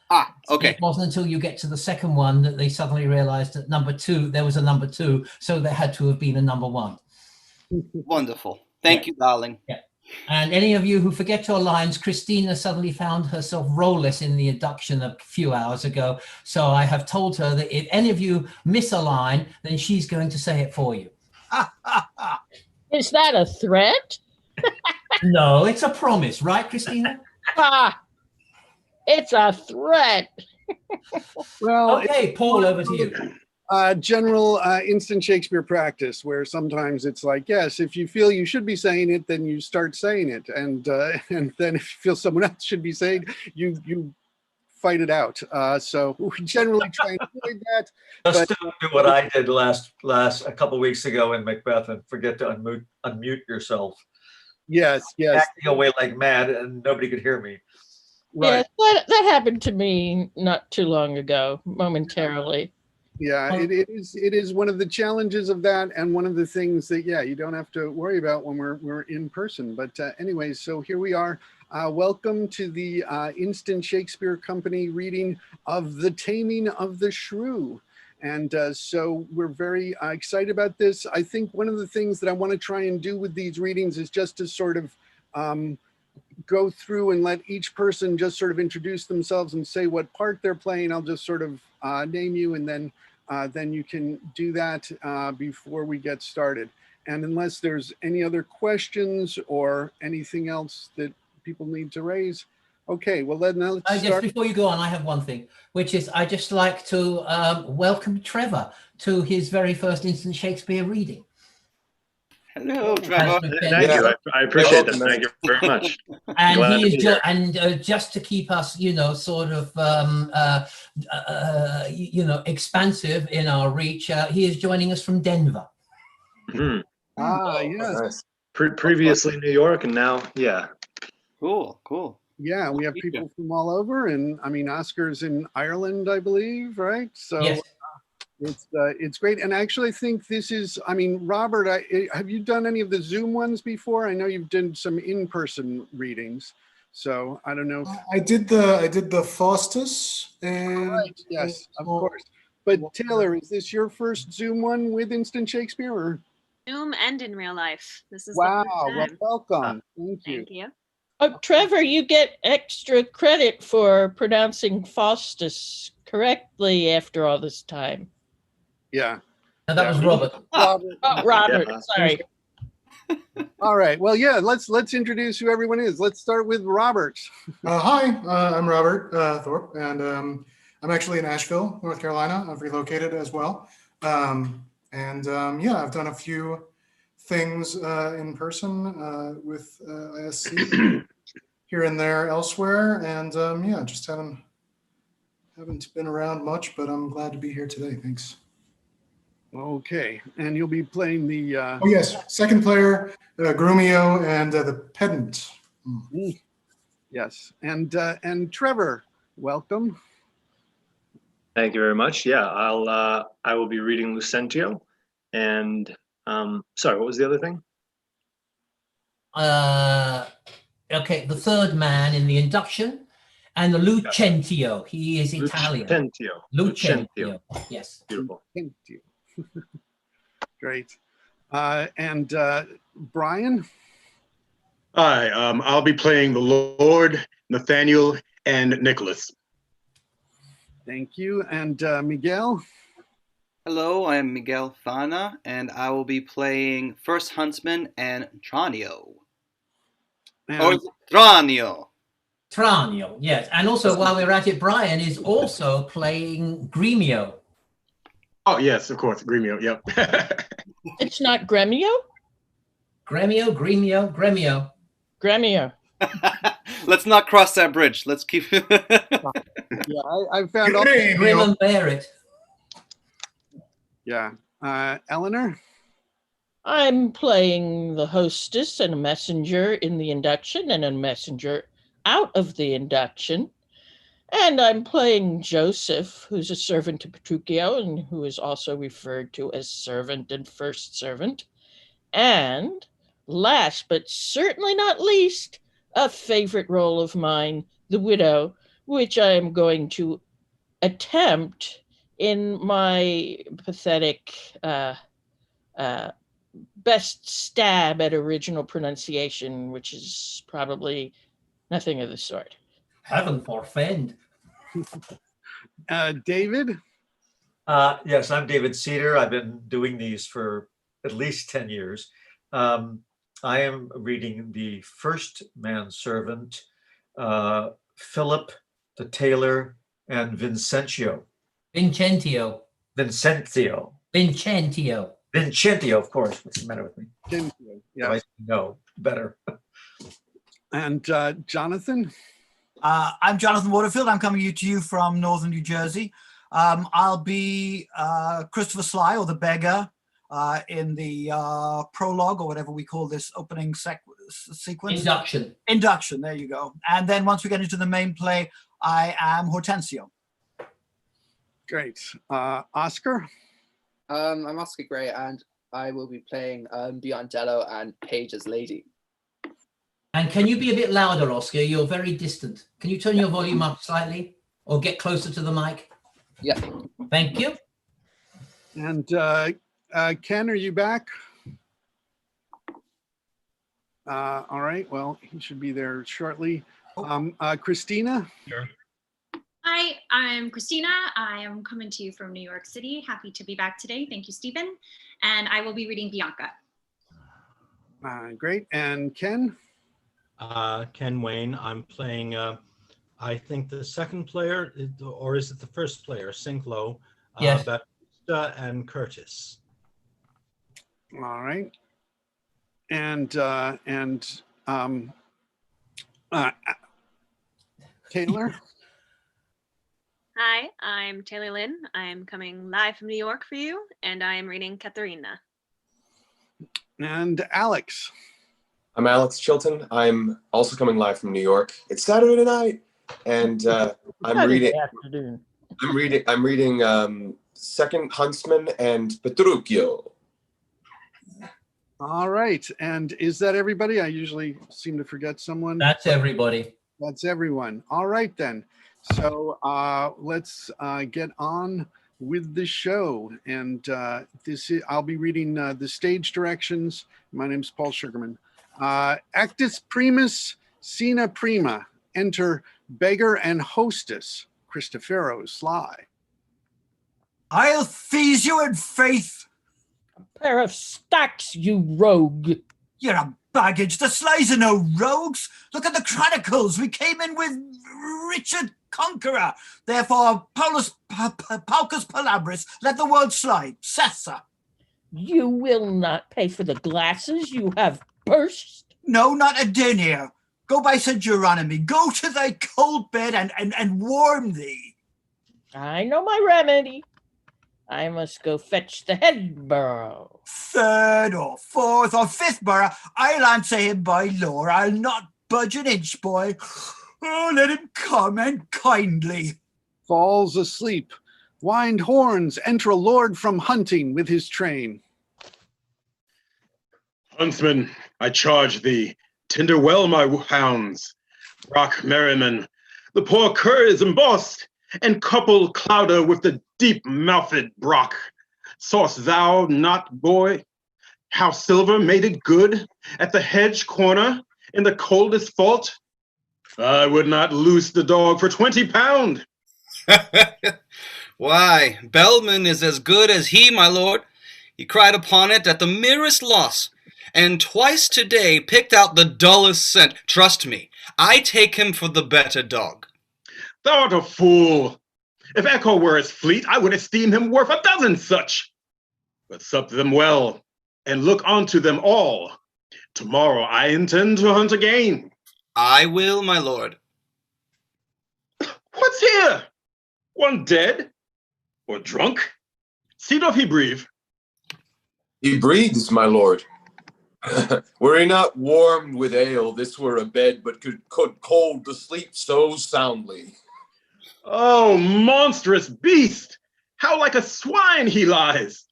Ah, It okay. wasn't until you get to the second one that they suddenly realized that there was a number two, so there had to have been a number one. Wonderful. Yeah, Thank you, darling. yeah. And any of you who forget your lines, Christina suddenly found herself role-less in the induction a few hours ago. So I have told her that if any of you miss a line, then she's going to say it for you. Is that a threat? No, it's a promise, right, Christina? Ah, it's a threat. Well, okay, Paul, over to you. General instant Shakespeare practice, where sometimes it's like, yes, if you feel you should be saying it, then you start saying it, and then if you feel someone else should be saying, you fight it out. So we generally try and avoid that. Just do what I did last a couple weeks ago in Macbeth and forget to unmute yourself. Yes. Acting away like mad, and nobody could hear me. Right. Yeah, that happened to me not too long ago, momentarily. Yeah, it is one of the challenges of that, and one of the things that you don't have to worry about when we're in person. But anyways, so here we are. Welcome to the Instant Shakespeare Company reading of The Taming of the Shrew. And so we're very excited about this. I think one of the things that I want to try and do with these readings is just to sort of go through and let each person just sort of introduce themselves and say what part they're playing. I'll just sort of name you, and then you can do that before we get started. And unless there's any other questions or anything else that people need to raise, okay, well, let's start. Just before you go on, I have one thing, which is I just like to welcome Trevor to his very first Instant Shakespeare reading. Hello, Trevor. Thank you. I appreciate that. Thank you very much. And he is just to keep us, sort of, expansive in our reach. He is joining us from Denver. Mm-hmm. Yes. Nice. Previously New York, and now, Cool. Yeah, we have people from all over, and I mean, Oscar's in Ireland, I believe, right? So. Yes. It's great, and I actually think this is. I mean, Robert, have you done any of the Zoom ones before? I know you've done some in-person readings, so I don't know. I did the Faustus, and right, yes, of course. But Taylor, is this your first Zoom one with Instant Shakespeare? Or? Zoom and in real life. This is wow. The first time. Well, welcome. Thank you. Thank you. Oh, Trevor, you get extra credit for pronouncing Faustus correctly after all this time. Yeah. No, that was Robert. Robert, sorry. All right. Well, yeah, let's introduce who everyone is. Let's start with Robert. Hi, I'm Robert Thorpe, and I'm actually in Asheville, North Carolina. I've relocated as well. I've done a few things in person with ISC here and there elsewhere, and just haven't been around much, but I'm glad to be here today. Thanks. Okay, and you'll be playing the. Oh yes, second player, Grumio, and the pedant. Yes, and Trevor, welcome. Thank you very much. Yeah, I will be reading Lucentio, and sorry, what was the other thing? Okay, the third man in the induction, and the Lucentio. He is Italian. Lucentio. Yes. Beautiful. Lucentio. Great. And Brian? Hi, I'll be playing the Lord, Nathaniel, and Nicholas. Thank you. And Miguel? Hello, I'm Miguel Fana, and I will be playing First Huntsman and Tranio. Or Tranio. Tranio, yes. And also, while we're at it, Brian is also playing Gremio. Oh, yes, of course. Gremio, yep. It's not Gremio? Gremio. Let's not cross that bridge. Let's keep it. Yeah, I found all Grim and bear it. Yeah. Eleanor? I'm playing the hostess and a messenger in the induction and a messenger out of the induction. And I'm playing Joseph, who's a servant to Petruchio and who is also referred to as servant and first servant. And last but certainly not least, a favorite role of mine, the widow, which I am going to attempt in my pathetic best stab at original pronunciation, which is probably nothing of the sort. Heaven forfend. David? Yes, I'm David Cedar. I've been doing these for at least 10 years. I am reading The First Manservant, Philip the Tailor, and Vincentio. Vincentio. Vincentio. Vincentio. Vincentio, of course. What's the matter with me? Yeah. I know better. And Jonathan? I'm Jonathan Waterfield. I'm coming to you from northern New Jersey. I'll be Christopher Sly, or the beggar, in the prologue, or whatever we call this opening sequence. Induction. Induction, there you go. And then once we get into the main play, I am Hortensio. Great. Oscar? I'm Oscar Gray, and I will be playing Biondello and Paige as Lady. And can you be a bit louder, Oscar? You're very distant. Can you turn your volume up slightly or get closer to the mic? Yeah. Thank you. And Ken, are you back? All right. Well, he should be there shortly. Christina? Sure. Hi, I'm Christina. I am coming to you from New York City. Happy to be back today. Thank you, Stephen. And I will be reading Bianca. Great. And Ken? Ken Wayne. I'm playing, I think the second player, or is it the first player, Sinclair, Yes. Baptista and Curtis. All right. And Taylor? Hi, I'm Taylor Lynn. I'm coming live from New York for you, and I am reading Katharina. And Alex? I'm Alex Chilton. I'm also coming live from New York. It's Saturday night, and I'm reading Second Huntsman and Petruchio. All right. And is that everybody? I usually seem to forget someone. That's everybody. That's everyone. All right, then. So let's get on with the show. And I'll be reading the stage directions. My name's Paul Sugarman. Actus primus, scena prima. Enter beggar and hostess, Christofero Sly. I'll fees you in faith. A pair of stacks, you rogue. You're a baggage. The Slies are no rogues. Look at the chronicles. We came in with Richard Conqueror. Therefore, Paucus Palabris, let the word slide. Cessa. You will not pay for the glasses you have burst. No, not a denier. Go by St. Geronimy. Go to thy cold bed and warm thee. I know my remedy. I must go fetch the head borough. Third or fourth or fifth borough, I'll answer him by law. I'll not budge an inch, boy. Oh, let him come, and kindly. Falls asleep. Wind horns. Enter a lord from hunting with his train. Huntsman, I charge thee, tender well my hounds. Rock Merriman, the poor cur is embossed, and couple Clouder with the deep-mouthed Brock. Saw'st thou not, boy, how Silver made it good at the hedge corner in the coldest fault? I would not loose the dog for 20 pound. Why, Bellman is as good as he, my lord. He cried upon it at the merest loss, and twice today picked out the dullest scent. Trust me, I take him for the better dog. Thou art a fool. If Echo were as fleet, I would esteem him worth a dozen such. But sup them well, and look unto them all. Tomorrow I intend to hunt again. I will, my lord. What's here? One dead? Or drunk? See doth he breathe? He breathes, my lord. Were he not warmed with ale, this were a bed, but could cold to sleep so soundly. Oh, monstrous beast! How like a swine he lies!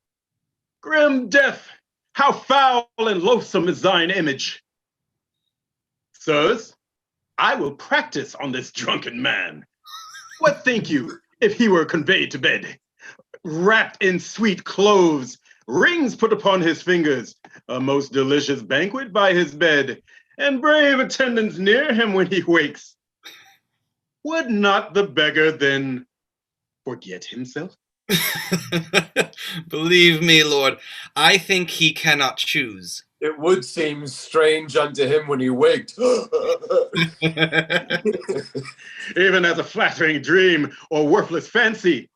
Grim death, how foul and loathsome is thine image! Sirs, I will practice on this drunken man. What think you if he were conveyed to bed, wrapped in sweet cloves, rings put upon his fingers, a most delicious banquet by his bed, and brave attendants near him when he wakes? Would not the beggar then forget himself? Believe me, Lord, I think he cannot choose. It would seem strange unto him when he waked. Even as a flattering dream or worthless fancy.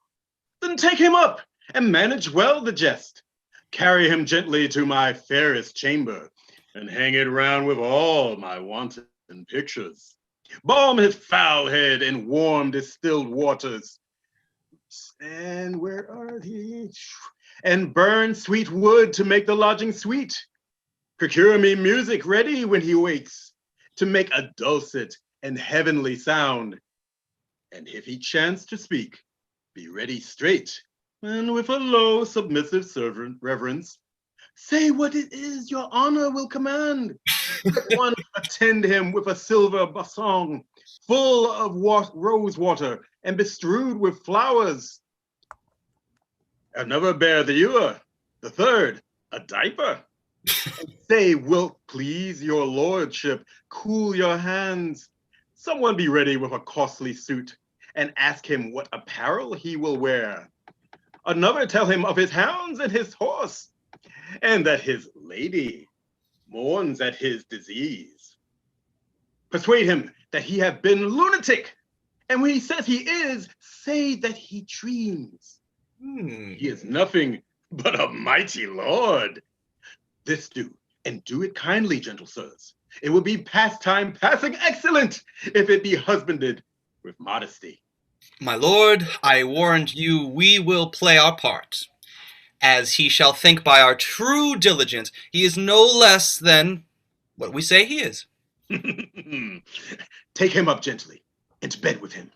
Then take him up and manage well the jest. Carry him gently to my fairest chamber and hang it round with all my wanton pictures. Balm his foul head in warm distilled waters. And where are these? And burn sweet wood to make the lodging sweet. Procure me music ready when he wakes, to make a dulcet and heavenly sound. And if he chance to speak, be ready straight, and with a low submissive servant reverence, say what it is your honor will command. Let one attend him with a silver basong, full of rose water and bestrewed with flowers. Another bear the ewer, the third a diaper. And say, wilt please your lordship cool your hands? Someone be ready with a costly suit, and ask him what apparel he will wear. Another tell him of his hounds and his horse, and that his lady mourns at his disease. Persuade him that he have been lunatic, and when he says he is, say that he dreams. He is nothing but a mighty lord. This do, and do it kindly, gentle sirs. It will be pastime passing excellent if it be husbanded with modesty. My lord, I warrant you we will play our part. As he shall think by our true diligence, he is no less than what we say he is. Take him up gently, and to bed with him,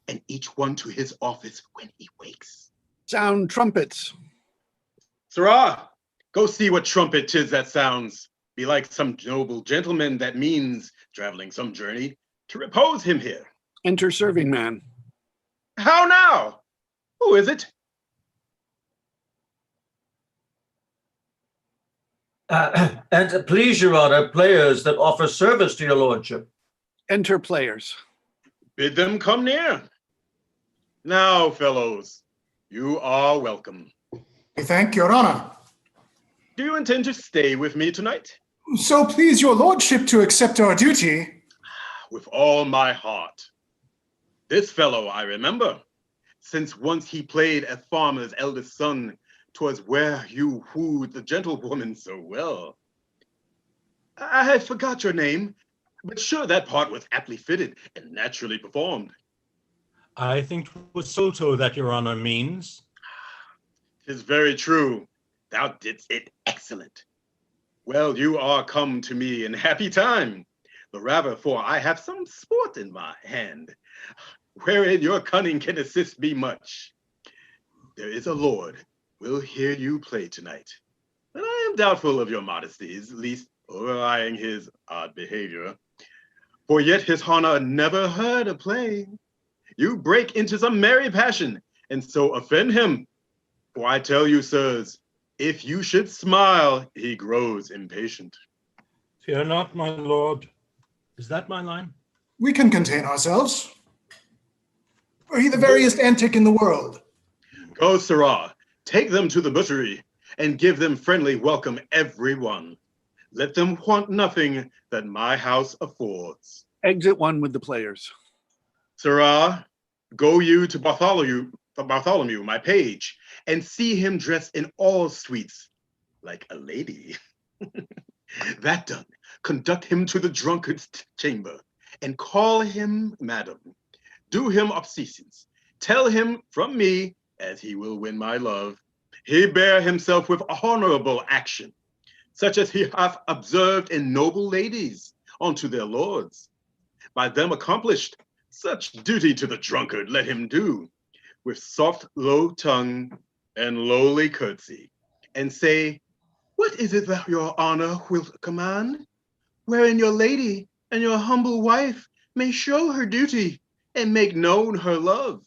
and each one to his office when he wakes. Sound trumpets. Sirrah, go see what trumpet 'tis that sounds. Be like some noble gentleman that means, traveling some journey, to repose him here. Enter serving man. How now? Who is it? And please, your honor, players that offer service to your lordship. Enter players. Bid them come near. Now, fellows, you are welcome. We thank your honor. Do you intend to stay with me tonight? So please your lordship to accept our duty. With all my heart. This fellow I remember, since once he played a farmer's eldest son, 'twas where you wooed the gentlewoman so well. I had forgot your name, but sure that part was aptly fitted and naturally performed. I think 'twas Soto that your honor means. 'Tis very true. Thou didst it excellent. Well, you are come to me in happy time, the rather for I have some sport in my hand, wherein your cunning can assist me much. There is a lord will hear you play tonight, and I am doubtful of your modesties, least overeyeing his odd behavior. For yet his honor never heard a play. You break into some merry passion, and so offend him. For I tell you, sirs, if you should smile, he grows impatient. Fear not, my lord. Is that my line? We can contain ourselves. Are he the veriest antic in the world? Go, sirrah, take them to the buttery, and give them friendly welcome, every one. Let them want nothing that my house affords. Exit one with the players. Sirrah, go you to Bartholomew, my page, and see him dressed in all sweets, like a lady. That done, conduct him to the drunkard's chamber, and call him madam. Do him obeisance. Tell him from me, as he will win my love, he bear himself with honorable action, such as he hath observed in noble ladies unto their lords. By them accomplished, such duty to the drunkard let him do, with soft low tongue and lowly curtsy, and say, what is it that your honor will command? Wherein your lady and your humble wife may show her duty and make known her love.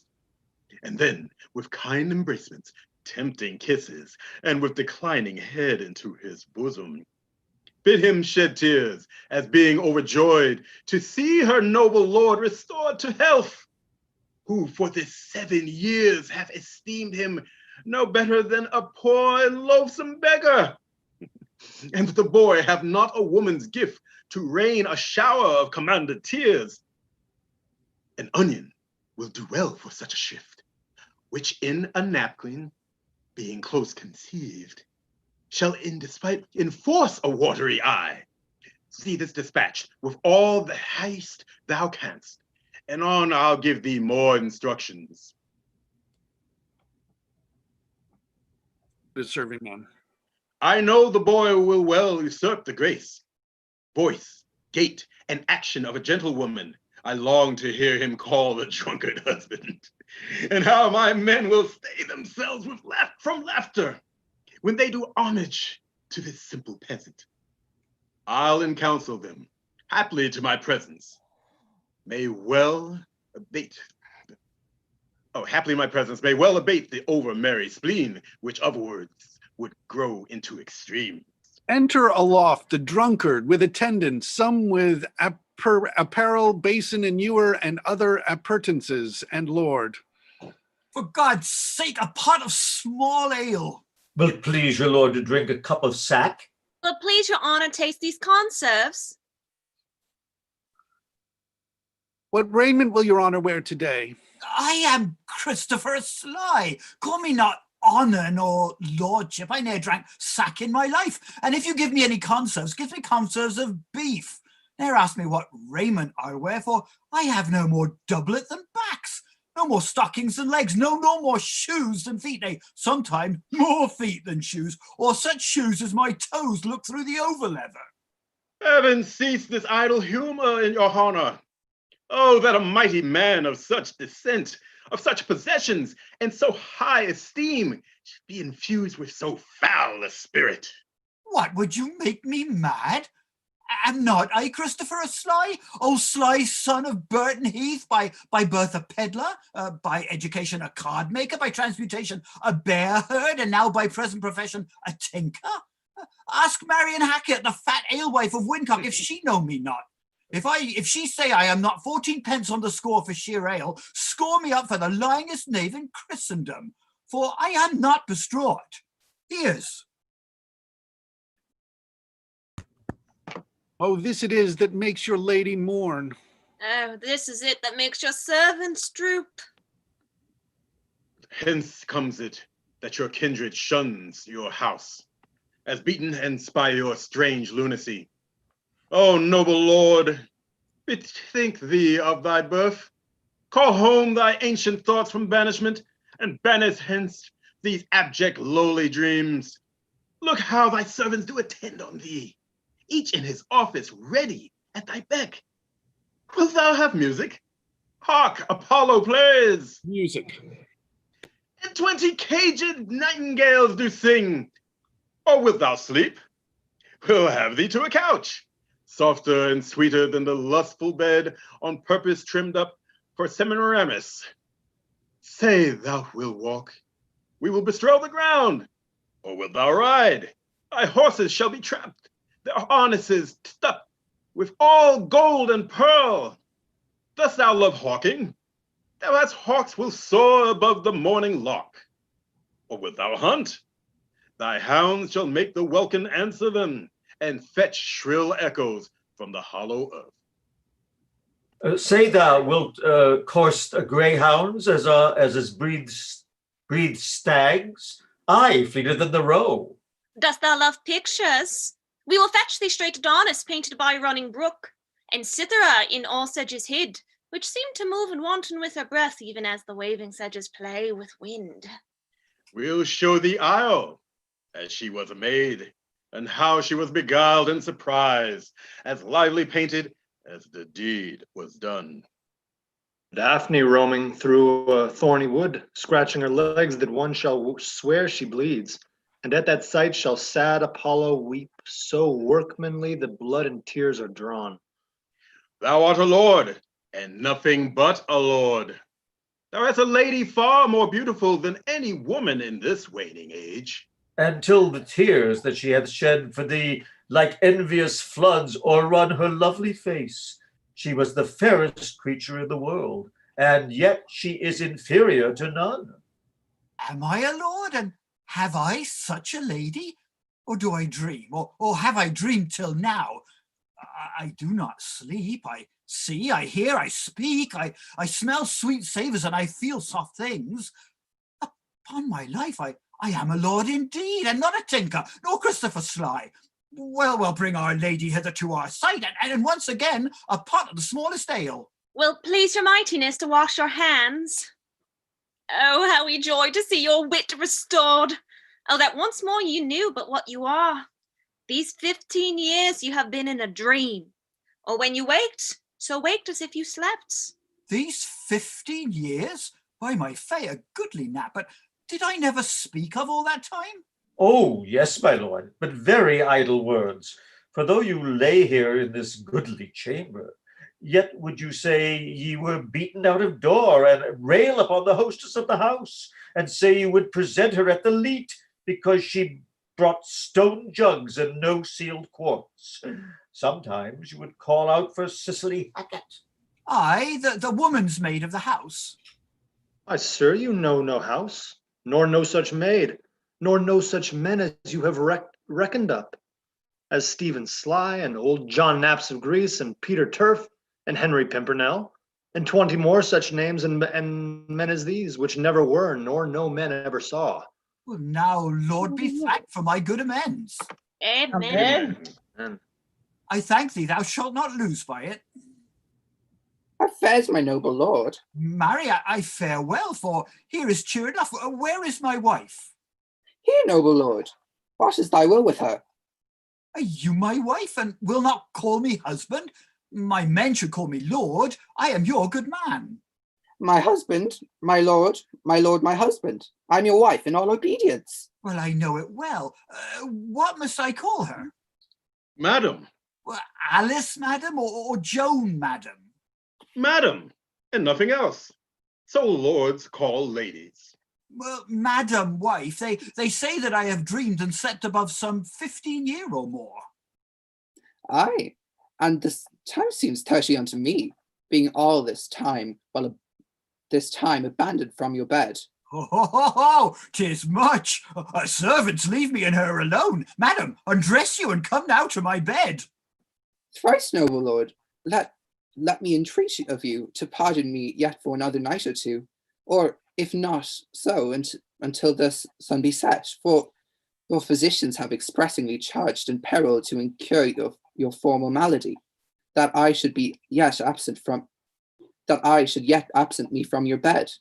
And then, with kind embracements, tempting kisses, and with declining head into his bosom, bid him shed tears, as being overjoyed to see her noble lord restored to health, who for this 7 years hath esteemed him no better than a poor and loathsome beggar. And the boy have not a woman's gift to rain a shower of commanded tears. An onion will do well for such a shift, which in a napkin, being close conceived, shall in despite enforce a watery eye. See this dispatch with all the haste thou canst, and on I'll give thee more instructions. The serving man. I know the boy will well usurp the grace, voice, gait, and action of a gentlewoman. I long to hear him call the drunkard husband. And how my men will stay themselves with from laughter when they do homage to this simple peasant. I'll encounsel them, haply to my presence, may well abate. Oh, haply my presence may well abate the over-merry spleen, which otherwards would grow into extreme. Enter aloft the drunkard with attendants, some with apparel, basin, and ewer, and other appurtenances, and lord. For God's sake, a pot of small ale. Will it please your lord to drink a cup of sack? Will it please your honor taste these conserves? What raiment will your honor wear today? I am Christopher Sly. Call me not honor nor lordship. I ne'er drank sack in my life. And if you give me any conserves, give me conserves of beef. Ne'er ask me what raiment I wear, for I have no more doublet than backs, no more stockings than legs, no more shoes than feet, nay, sometimes more feet than shoes, or such shoes as my toes look through the over-leather. Heaven cease this idle humor in your honor. Oh, that a mighty man of such descent, of such possessions, and so high esteem should be infused with so foul a spirit. What, would you make me mad? Am not I Christopher Sly? Oh, Sly, son of Burton Heath, by birth a peddler, by education a card maker, by transmutation a bear herd, and now by present profession a tinker? Ask Marion Hackett, the fat alewife of Wincock, if she know me not. If she say I am not 14 pence on the score for sheer ale, score me up for the lyingest knave in Christendom, for I am not bestraught. Here's. Oh, this it is that makes your lady mourn. Oh, this is it that makes your servants droop. Hence comes it that your kindred shuns your house, as beaten hence by your strange lunacy. O noble lord, bethink thee of thy birth. Call home thy ancient thoughts from banishment, and banish hence these abject lowly dreams. Look how thy servants do attend on thee, each in his office ready at thy beck. Wilt thou have music? Hark, Apollo plays. Music. And 20 caged nightingales do sing. Or wilt thou sleep? We'll have thee to a couch, softer and sweeter than the lustful bed on purpose trimmed up for Semiramis. Say thou wilt walk, we will bestrow the ground. Or wilt thou ride? Thy horses shall be trapped, their harnesses stuffed with all gold and pearl. Dost thou love hawking? Thou hast hawks will soar above the morning lark. Or wilt thou hunt? Thy hounds shall make the welkin answer them, and fetch shrill echoes from the hollow earth. Say thou wilt course greyhounds as breed stags, aye, fleeter than the roe. Dost thou love pictures? We will fetch thee straight Adonis painted by a running brook, and Cythera in all sedges hid, which seem to move and wanton with her breath, even as the waving sedges play with wind. We'll show thee Io, as she was a maid, and how she was beguiled and surprised, as lively painted as the deed was done. Daphne roaming through a thorny wood, scratching her legs that one shall swear she bleeds. And at that sight shall sad Apollo weep, so workmanly that blood and tears are drawn. Thou art a lord, and nothing but a lord. Thou art a lady far more beautiful than any woman in this waning age. And till the tears that she hath shed for thee, like envious floods, o'errun her lovely face, she was the fairest creature in the world, and yet she is inferior to none. Am I a lord, and have I such a lady? Or do I dream, or have I dreamed till now? I do not sleep. I see, I hear, I speak, I smell sweet savours, and I feel soft things. Upon my life, I am a lord indeed, and not a tinker, nor Christopher Sly. Well, bring our lady hither to our sight, and once again, a pot of the smallest ale. Will please your mightiness to wash your hands. Oh, how we joy to see your wit restored. Oh, that once more you knew but what you are. These 15 years you have been in a dream, or when you waked, so waked as if you slept. These 15 years? By my fay, a goodly nap, but did I never speak of all that time? Oh, yes, my lord, but very idle words. For though you lay here in this goodly chamber, yet would you say ye were beaten out of door, and rail upon the hostess of the house, and say you would present her at the leet, because she brought stone jugs and no sealed quarts. Sometimes you would call out for Cicely Hackett. I, the woman's maid of the house. Why, sir, you know no house, nor no such maid, nor no such men as you have reckoned up, as Stephen Sly, and old John Naps of Greece, and Peter Turf, and Henry Pimpernel, and 20 more such names and men as these, which never were, nor no men ever saw. Well, now, Lord be thanked for my good amends. Amen. Amen. I thank thee, thou shalt not lose by it. How fares my noble lord? Marry, I fare well, for here is cheer enough. Where is my wife? Here, noble lord. What is thy will with her? Are you my wife, and will not call me husband? My men should call me lord. I am your good man. My husband, my lord, my husband. I'm your wife in all obedience. Well, I know it well. What must I call her? Madam. Well, Alice, madam, or Joan, madam? Madam, and nothing else. So lords call ladies. Well, madam, wife, they say that I have dreamed and slept above some 15 year or more. Aye, and this time seems 30 unto me, being all this time, this time abandoned from your bed. Oh, 'tis much. Servants, leave me and her alone. Madam, undress you and come now to my bed. Thrice, noble lord, let me entreat of you to pardon me yet for another night or two, or if not so, until the sun be set, for your physicians have expressingly charged in peril to incur your former malady, that I should yet absent me from your bed.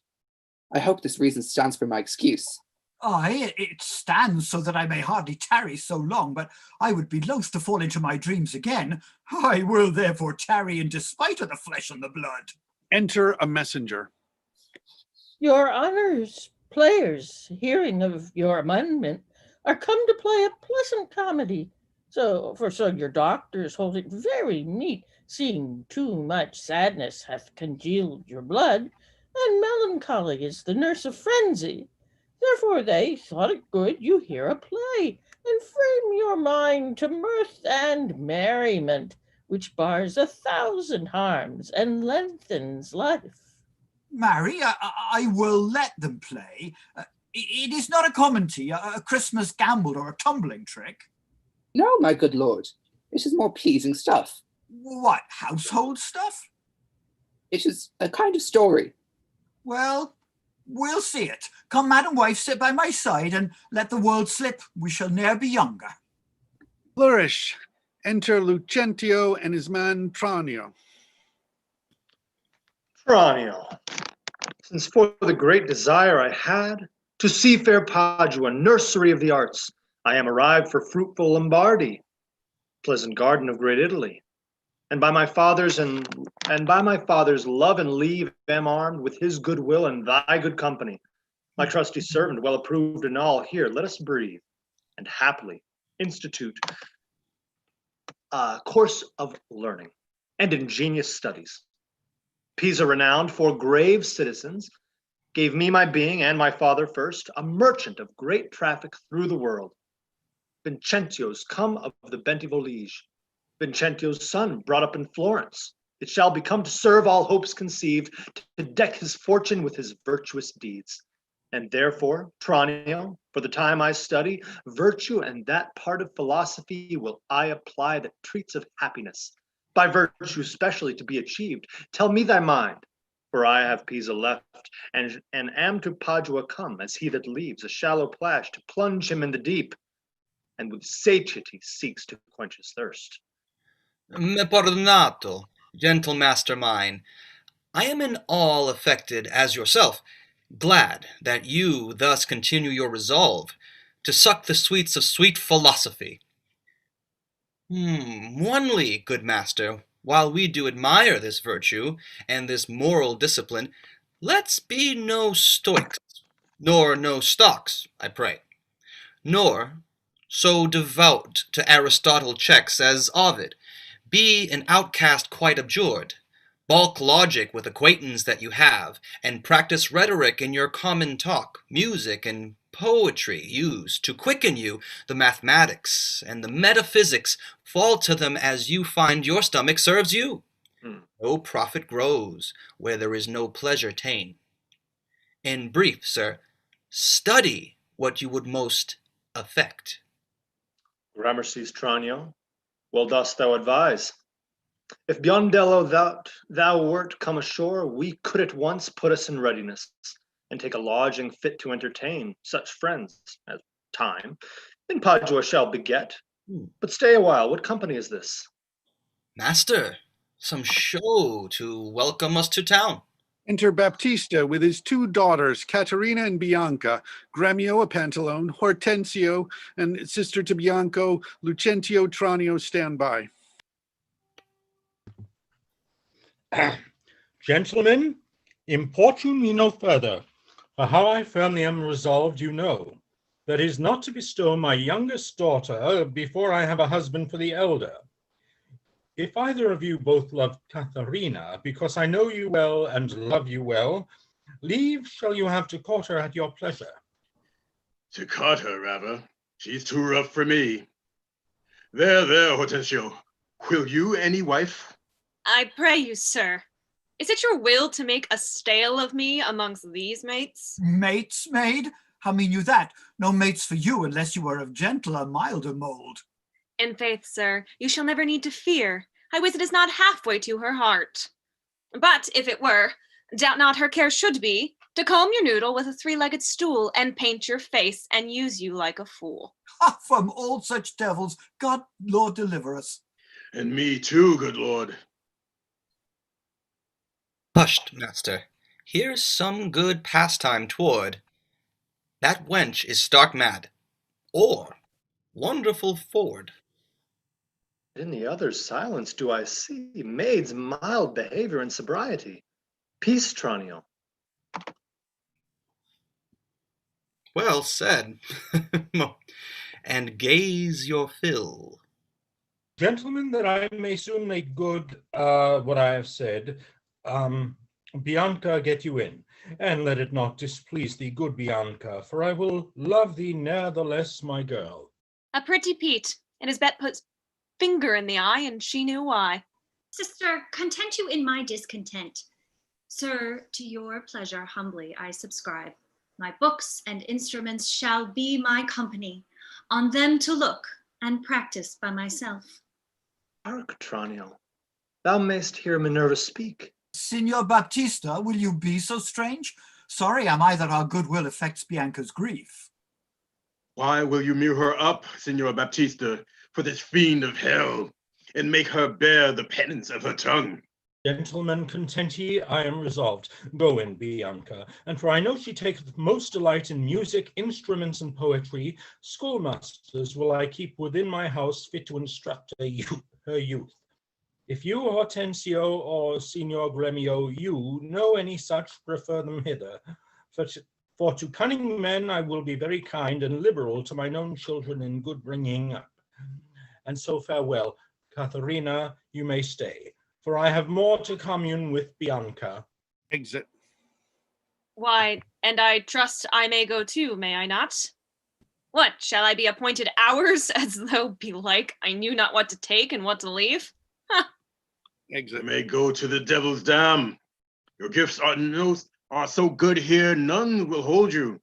I hope this reason stands for my excuse. Aye, it stands so that I may hardly tarry so long, but I would be loath to fall into my dreams again. I will therefore tarry in despite of the flesh and the blood. Enter a messenger. Your honors, players, hearing of your amendment, are come to play a pleasant comedy. So your doctors hold it very meet, seeing too much sadness hath congealed your blood, and melancholy is the nurse of frenzy. Therefore they thought it good you hear a play, and frame your mind to mirth and merriment, which bars 1,000 harms and lengthens life. Marry, I will let them play. It is not a comedy, a Christmas gamble or a tumbling trick. No, my good lord, it is more pleasing stuff. What, household stuff? It is a kind of story. Well, we'll see it. Come, madam wife, sit by my side, and let the world slip. We shall ne'er be younger. Flourish. Enter Lucentio and his man Tranio. Tranio, since for the great desire I had to see fair Padua, nursery of the arts, I am arrived for fruitful Lombardy, pleasant garden of great Italy, and by my father's love and leave am armed with his good will and thy good company. My trusty servant, well approved in all, here let us breathe, and happily institute a course of learning and ingenious studies. Pisa renowned for grave citizens, gave me my being and my father first, a merchant of great traffic through the world. Vincentio's come of the Bentivolige. Vincentio's son brought up in Florence. It shall become to serve all hopes conceived, to deck his fortune with his virtuous deeds. And therefore, Tranio, for the time I study, virtue and that part of philosophy will I apply that treats of happiness, by virtue specially to be achieved. Tell me thy mind, for I have Pisa left, and am to Padua come, as he that leaves a shallow plash to plunge him in the deep, and with satiety seeks to quench his thirst. Me perdonato, gentle master mine. I am in all affected as yourself, glad that you thus continue your resolve to suck the sweets of sweet philosophy. Onely, good master, while we do admire this virtue and this moral discipline, let's be no stoics, nor no stocks, I pray, nor so devout to Aristotle checks as Ovid, be an outcast quite abjured. Balk logic with acquaintance that you have, and practice rhetoric in your common talk, music and poetry used to quicken you. The mathematics and the metaphysics fall to them as you find your stomach serves you. No profit grows where there is no pleasure ta'en. In brief, sir, study what you would most affect. Gramercy's Tranio, well dost thou advise. If Biondello thou wert come ashore, we could at once put us in readiness, and take a lodging fit to entertain such friends as time in Padua shall beget. But stay a while, what company is this? Master, some show to welcome us to town. Enter Baptista with his two daughters, Caterina and Bianca, Gremio a Pantalone, Hortensio, and sister to Bianco, Lucentio Tranio stand by. Gentlemen, importune me no further, for how I firmly am resolved you know, that is not to bestow my youngest daughter before I have a husband for the elder. If either of you both love Katharina, because I know you well and love you well, leave shall you have to court her at your pleasure. To court her, rather. She's too rough for me. There, Hortensio. Will you any wife? I pray you, sir, is it your will to make a stale of me amongst these mates? Mates, maid? How mean you that? No mates for you unless you are of gentler, milder mould. In faith, sir, you shall never need to fear. I wis it is not halfway to her heart. But if it were, doubt not her care should be to comb your noodle with a three-legged stool and paint your face and use you like a fool. From all such devils, God, Lord, deliver us. And me too, good Lord. Hushed, master. Here's some good pastime toward. That wench is stark mad, or wonderful forward. In the other's silence do I see maid's mild behavior and sobriety. Peace, Tranio. Well said. And gaze your fill. Gentlemen, that I may soon make good what I have said, Bianca, get you in, and let it not displease thee, good Bianca, for I will love thee ne'ertheless, my girl. A pretty Pete, and his bet puts finger in the eye, and she knew why. Sister, content you in my discontent. Sir, to your pleasure humbly I subscribe. My books and instruments shall be my company, on them to look and practice by myself. Hark, Tranio, thou mayst hear Minerva speak. Signor Baptista, will you be so strange? Sorry am I that our goodwill affects Bianca's grief. Why will you mute her up, Signor Baptista, for this fiend of hell, and make her bear the penance of her tongue? Gentlemen, content ye, I am resolved. Go in, Bianca, and for I know she taketh most delight in music, instruments, and poetry, schoolmasters will I keep within my house fit to instruct her youth. If you, Hortensio, or Signor Gremio, you know any such, refer them hither. For to cunning men I will be very kind and liberal to mine own children in good bringing up. And so farewell. Katharina, you may stay. for I have more to commune with Bianca. Exit. Why, and I trust I may go too, may I not? What, shall I be appointed hours, as though belike I knew not what to take and what to leave? Exit. You may go to the devil's dam. Your gifts are so good here, none will hold you.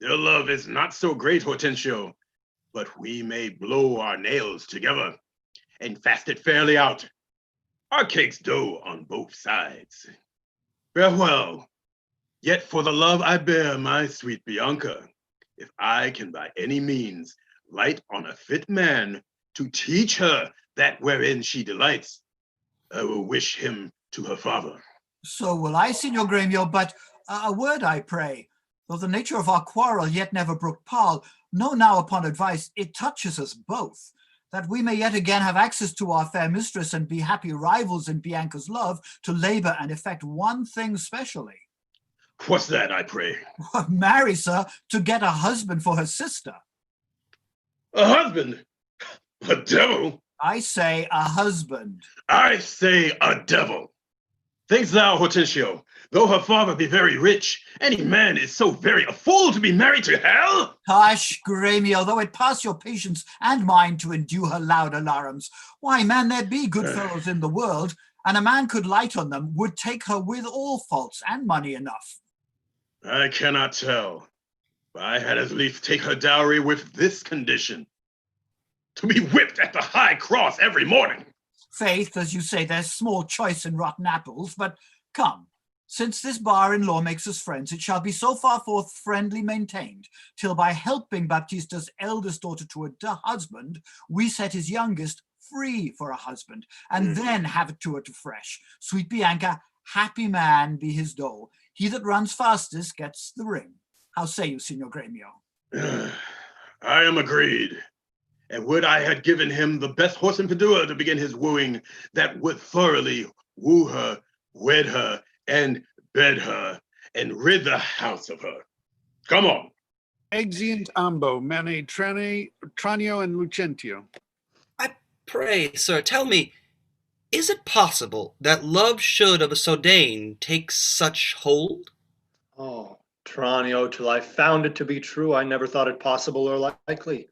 Their love is not so great, Hortensio, but we may blow our nails together and fast it fairly out. Our cake's dough on both sides. Farewell. Yet for the love I bear my sweet Bianca, if I can by any means light on a fit man to teach her that wherein she delights, I will wish him to her father. So will I, Signor Gremio, but a word I pray. Though the nature of our quarrel yet never brooked Paul, know now upon advice it touches us both, that we may yet again have access to our fair mistress and be happy rivals in Bianca's love, to labor and effect one thing specially. What's that, I pray? Marry, sir, to get a husband for her sister. A husband? A devil? I say a husband. I say a devil. Thinks thou, Hortensio, though her father be very rich, any man is so very a fool to be married to hell? Hush, Gremio, though it pass your patience and mine to endure her loud alarums. Why, man, there be good fellows in the world, and a man could light on them, would take her with all faults and money enough. I cannot tell. I had as lief take her dowry with this condition: to be whipped at the high cross every morning. Faith, as you say, there's small choice in rotten apples, but come, since this bar-in-law makes us friends, it shall be so far forth friendly maintained, till by helping Baptista's eldest daughter to a husband, we set his youngest free for a husband, and then have it to her to fresh. Sweet Bianca, happy man be his dole. He that runs fastest gets the ring. How say you, Signor Gremio? I am agreed. And would I had given him the best horse in Padua to begin his wooing, that would thoroughly woo her, wed her, and bed her, and rid the house of her. Come on. Exeunt ambo, mane Tranio and Lucentio. I pray, sir, tell me, is it possible that love should of a Sodain take such hold? Oh, Tranio, till I found it to be true, I never thought it possible or likely.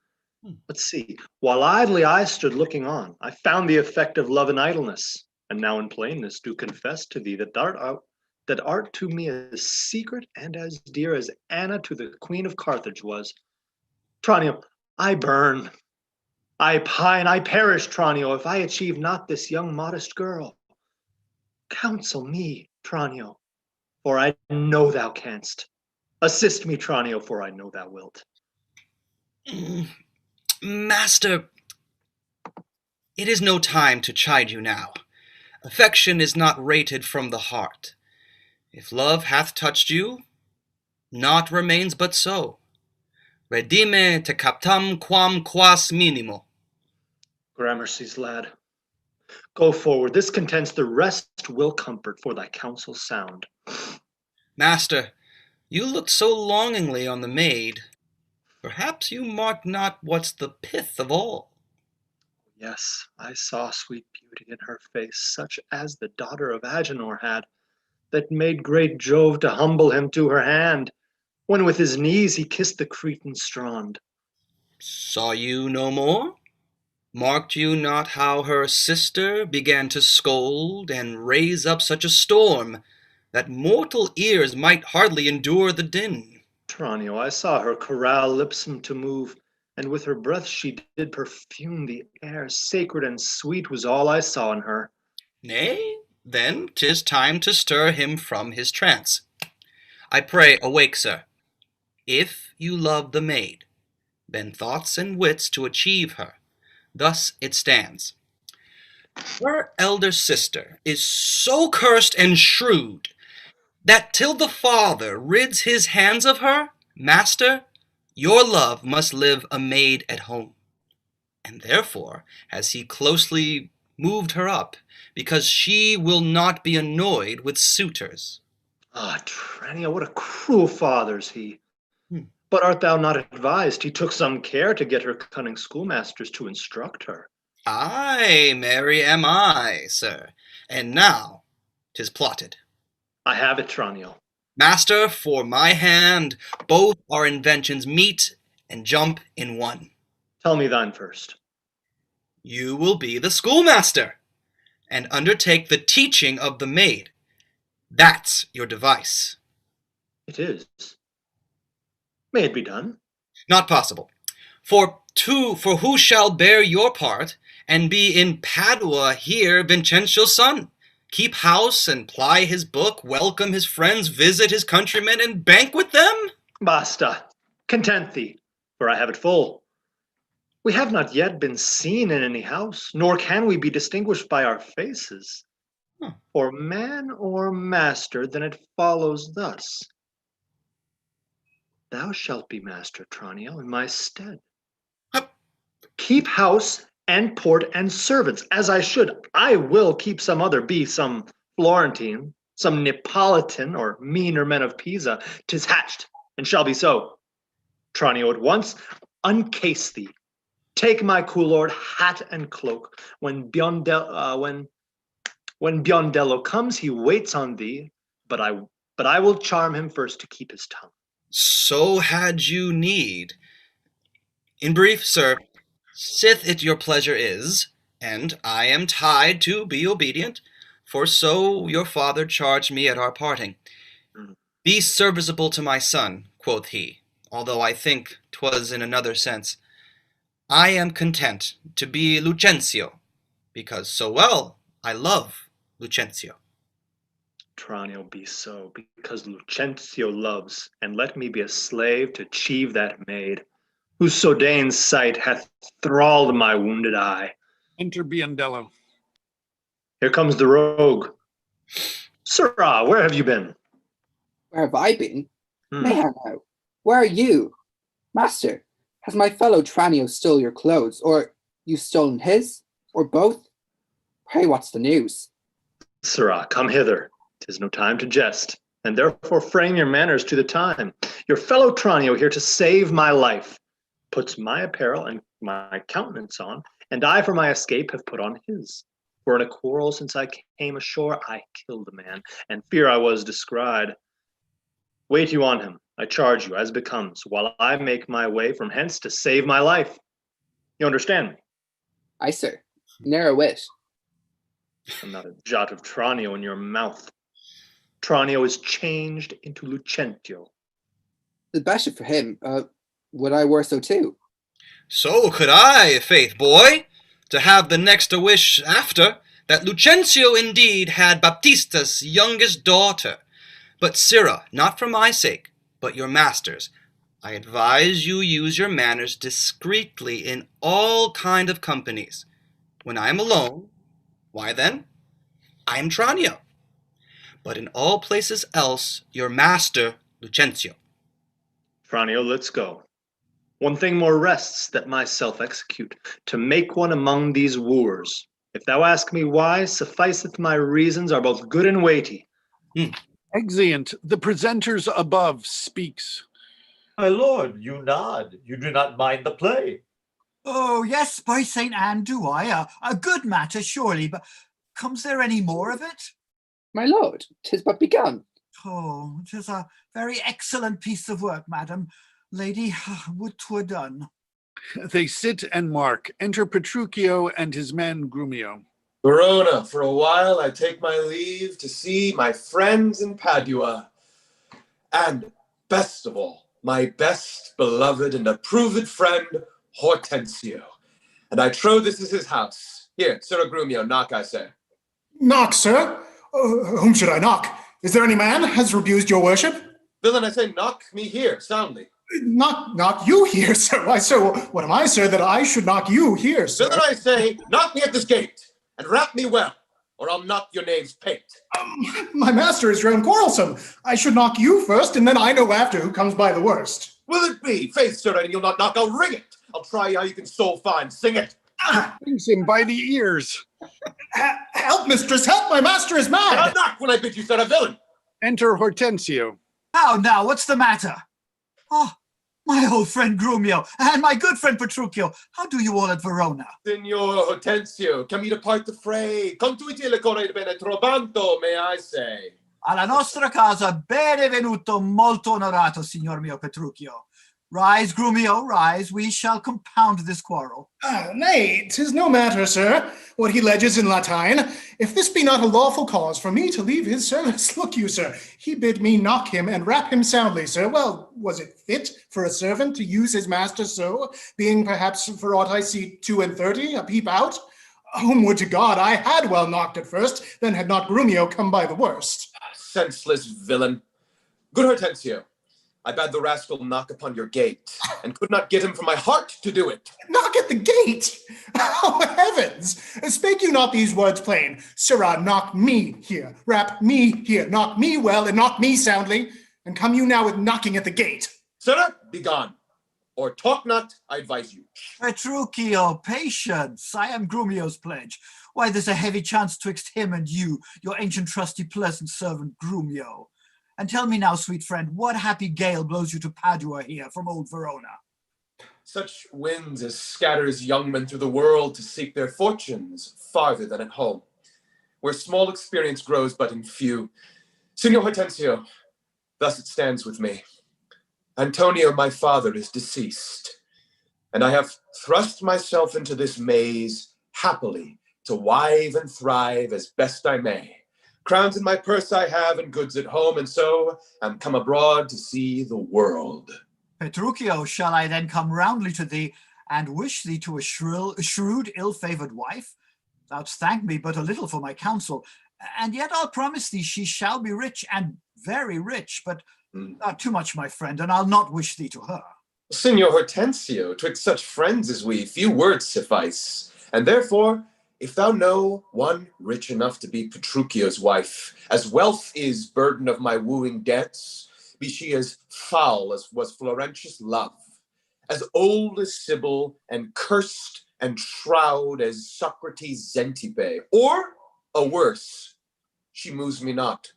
But see, while idly I stood looking on, I found the effect of love in idleness, and now in plainness do confess to thee that art to me as secret and as dear as Anna to the Queen of Carthage was. Tranio, I burn, I pine, I perish, Tranio, if I achieve not this young modest girl. Counsel me, Tranio, for I know thou canst. Assist me, Tranio, for I know thou wilt. Master, it is no time to chide you now. Affection is not rated from the heart. If love hath touched you, naught remains but so. Redime te captam quam quas minimo. Gramercy's lad, go forward. This contents, the rest will comfort, for thy counsel sound. Master, you looked so longingly on the maid. Perhaps you marked not what's the pith of all. Yes, I saw sweet beauty in her face, such as the daughter of Agenor had, that made great Jove to humble him to her hand, when with his knees he kissed the Cretan strand. Saw you no more? Marked you not how her sister began to scold and raise up such a storm that mortal ears might hardly endure the din? Tranio, I saw her corral lipsome to move, and with her breath she did perfume the air. Sacred and sweet was all I saw in her. Nay, then 'tis time to stir him from his trance. I pray, awake, sir. If you love the maid, bend thoughts and wits to achieve her. Thus it stands. Her elder sister is so cursed and shrewd that till the father rids his hands of her, master, your love must live a maid at home. And therefore has he closely moved her up, because she will not be annoyed with suitors. Ah, Tranio, what a cruel father's he. But art thou not advised he took some care to get her cunning schoolmasters to instruct her? Aye, marry am I, sir, And now 'tis plotted. I have it, Tranio. Master, for my hand, both our inventions meet and jump in one. Tell me thine first. You will be the schoolmaster and undertake the teaching of the maid. That's your device. It is. May it be done? Not possible. For who shall bear your part and be in Padua here Vincentio's son? Keep house and ply his book, welcome his friends, visit his countrymen, and banquet them? Basta. Content thee, for I have it full. We have not yet been seen in any house, nor can we be distinguished by our faces. For man or master, then it follows thus. Thou shalt be master, Tranio, in my stead. Keep house and port and servants, as I should. I will keep some other, be some Florentine, some Neapolitan, or meaner men of Pisa. 'Tis hatched, and shall be so. Tranio, at once uncase thee. Take my coolord, hat, and cloak. When Biondello comes, he waits on thee, but I will charm him first to keep his tongue. So had you need. In brief, sir, sith it your pleasure is, and I am tied to be obedient, for so your father charged me at our parting. Be serviceable to my son, quoth he, although I think 'twas in another sense. I am content to be Lucentio, because so well I love Lucentio. Tranio, be so, because Lucentio loves, and let me be a slave to achieve that maid, whose Sodane's sight hath thralled my wounded eye. Enter Biondello. Here comes the rogue. Sirrah, where have you been? Where have I been? Mayhem now. Where are you? Master, has my fellow Tranio stole your clothes, or you stolen his, or both? Pray, what's the news? Sirrah, come hither. 'Tis no time to jest, and therefore frame your manners to the time. Your fellow Tranio here to save my life puts my apparel and my countenance on, and I for my escape have put on his. For in a quarrel since I came ashore, I killed a man, and fear I was descried. Wait you on him, I charge you, as becomes, while I make my way from hence to save my life. You understand me? Aye, sir. Ne'er a whit. And not a jot of Tranio in your mouth. Tranio is changed into Lucentio. The better for him. Would I were so too? So could I, faith, boy, to have the next a wish after, that Lucentio indeed had Baptista's youngest daughter. But, sirrah, not for my sake, but your master's, I advise you use your manners discreetly in all kind of companies. When I am alone, why then, I am Tranio. But in all places else, your master, Lucentio. Tranio, let's go. One thing more rests that myself execute, to make one among these wooers. If thou ask me why, sufficeth my reasons are both good and weighty. Exeunt, the presenters above speaks. My lord, you nod. You do not mind the play. Oh, yes, by St. Anne do I. A good matter, surely, but comes there any more of it? My lord, 'tis but begun. Oh, 'tis a very excellent piece of work, madam. Lady, would 'twere done. They sit and mark. Enter Petruchio and his man Grumio. Verona, for a while I take my leave to see my friends in Padua. And best of all, my best beloved and approved friend, Hortensio. And I trow this is his house. Here, Sir Grumio, knock, I say. Knock, sir? Whom should I knock? Is there any man has abused your worship? Villain, I say, knock me here, soundly. Knock you here, sir? Why, sir, what am I, sir, that I should knock you here, sir? Villain, I say, knock me at this gate, and rap me well, or I'll knock your knave's pate. My master is grown quarrelsome. I should knock you first, and then I know after who comes by the worst. Will it be? Faith, sir, and you'll not knock, I'll ring it. I'll try how you can so fine sing it. Brings him by the ears. Help, mistress, help! My master is mad! I'll knock when I bid you, sir, a villain. Enter Hortensio. How now, what's the matter? Oh, My old friend Grumio, and my good friend Petruchio, how do you all at Verona? Signor Hortensio, can we depart the fray? Contuiti le core bene trobanto, may I say? Alla nostra casa, benevenuto, molto onorato, signor mio Petruchio. Rise, Grumio, rise, we shall compound this quarrel. Nay, 'tis no matter, sir, what he ledges in Latine. If this be not a lawful cause for me to leave his service, look you, sir, he bid me knock him and rap him soundly, sir. Well, was it fit for a servant to use his master so, being perhaps, for aught I see, 32, a peep out? Oh, would to God I had well knocked at first, then had not Grumio come by the worst. Senseless villain. Good Hortensio, I bade the rascal knock upon your gate, and could not get him from my heart to do it. Knock at the gate? Oh, heavens! Spake you not these words plain? Sirrah, knock me here, rap me here, knock me well, and knock me soundly, and come you now with knocking at the gate. Sirrah, be gone, or talk not, I advise you. Petruchio, patience, I am Grumio's pledge. Why, there's a heavy chance twixt him and you, your ancient trusty pleasant servant Grumio. And tell me now, sweet friend, what happy gale blows you to Padua here from old Verona? Such winds as scatters young men through the world to seek their fortunes farther than at home, where small experience grows but in few. Signor Hortensio, thus it stands with me. Antonio, my father, is deceased, and I have thrust myself into this maze happily to wive and thrive as best I may. Crowns in my purse I have, and goods at home, and so am come abroad to see the world. Petruchio, shall I then come roundly to thee, and wish thee to a shrewd, ill-favoured wife? Thou'dst thank me but a little for my counsel, and yet I'll promise thee she shall be rich, and very rich, but not too much, my friend, and I'll not wish thee to her. Signor Hortensio, twixt such friends as we, few words suffice, and therefore, if thou know one rich enough to be Petruchio's wife, as wealth is burden of my wooing debts, be she as foul as was Florentius' love, as old as Sibyl, and cursed and shroud as Socrates' Xantippe, or a worse, she moves me not,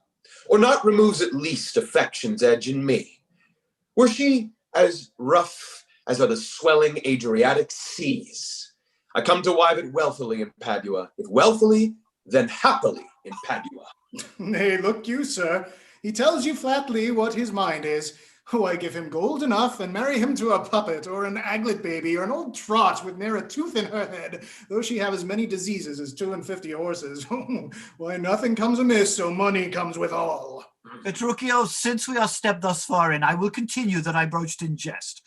or not removes at least affection's edge in me. Were she as rough as are the swelling Adriatic seas, I come to wive it wealthily in Padua. If wealthily, then happily in Padua. Nay, look you, sir. He tells you flatly what his mind is. Oh, I give him gold enough and marry him to a puppet or an aglet baby or an old trot with ne'er a tooth in her head, though she have as many diseases as 52 horses. Why, nothing comes amiss, so money comes with all. Petruchio, since we are stepped thus far in, I will continue that I broached in jest.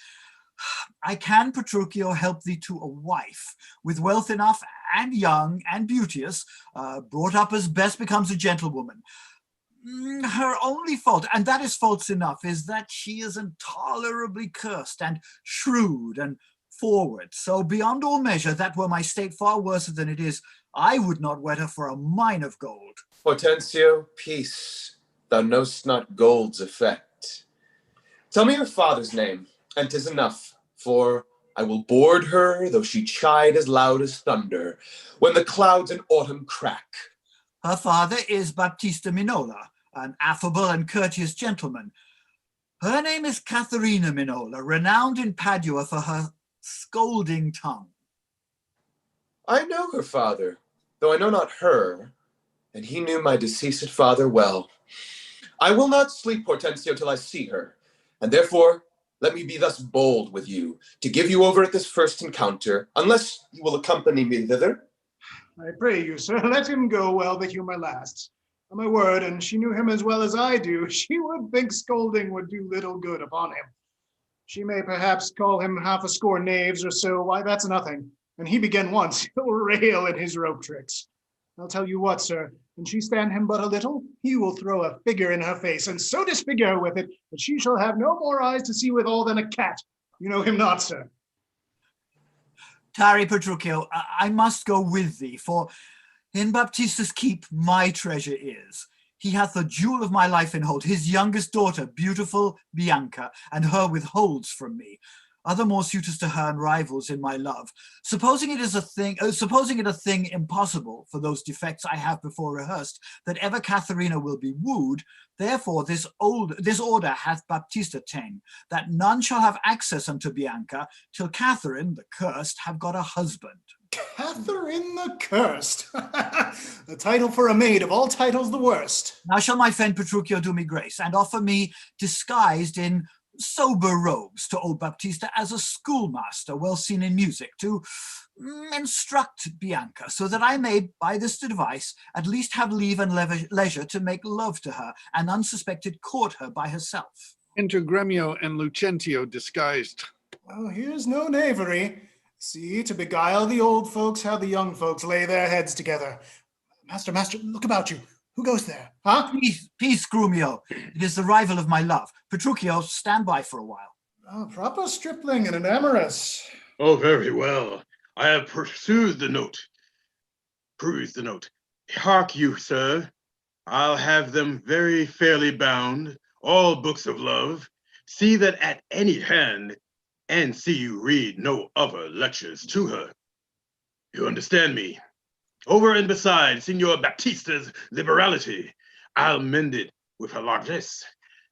I can, Petruchio, help thee to a wife, with wealth enough, and young, and beauteous, brought up as best becomes a gentlewoman. Her only fault, and that is false enough, is that she is intolerably cursed, and shrewd, and forward. So beyond all measure, that were my state far worse than it is, I would not wed her for a mine of gold. Hortensio, peace, thou know'st not gold's effect. Tell me your father's name, and 'tis enough, for I will board her, though she chide as loud as thunder, when the clouds in autumn crack. Her father is Baptista Minola, an affable and courteous gentleman. Her name is Katharina Minola, renowned in Padua for her scolding tongue. I know her father, though I know not her, and he knew my deceased father well. I will not sleep, Hortensio, till I see her, and therefore let me be thus bold with you, to give you over at this first encounter, unless you will accompany me thither. I pray you, sir, let him go while the humor lasts. On my word, and she knew him as well as I do, she would think scolding would do little good upon him. She may perhaps call him 50 knaves or so, why that's nothing. And he begin once, he'll rail in his rope tricks. I'll tell you what, sir, when she stand him but a little, he will throw a figure in her face, and so disfigure her with it, that she shall have no more eyes to see withal than a cat. You know him not, sir. Tarry, Petruchio, I must go with thee, for in Baptista's keep my treasure is. He hath the jewel of my life in hold, his youngest daughter, beautiful Bianca, and her withholds from me. other more suitors to her and rivals in my love. Supposing it a thing impossible for those defects I have before rehearsed, that ever Katharina will be wooed, therefore this order hath Baptista ta'en, that none shall have access unto Bianca, till Catherine, the cursed, have got a husband. Catherine the Cursed. The title for a maid, of all titles the worst. Now shall my friend Petruchio do me grace, and offer me, disguised in sober robes, to old Baptista as a schoolmaster well seen in music, to instruct Bianca, so that I may, by this device, at least have leave and leisure to make love to her, and unsuspected court her by herself. Enter Gremio and Lucentio disguised. Well, here's no knavery. See, to beguile the old folks, how the young folks lay their heads together. Master, look about you. Who goes there? Huh? Peace, Grumio. It is the rival of my love. Petruchio, stand by for a while. A proper stripling and an amorous. Oh, very well. I have perused the note. Hark you, sir. I'll have them very fairly bound, all books of love. See that at any hand, and see you read no other lectures to her. You understand me? Over and beside Signor Baptista's liberality, I'll mend it with her largesse.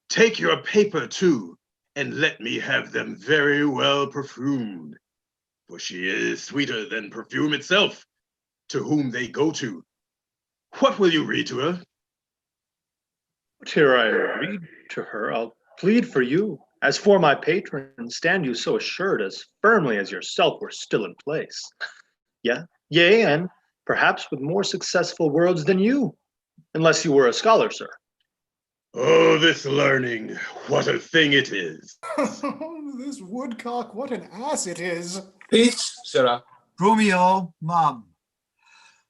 Take your paper too, and let me have them very well perfumed, for she is sweeter than perfume itself, to whom they go to. What will you read to her? Here I read to her, I'll plead for you. As for my patron, stand you so assured, as firmly as yourself were still in place. Yea, and perhaps with more successful words than you, unless you were a scholar, sir. Oh, this learning, what a thing it is. This woodcock, what an ass it is. Peace, sirrah. Grumio, mum.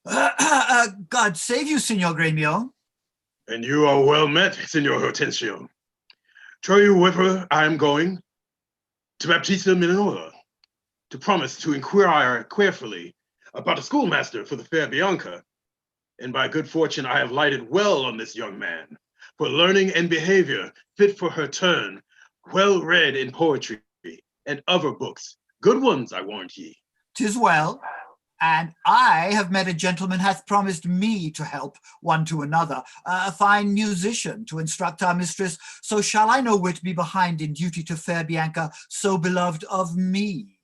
God save you, Signor Gremio. And you are well met, Signor Hortensio. Trow you whither I am going? To Baptista Minola, to promise to inquire carefully about a schoolmaster for the fair Bianca. And by good fortune I have lighted well on this young man, for learning and behavior fit for her turn, well read in poetry and other books, good ones I warrant ye. 'Tis well. And I have met a gentleman hath promised me to help one to another, a fine musician to instruct our mistress. So shall I no whit be behind in duty to fair Bianca, so beloved of me?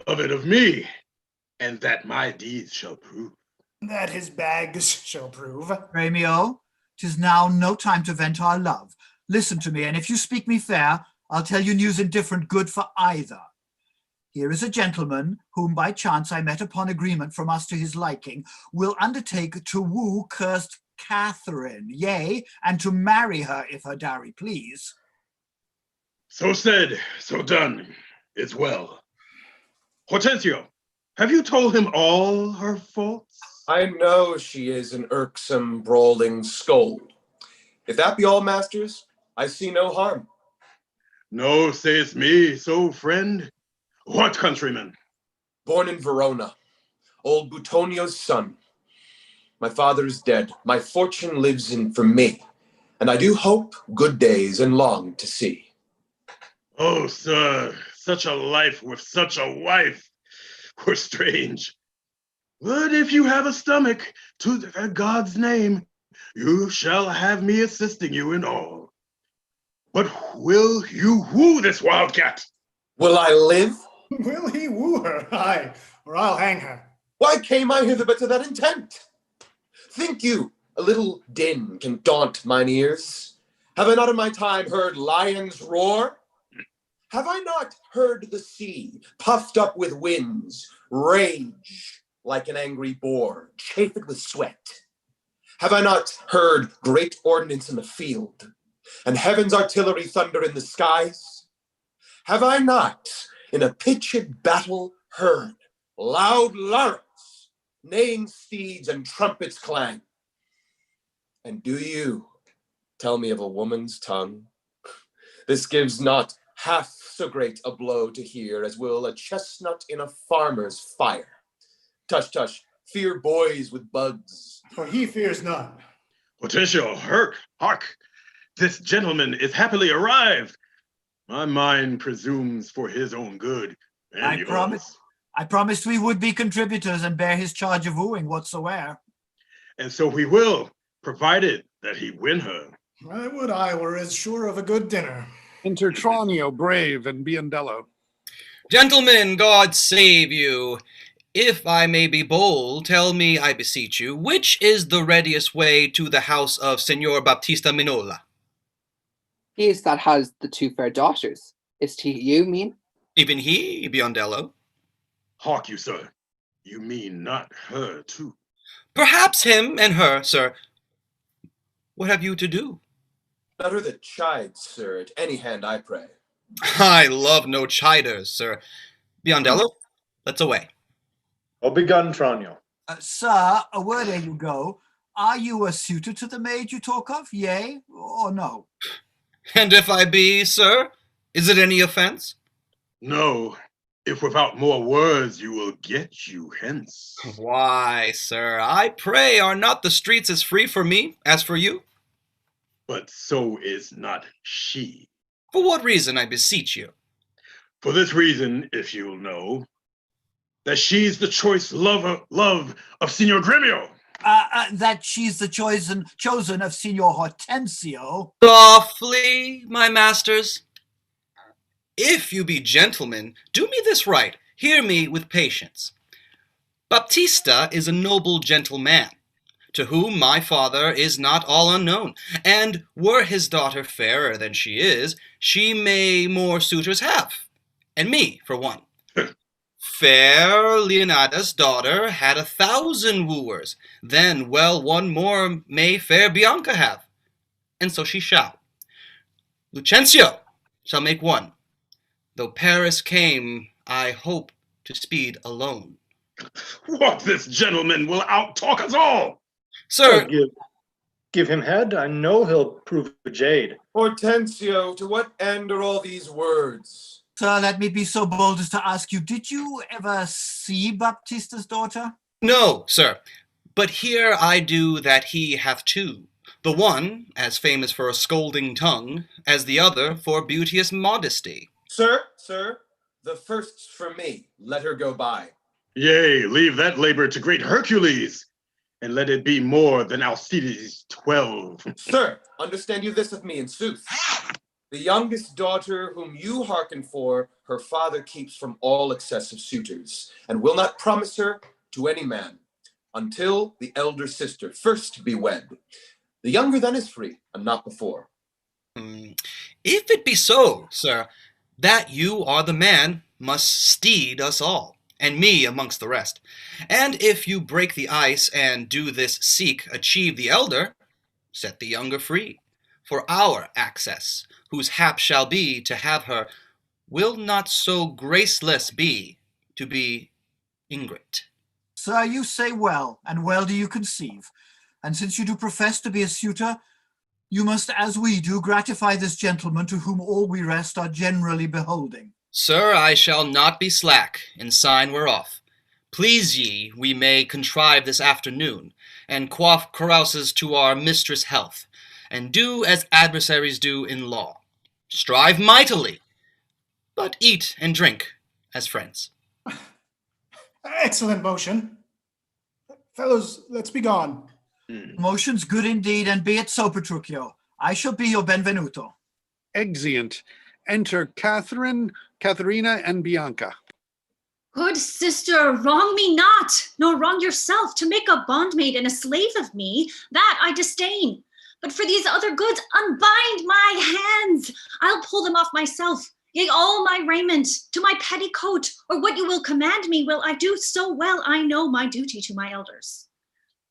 Beloved of me, and that my deeds shall prove. That his bags shall prove. Gremio, 'tis now no time to vent our love. Listen to me, and if you speak me fair, I'll tell you news indifferent good for either. Here is a gentleman, whom by chance I met upon agreement from us to his liking, will undertake to woo cursed Catherine, yea, and to marry her if her dowry please. So said, so done. It's well. Hortensio, have you told him all her faults? I know she is an irksome, brawling scold. If that be all, masters, I see no harm. No, sayest me, so friend. What countryman? Born in Verona, old Butonio's son. My father is dead. My fortune lives in for me, and I do hope good days and long to see. Oh, sir, such a life with such a wife were strange. But if you have a stomach, to God's name, you shall have me assisting you in all. But will you woo this wildcat? Will I live? Will he woo her? Aye, or I'll hang her. Why came I hither but to that intent? Think you a little din can daunt mine ears? Have I not in my time heard lions roar? Have I not heard the sea, puffed up with winds, rage like an angry boar, chafed with sweat? Have I not heard great ordnance in the field, and heaven's artillery thunder in the skies? Have I not in a pitched battle heard loud larynx, neighing steeds and trumpets clang? And do you tell me of a woman's tongue? This gives not half so great a blow to hear as will a chestnut in a farmer's fire. Tush, tush, fear boys with bugs. For he fears none. Hortensio, hark. This gentleman is happily arrived. My mind presumes for his own good and I yours. promise. I promised we would be contributors and bear his charge of wooing whatsoever. And so we will, provided that he win her. I would I were as sure of a good dinner. Enter Tranio, Brave, and Biondello. Gentlemen, God save you. If I may be bold, tell me, I beseech you, which is the readiest way to the house of Senor Baptista Minola? He is that has the two fair daughters. Is he you mean? Even he, Biondello? Hark you, sir. You mean not her, too? Perhaps him and her, sir. What have you to do? Better the chide, sir, at any hand, I pray. I love no chiders, sir. Biondello, let's away. Well begun, Tranio. Sir, a word ere you go. Are you a suitor to the maid you talk of, yea or no? And if I be, sir, is it any offense? No, if without more words you will get you hence. Why, sir, I pray, are not the streets as free for me as for you? But so is not she. For what reason, I beseech you? For this reason, if you'll know, that she's the choice love of Signor Gremio. That she's the chosen of Signor Hortensio. Softly, my masters. If you be gentlemen, do me this right, hear me with patience. Baptista is a noble gentleman, to whom my father is not all unknown, and were his daughter fairer than she may more suitors have, and me, for one. Fair Leonida's daughter had 1,000 wooers, then well one more may fair Bianca have, and so she shall. Lucentio shall make one. Though Paris came, I hope to speed alone. What, this gentleman will out-talk us all? Sir, Give him head. I know he'll prove a jade. Hortensio, to what end are all these words? Sir, let me be so bold as to ask you, did you ever see Baptista's daughter? no, sir, but here I do that he hath two. The one, as famous for a scolding tongue, as the other for beauteous modesty. Sir, the first's for me. Let her go by. Yea, leave that labor to great Hercules, and let it be more than Alcides 12. Sir, understand you this of me in sooth. The youngest daughter whom you hearken for, her father keeps from all excessive suitors, and will not promise her to any man, until the elder sister first be wed. The younger then is free, and not before. If it be so, sir, that you are the man, must steed us all, and me amongst the rest. And if you break the ice, and do this achieve the elder, set the younger free. For our access, whose hap shall be to have her, will not so graceless be to be ingrate. Sir, you say well, and well do you conceive. And since you do profess to be a suitor, you must, as we do, gratify this gentleman to whom all we rest are generally beholding. Sir, I shall not be slack, in sign we're off. Please ye, we may contrive this afternoon, and quaff carouses to our mistress' health, and do as adversaries do in law. Strive mightily, but eat and drink as friends. Excellent motion. Fellows, let's be gone. Motion's good indeed, and be it so, Petruchio. I shall be your benvenuto. Exeunt. Enter Katharina, and Bianca. Good sister, wrong me not, nor wrong yourself. To make a bondmaid and a slave of me, that I disdain. But for these other goods, unbind my hands. I'll pull them off myself. Yea, all my raiment, to my petticoat, or what you will command me, will I do so well I know my duty to my elders.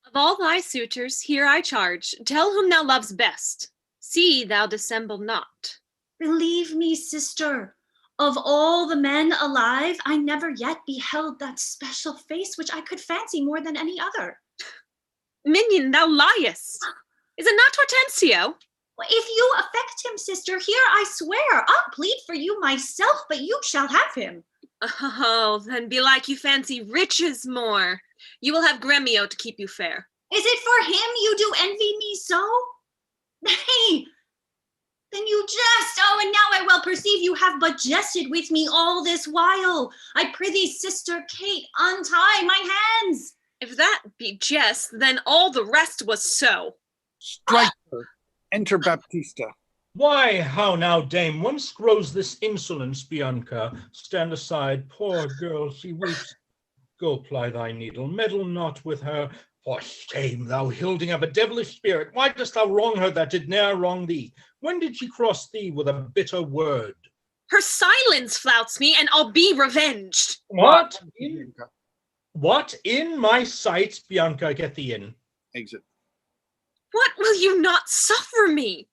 Of all thy suitors, here I charge, tell whom thou loves best. See thou dissemble not. Believe me, sister, of all the men alive, I never yet beheld that special face which I could fancy more than any other. Minion, thou liest. Is it not Hortensio? Well, if you affect him, sister, here I swear, I'll plead for you myself, but you shall have him. Oh, then belike you fancy riches more. You will have Gremio to keep you fair. Is it for him you do envy me so? Nay, Then you jest. Oh, and now I well perceive you have but jested with me all this while. I prithee, sister Kate, untie my hands. If that be jest, then all the rest was so. Strike her. Enter Baptista. Why, how now, dame, whence grows this insolence, Bianca? Stand aside, poor girl, she weeps. Go ply thy needle, meddle not with her. For shame, thou hilding of a devilish spirit, why dost thou wrong her that did ne'er wrong thee? When did she cross thee with a bitter word? Her silence flouts me, and I'll be revenged. What? What? In my sight, Bianca, get thee in. Exit. What will you not suffer me?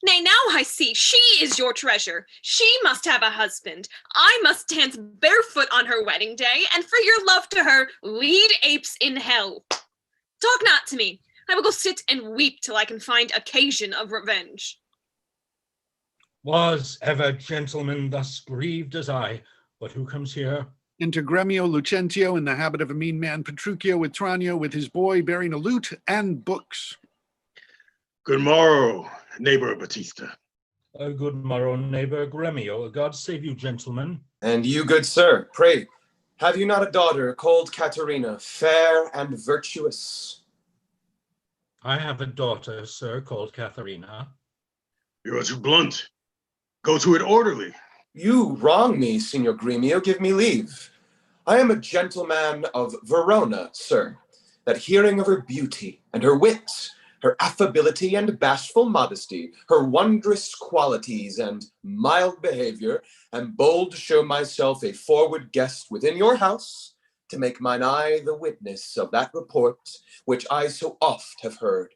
Nay, now I see, she is your treasure. She must have a husband. I must dance barefoot on her wedding day, and for your love to her, lead apes in hell. Talk not to me. I will go sit and weep till I can find occasion of revenge. Was ever gentleman thus grieved as I? But who comes here? Enter Gremio Lucentio in the habit of a mean man, Petruchio with Tranio with his boy bearing a lute and books. Good morrow, neighbor Batista. A good morrow, neighbor Gremio. God save you, gentlemen. And you, good sir, pray, have you not a daughter called Caterina, fair and virtuous? I have a daughter, sir, called Katharina. You are too blunt. Go to it orderly. You wrong me, Signor Gremio, give me leave. I am a gentleman of Verona, sir, that hearing of her beauty and her wit, her affability and bashful modesty, her wondrous qualities and mild behavior, am bold to show myself a forward guest within your house, to make mine eye the witness of that report which I so oft have heard.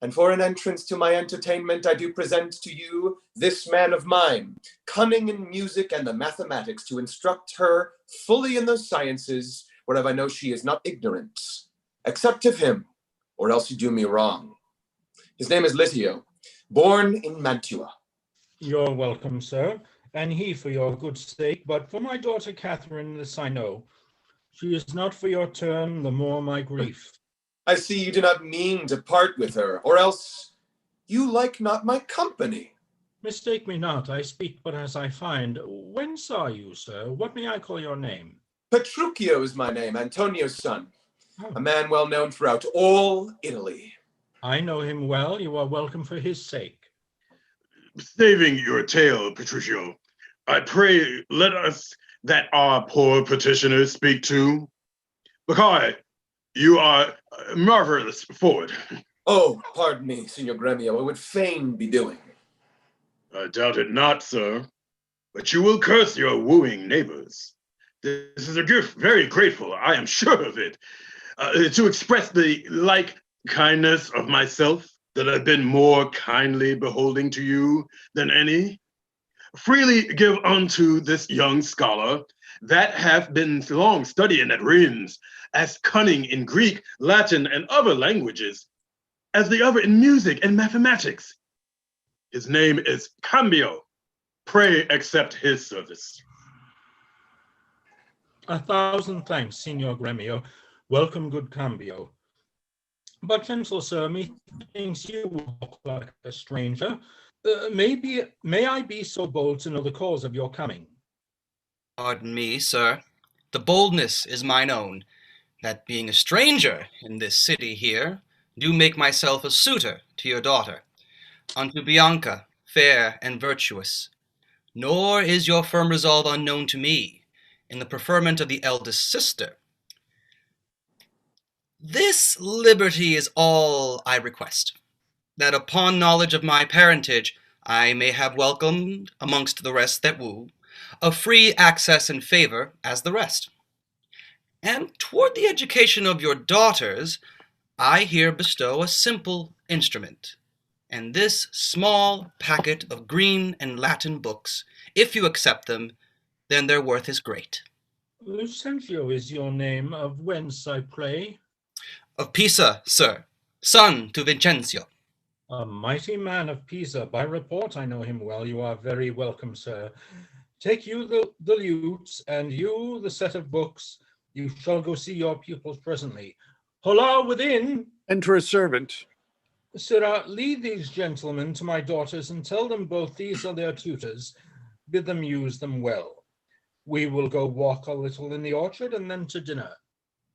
And for an entrance to my entertainment, I do present to you this man of mine, cunning in music and the mathematics, to instruct her fully in those sciences, whereof I know she is not ignorant. Accept of him, or else you do me wrong. His name is Litio, born in Mantua. You're welcome, sir, and he for your good sake, but for my daughter Catherine, this I know. She is not for your turn, the more my grief. I see you do not mean to part with her, or else you like not my company. Mistake me not, I speak but as I find. When saw you, sir? What may I call your name? Petruchio is my name, Antonio's son, Oh. a man well known throughout all Italy. I know him well. You are welcome for his sake. Saving your tale, Petruchio, I pray let us that our poor petitioners speak to. Because you are marvelous forward. Oh, pardon me, Signor Gremio, I would fain be doing. I doubt it not, sir, but you will curse your wooing neighbors. This is a gift very grateful, I am sure of it, to express the like kindness of myself that I've been more kindly beholding to you than any. Freely give unto this young scholar that hath been long studying at Reims, as cunning in Greek, Latin, and other languages, as the other in music and mathematics. His name is Cambio. Pray accept his service. 1,000 thanks, Signor Gremio. Welcome, good Cambio. But gentle sir, methinks you walk like a stranger. May I be so bold to know the cause of your coming? Pardon me, sir. The boldness is mine own, that being a stranger in this city here, do make myself a suitor to your daughter, unto Bianca, fair and virtuous. Nor is your firm resolve unknown to me, in the preferment of the eldest sister. This liberty is all I request, that upon knowledge of my parentage I may have welcomed, amongst the rest that woo, a free access and favor as the rest. And toward the education of your daughters, I here bestow a simple instrument, and this small packet of green and Latin books. If you accept them, then their worth is great. Lucentio is your name, of whence, I pray? Of Pisa, sir, son to Vincenzio. A mighty man of Pisa. By report I know him well. You are very welcome, sir. Take you the lutes, and you the set of books. You shall go see your pupils presently. Holla within! Enter a servant. Sirrah, lead these gentlemen to my daughters and tell them both these are their tutors. Bid them use them well. We will go walk a little in the orchard and then to dinner.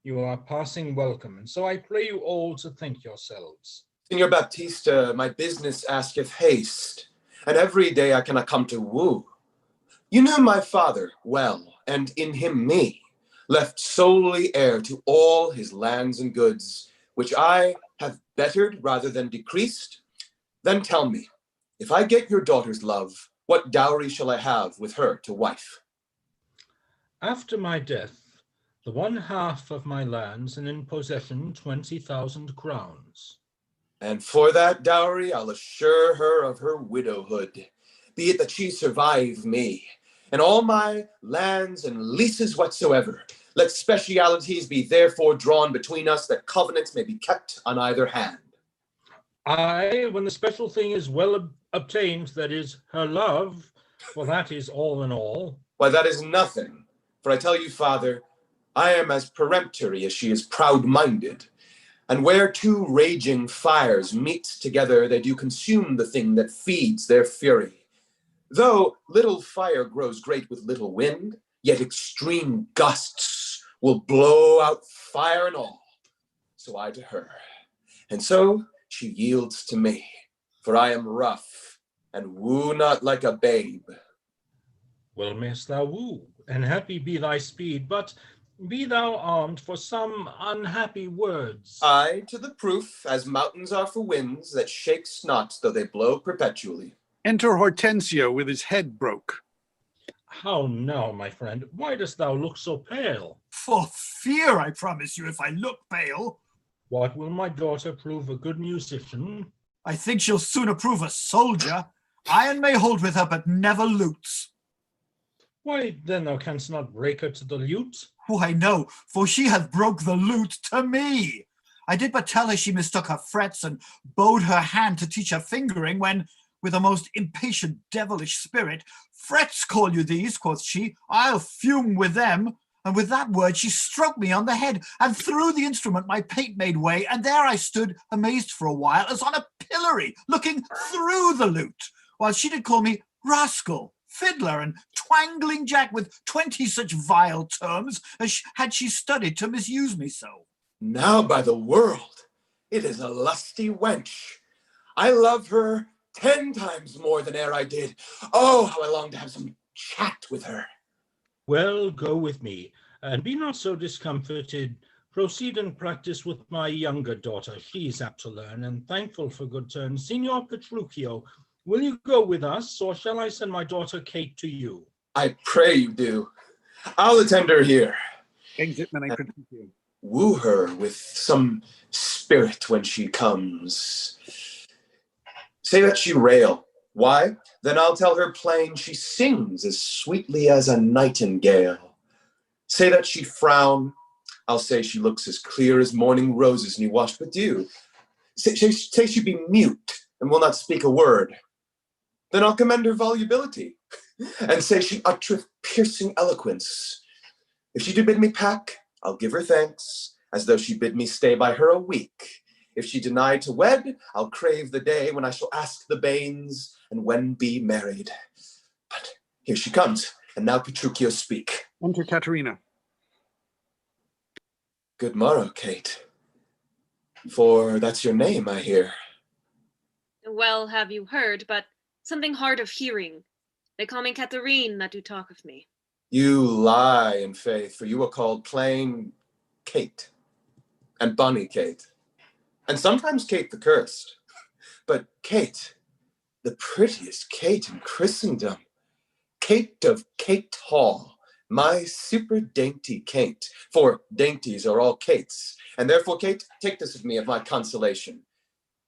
You are passing welcome, and so I pray you all to think yourselves. Signor Baptista, my business asketh haste, and every day I cannot come to woo. You knew my father well, and in him me, left solely heir to all his lands and goods, which I have bettered rather than decreased. Then tell me, if I get your daughter's love, what dowry shall I have with her to wife? After my death, the 1/2 of my lands, and in possession 20,000 crowns. And for that dowry, I'll assure her of her widowhood, be it that she survive me, and all my lands and leases whatsoever. Let specialities be therefore drawn between us, that covenants may be kept on either hand. Aye, when the special thing is well obtained, that is, her love, well, that is all in all. Why, that is nothing, for I tell you, Father, I am as peremptory as she is proud-minded. And where two raging fires meet together, they do consume the thing that feeds their fury. Though little fire grows great with little wind, yet extreme gusts will blow out fire and all. So I to her, and so she yields to me, for I am rough, and woo not like a babe. Well mayst thou woo, and happy be thy speed, but be thou armed for some unhappy words. I to the proof, as mountains are for winds, that shakes not, though they blow perpetually. Enter Hortensio with his head broke. How now, my friend? Why dost thou look so pale? For fear, I promise you, if I look pale. What, will my daughter prove a good musician? I think she'll sooner prove a soldier. Iron may hold with her, but never lutes. Why, then thou canst not break her to the lute? Why, no, for she hath broke the lute to me. I did but tell her she mistook her frets, and bowed her hand to teach her fingering, when, with a most impatient devilish spirit, frets call you these, quoth she, I'll fume with them. And with that word she stroked me on the head, and through the instrument my pate made way, and there I stood amazed for a while, as on a pillory, looking through the lute, while she did call me rascal, fiddler, and twangling jack, with 20 such vile terms as had she studied to misuse me so. Now by the world, it is a lusty wench. I love her 10 times more than e'er I did. Oh, how I long to have some chat with her. Well, go with me, and be not so discomforted. Proceed and practice with my younger daughter. She's apt to learn, and thankful for good turns. Signor Petruchio, will you go with us, or shall I send my daughter Kate to you? I pray you do. I'll attend her here. Exit Petruchio. Woo her with some spirit when she comes. Say that she rail. Why? Then I'll tell her plain she sings as sweetly as a nightingale. Say that she frown. I'll say she looks as clear as morning roses new washed with dew. Say she be mute and will not speak a word. Then I'll commend her volubility, and say she uttereth piercing eloquence. If she do bid me pack, I'll give her thanks, as though she bid me stay by her a week. If she deny to wed, I'll crave the day when I shall ask the banes, and when be married. But here she comes, and now Petruchio speak. Enter Katerina. Good morrow, Kate. For that's your name, I hear. Well have you heard, but something hard of hearing. They call me Catherine that do talk of me. You lie, in faith, for you are called plain Kate, and bonny Kate, and sometimes Kate the Cursed. But Kate, the prettiest Kate in Christendom, Kate of Kate Hall, my super dainty Kate, for dainties are all Kates, and therefore, Kate, take this of me of my consolation.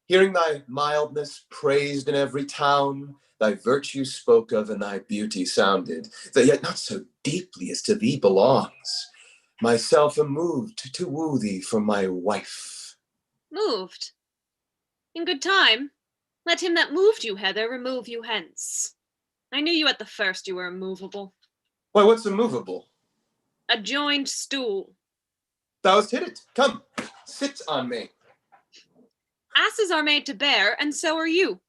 Hearing thy mildness praised in every town, thy virtue spoke of and thy beauty sounded, that yet not so deeply as to thee belongs, myself am moved to woo thee for my wife. Moved? In good time. Let him that moved you hither remove you hence. I knew you at the first you were immovable. Why, what's immovable? A joined stool. Thou hast hit it. Come, sit on me. Asses are made to bear, and so are you.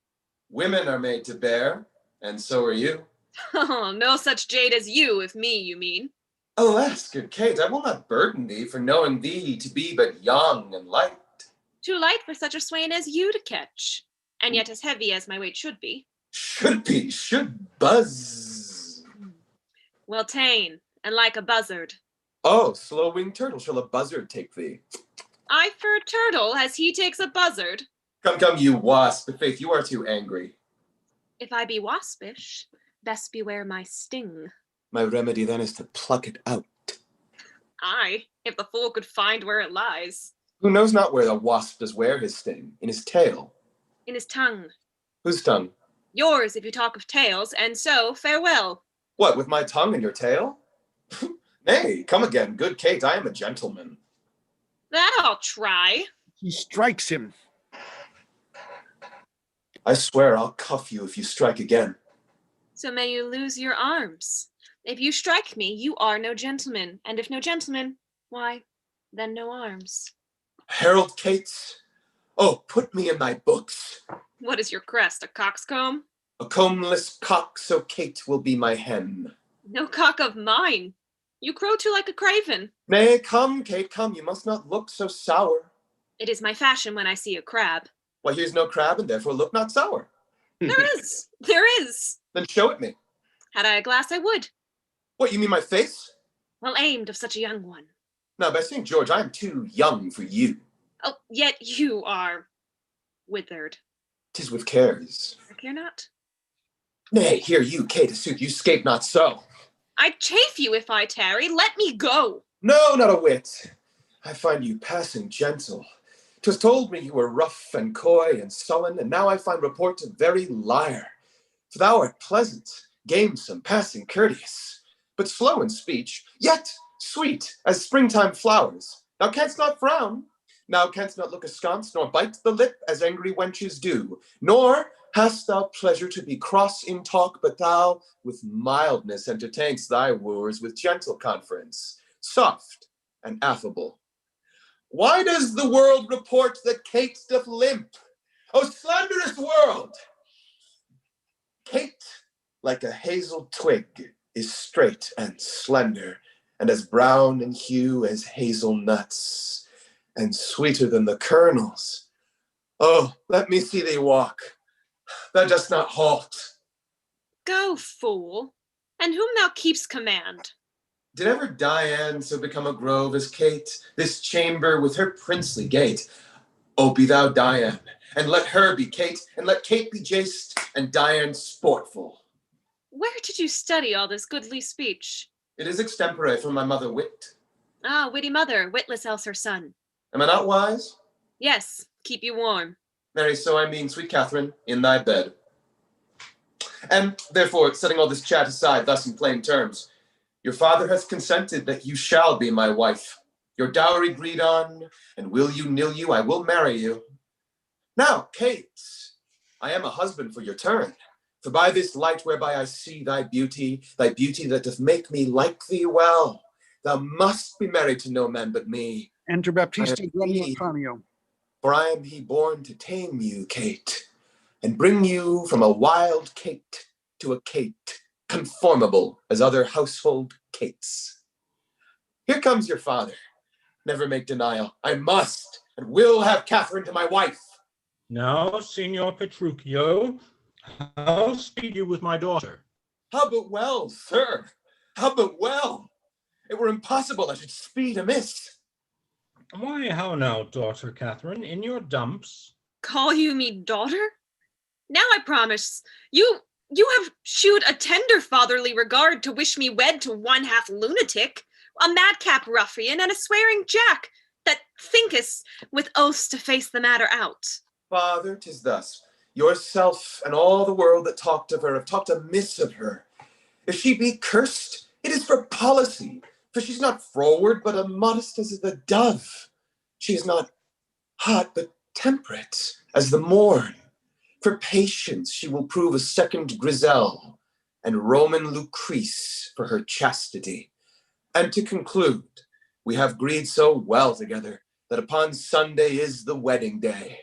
Women are made to bear, and so are you. Oh, no such jade as you, if me you mean. Alas, good Kate, I will not burden thee for knowing thee to be but young and light. Too light for such a swain as you to catch, and yet as heavy as my weight should be. Should buzz. Well ta'en, and like a buzzard. Oh, slow-winged turtle, shall a buzzard take thee? I for a turtle, as he takes a buzzard. Come, you wasp, but faith, you are too angry. If I be waspish, best beware my sting. My remedy then is to pluck it out. Aye, if the fool could find where it lies. Who knows not where the wasp does wear his sting? In his tail. In his tongue. Whose tongue? Yours, if you talk of tails, and so farewell. What, with my tongue in your tail? Nay, come again, good Kate, I am a gentleman. That I'll try. He strikes him. I swear I'll cuff you if you strike again. So may you lose your arms. If you strike me, you are no gentleman, and if no gentleman, why, then no arms. Harold Cates, oh, put me in thy books. What is your crest, a coxcomb? A combless cock, so Kate will be my hen. No cock of mine. You crow too like a craven. Nay, come, Kate, come, you must not look so sour. It is my fashion when I see a crab. Why, here's no crab, and therefore look not sour. There is. Then show it me. Had I a glass, I would. What, you mean my face? Well aimed of such a young one. Now, by St. George, I am too young for you. Oh, yet you are withered. 'Tis with cares. I care not. Nay, here you, Kate, a suit, you scape not so. I'd chafe you if I tarry. Let me go. No, not a whit. I find you passing gentle. 'Twas told me you were rough and coy and sullen, and now I find report a very liar. For thou art pleasant, gamesome, passing courteous, but slow in speech, yet sweet as springtime flowers. Thou canst not frown, thou canst not look askance, nor bite the lip as angry wenches do, nor hast thou pleasure to be cross in talk, but thou with mildness entertainst thy wooers with gentle conference, soft and affable. Why does the world report that Kate doth limp? O slenderest world! Kate, like a hazel twig, is straight and slender, and as brown in hue as hazelnuts, and sweeter than the kernels. Oh, let me see thee walk. Thou dost not halt. Go, fool, and whom thou keepst command. Did ever Diane so become a grove as Kate, this chamber with her princely gate? Oh, be thou Diane, and let her be Kate, and let Kate be chaste, and Diane sportful. Where did you study all this goodly speech? It is extempore from my mother wit. Ah, witty mother, witless else her son. Am I not wise? Yes, keep you warm. Marry, so I mean, sweet Catherine, in thy bed. And therefore, setting all this chat aside, thus in plain terms, your father has consented that you shall be my wife. Your dowry agreed on, and will you, nill you, I will marry you. Now, Kate, I am a husband for your turn, for by this light whereby I see thy beauty that doth make me like thee well, thou must be married to no man but me. Enter Baptista Granio. For I am he born to tame you, Kate, and bring you from a wild Kate to a Kate conformable as other household Kates. Here comes your father. Never make denial. I must and will have Catherine to my wife. Now, Signor Petruchio, how speed you with my daughter? How but well, sir? How but well? It were impossible I should speed amiss. Why, how now, daughter Catherine, in your dumps? Call you me daughter? Now I promise, you have shewed a tender fatherly regard to wish me wed to one half lunatic, a madcap ruffian, and a swearing jack, that thinkest with oaths to face the matter out. Father, 'tis thus. Yourself and all the world that talked of her have talked amiss of her. If she be cursed, it is for policy, for she's not froward, but as modest as the dove. She is not hot, but temperate as the morn. For patience she will prove a second Griselle, and Roman Lucrece for her chastity. And to conclude, we have agreed so well together that upon Sunday is the wedding day.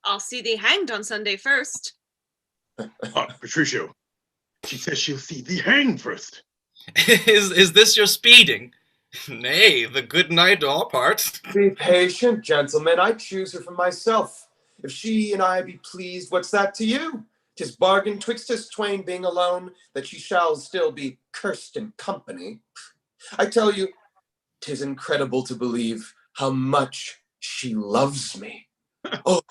I'll see thee hanged on Sunday first. Patricio, she says she'll see thee hanged first. Is this your speeding? Nay, the good knight all part. Be patient, gentlemen. I choose her for myself. If she and I be pleased, what's that to you? 'Tis bargain twixt us twain being alone, that she shall still be cursed in company. I tell you, 'tis incredible to believe how much she loves me. Oh,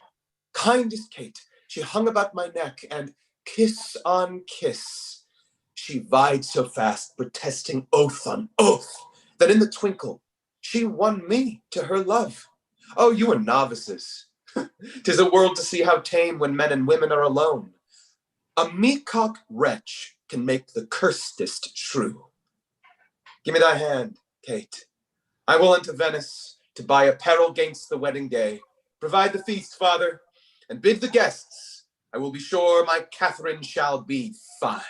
kindest Kate, she hung about my neck, and kiss on kiss, she vied so fast, protesting oath on oath, that in the twinkle she won me to her love. Oh, you are novices. 'Tis a world to see how tame when men and women are alone. A meacock wretch can make the cursedest shrew. Give me thy hand, Kate. I will unto Venice to buy apparel 'gainst the wedding day. Provide the feast, father, and bid the guests. I will be sure my Catherine shall be fine.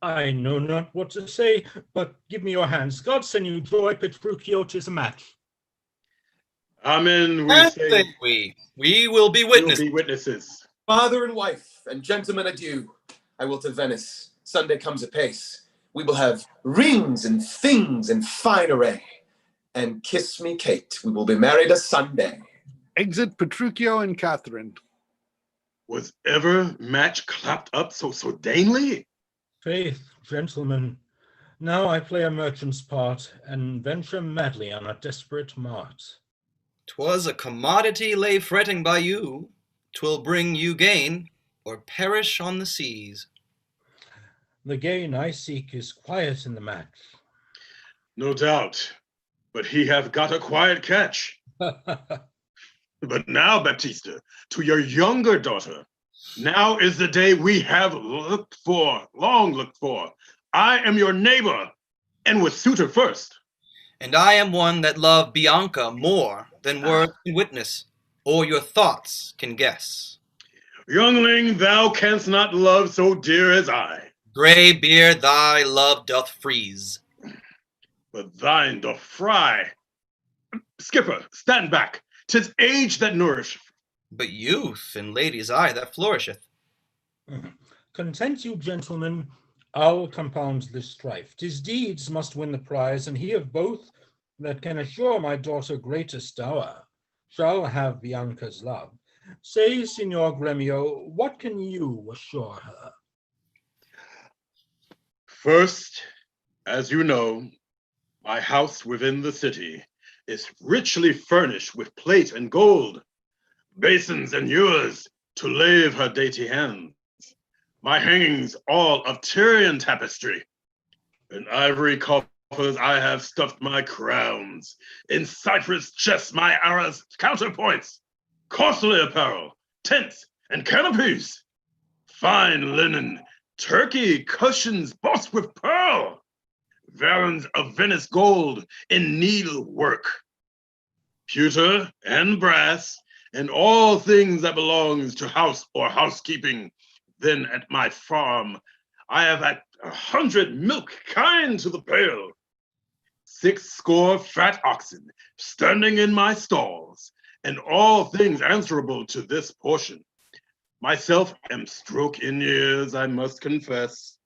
I know not what to say, but give me your hands. God send you joy, Petruchio, 'tis a match. Amen, we And say. say we will be We will witnesses. be witnesses. Father and wife, and gentlemen, adieu. I will to Venice. Sunday comes apace. We will have rings and things in fine array. And kiss me, Kate. We will be married a Sunday. Exit Petruchio and Catherine. Was ever match clapped up so sodainly? Faith, gentlemen, now I play a merchant's part, and venture madly on a desperate mart. 'Twas a commodity lay fretting by you. 'Twill bring you gain, or perish on the seas. The gain I seek is quiet in the match. No doubt, but he hath got a quiet catch. But now, Baptista, to your younger daughter, now is the day we have looked for, long looked for. I am your neighbor, and with suitor first. And I am one that love Bianca more than words can witness, or your thoughts can guess. Youngling, thou canst not love so dear as I. Grey beard thy love doth freeze. But thine doth fry. Skipper, stand back. 'Tis age that nourisheth. But youth in lady's eye that flourisheth. Content you, gentlemen, I'll compound this strife. 'Tis deeds must win the prize, and he of both that can assure my daughter greatest dower shall have Bianca's love. Say, Signor Gremio, what can you assure her? First, as you know, my house within the city is richly furnished with plate and gold, basins and ewers to lave her dainty hands. My hangings all of Tyrian tapestry. In ivory coffers I have stuffed my crowns. In cypress chests my arras counterpoints. Costly apparel, tents, and canopies. Fine linen, Turkey cushions bossed with pearl. Varans of Venice gold in needlework. Pewter and brass, and all things that belongs to house or housekeeping. Then at my farm, I have at 100 milk kine to the pail. 60 fat oxen standing in my stalls, and all things answerable to this portion. Myself am stroke in years, I must confess.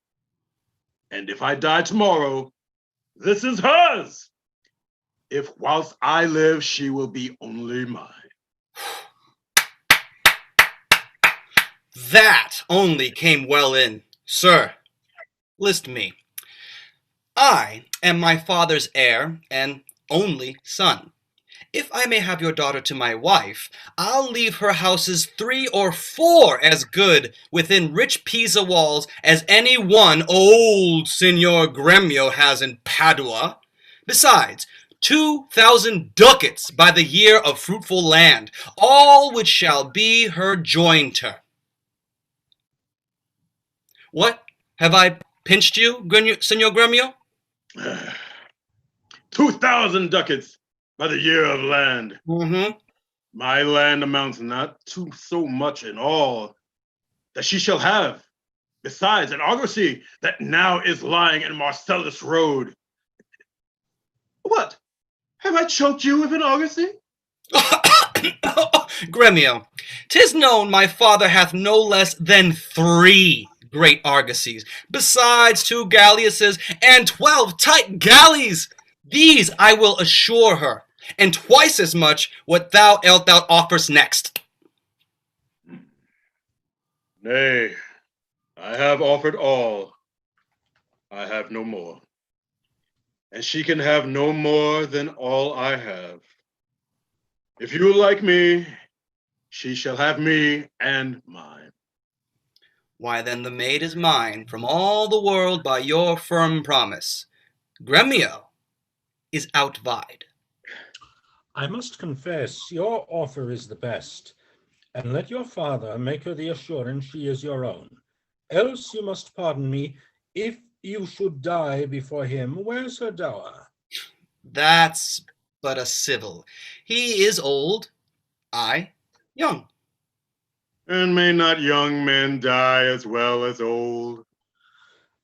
And if I die tomorrow, this is hers. If whilst I live, she will be only mine. That only came well in. Sir, list me. I am my father's heir and only son. If I may have your daughter to my wife, I'll leave her houses 3 or 4 as good within rich Pisa walls as any one old Signor Gremio has in Padua. Besides, 2,000 ducats by the year of fruitful land, all which shall be her jointer. What? Have I pinched you, Signor Gremio? 2,000 ducats by the year of land. Mm-hmm. My land amounts not to so much in all that she shall have. Besides, an argosy that now is lying in Marcellus Road. What? Have I choked you with an argosy? Gremio, 'tis known my father hath no less than 3 great argosies, besides 2 galleasses and 12 tight galleys. These I will assure her, and twice as much what thou offerest next. Nay, I have offered all. I have no more. And she can have no more than all I have. If you like me, she shall have me and mine. Why then the maid is mine from all the world by your firm promise. Gremio is outvied. I must confess, your offer is the best, and let your father make her the assurance she is your own. Else you must pardon me, if you should die before him, where's her dower? That's but a civil. He is old, I young. And may not young men die as well as old?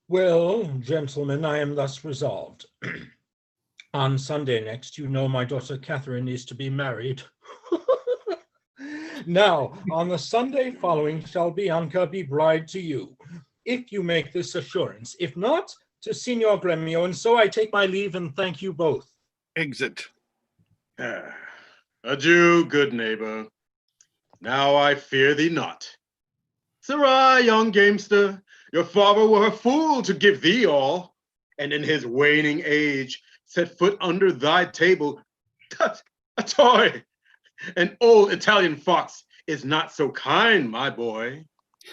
Well, gentlemen, I am thus resolved. On Sunday next, you know my daughter Catherine is to be married. Now, on the Sunday following shall Bianca be bride to you, if you make this assurance. If not, to Signor Gremio, and so I take my leave and thank you both. Exit. Adieu, good neighbor. Now I fear thee not. Sirrah, young gamester, your father were a fool to give thee all, and in his waning age set foot under thy table. Tut, a toy! An old Italian fox is not so kind, my boy.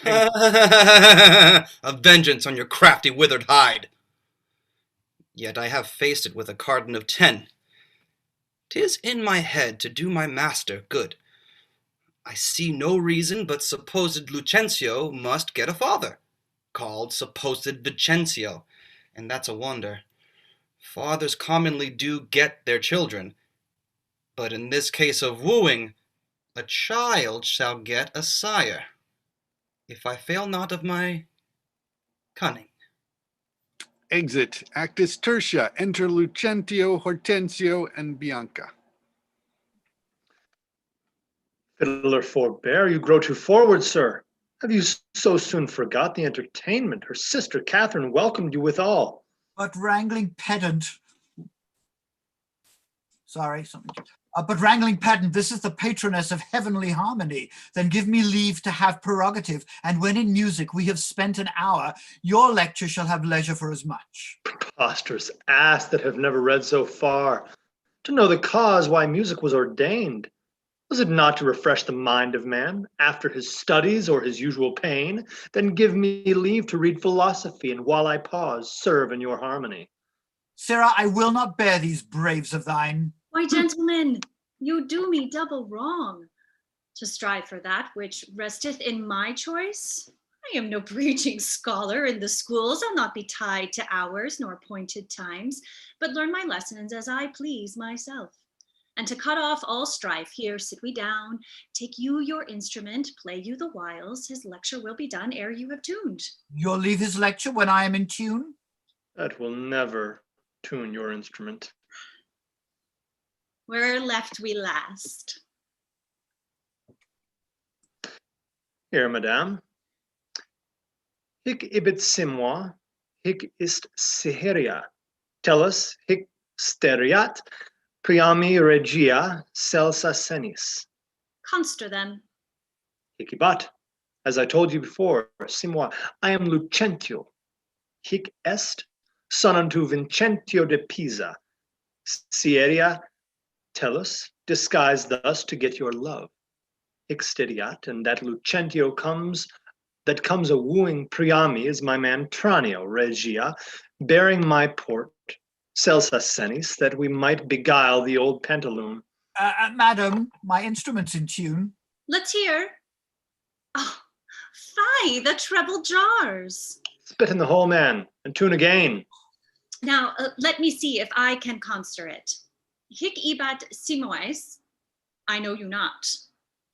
A vengeance on your crafty withered hide. Yet I have faced it with a cardon of 10. 'Tis in my head to do my master good. I see no reason but supposed Lucentio must get a father, called supposed Vicencio, and that's a wonder. Fathers commonly do get their children, but in this case of wooing, a child shall get a sire, if I fail not of my cunning. Exit. Actus tertia. Enter Lucentio, Hortensio, and Bianca. Fiddler, forbear, you grow too forward, sir. Have you so soon forgot the entertainment her sister Catherine welcomed you withal? But wrangling pedant. Sorry, something. But wrangling pedant, this is the patroness of heavenly harmony. Then give me leave to have prerogative, and when in music we have spent an hour, your lecture shall have leisure for as much. Preposterous ass that have never read so far. To know the cause why music was ordained. Was it not to refresh the mind of man after his studies or his usual pain? Then give me leave to read philosophy, and while I pause, serve in your harmony. Sirrah, I will not bear these braves of thine. Why, gentlemen, you do me double wrong. To strive for that which resteth in my choice. I am no preaching scholar in the schools. I'll not be tied to hours nor appointed times, but learn my lessons as I please myself. And to cut off all strife, here sit we down, take you your instrument, play you the whiles, his lecture will be done ere you have tuned. You'll leave his lecture when I am in tune? That will never tune your instrument. Where left we last? Here, madame. Hic ibit simua, hic ist siheria. Tellus, hic steriat, priami regia celsa senis. Conster then. Hicibat. As I told you before, simua, I am Lucentio. Hic est, son unto Vincentio de Pisa. Sieria, tellus, disguised thus to get your love. Hic stediat, and that Lucentio comes, that comes a wooing Priami is my man Tranio, regia, bearing my port, celsa senis, that we might beguile the old pantaloon. Madam, my instrument's in tune. Let's hear. Oh, fie, the treble jars. Spit in the hole, man, and tune again. Now, let me see if I can conster it. Hic ibat simoes, I know you not.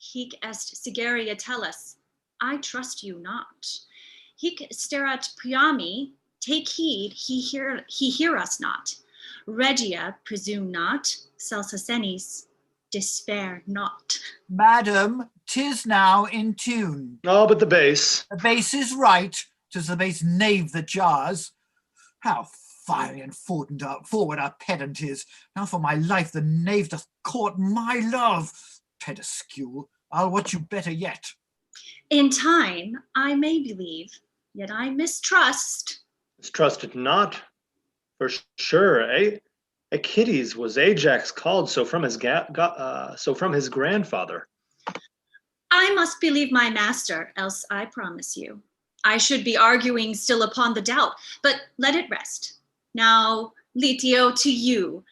Hic est sigeria tellus, I trust you not. Hic sterat priami, take heed, he hear us not. Regia, presume not, celsa senis, Despair not. Madam, 'tis now in tune. Oh, but the bass. The bass is right, 'tis the bass knave that jars. How fiery and forward our pedant is. Now for my life the knave doth court my love. Pedescule, I'll watch you better yet. In time, I may believe, yet I mistrust. Mistrust it not, for sure. Achilles was Ajax called so from his grandfather. I must believe my master, else I promise you, I should be arguing still upon the doubt, but let it rest. Now, Litio, to you,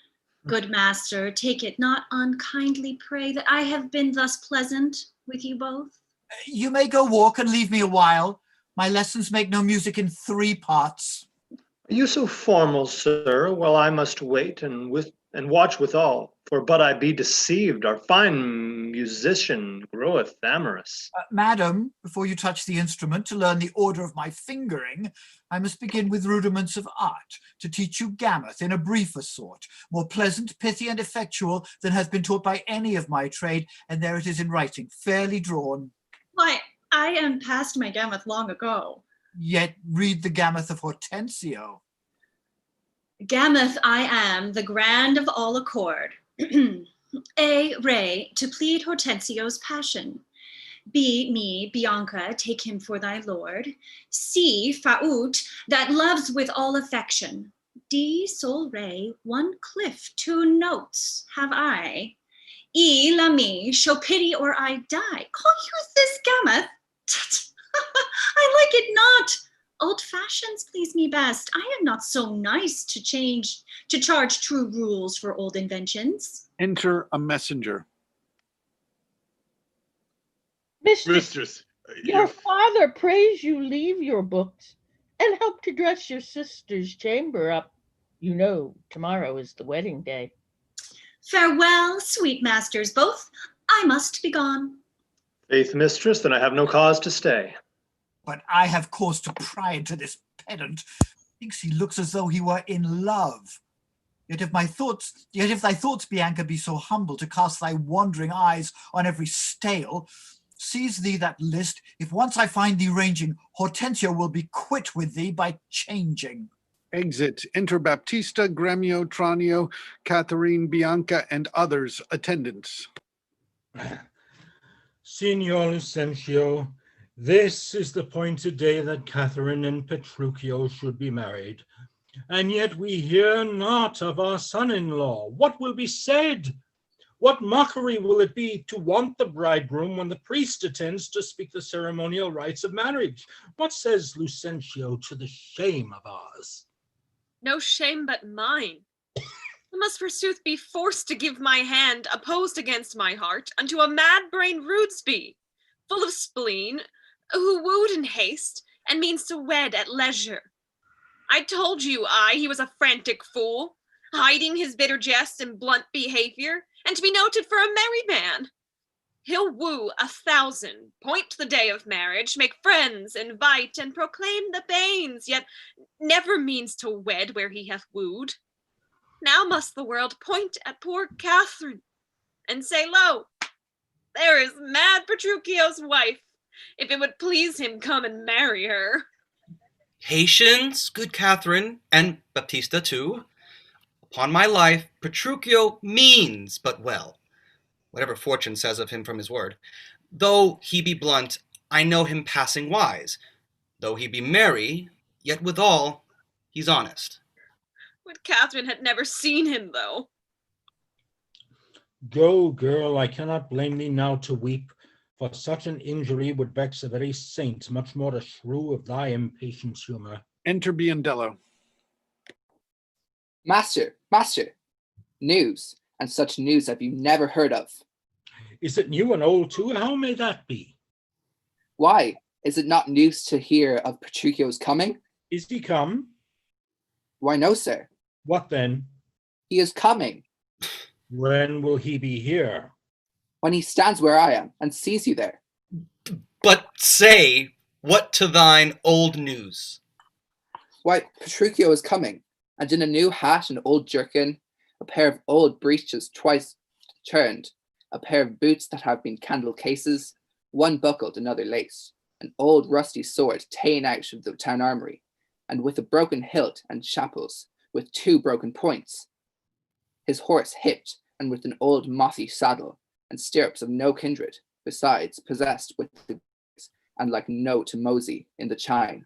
good master, take it not unkindly, pray, that I have been thus pleasant with you both. You may go walk and leave me a while. My lessons make no music in 3 parts. Are you so formal, sir? Well, I must wait and watch withal, for but I be deceived, our fine musician groweth amorous. Madam, before you touch the instrument to learn the order of my fingering, I must begin with rudiments of art, to teach you gammoth in a briefer sort, more pleasant, pithy, and effectual than has been taught by any of my trade, and there it is in writing, fairly drawn. Why, I am past my gammoth long ago. Yet read the gammoth of Hortensio. Gammoth I am, the grand of all accord. A, Ray, to plead Hortensio's passion. B, me, Bianca, take him for thy lord. C, Faut, that loves with all affection. D, Sol Ray, 1 cliff, 2 notes have I. E, L'ami, show pity or I die. Call you this gammoth? I like it not. Old fashions please me best. I am not so nice to charge true rules for old inventions. Enter a messenger. Mistress, your father prays you leave your books and help to dress your sister's chamber up. You know, tomorrow is the wedding day. Farewell, sweet masters both. I must be gone. Faith, mistress, then I have no cause to stay. But I have cause to pride to this pedant. Thinks he looks as though he were in love. Yet if thy thoughts, Bianca, be so humble to cast thy wandering eyes on every stale, seize thee that list. If once I find thee ranging, Hortensio will be quit with thee by changing. Exit. Enter Baptista, Gremio, Tranio, Catherine, Bianca, and others attendants. Signor Lucentio, this is the appointed day that Catherine and Petruchio should be married, and yet we hear not of our son-in-law. What will be said? What mockery will it be to want the bridegroom when the priest attends to speak the ceremonial rites of marriage? What says Lucentio to the shame of ours? No shame but mine. I must forsooth be forced to give my hand, opposed against my heart, unto a mad-brained rudesby, full of spleen, who wooed in haste, and means to wed at leisure. I told you, he was a frantic fool, hiding his bitter jest and blunt behavior, and to be noted for a merry man. He'll woo 1,000, point the day of marriage, make friends, invite, and proclaim the banes, yet never means to wed where he hath wooed. Now must the world point at poor Catherine, and say, lo, there is mad Petruchio's wife. If it would please him, come and marry her. Patience, good Catherine, and Baptista too. Upon my life, Petruchio means but well, whatever fortune says of him from his word. Though he be blunt, I know him passing wise. Though he be merry, yet withal he's honest. Would Catherine had never seen him, though. Go, girl, I cannot blame thee now to weep, for such an injury would vex a very saint, much more a shrew of thy impatient humour. Enter Biondello. Master, news, and such news have you never heard of. Is it new and old too? How may that be? Why, is it not news to hear of Petruchio's coming? Is he come? Why, no, sir. What then? He is coming. When will he be here? When he stands where I am and sees you there. But say, what to thine old news? Why, Petruchio is coming, and in a new hat and old jerkin, a pair of old breeches twice turned, a pair of boots that have been candle cases, one buckled, another laced, an old rusty sword ta'en out of the town armory, and with a broken hilt and chapels, with 2 broken points. His horse hipped, and with an old mossy saddle, and stirrups of no kindred, besides possessed with the and like no to Mosey in the chine,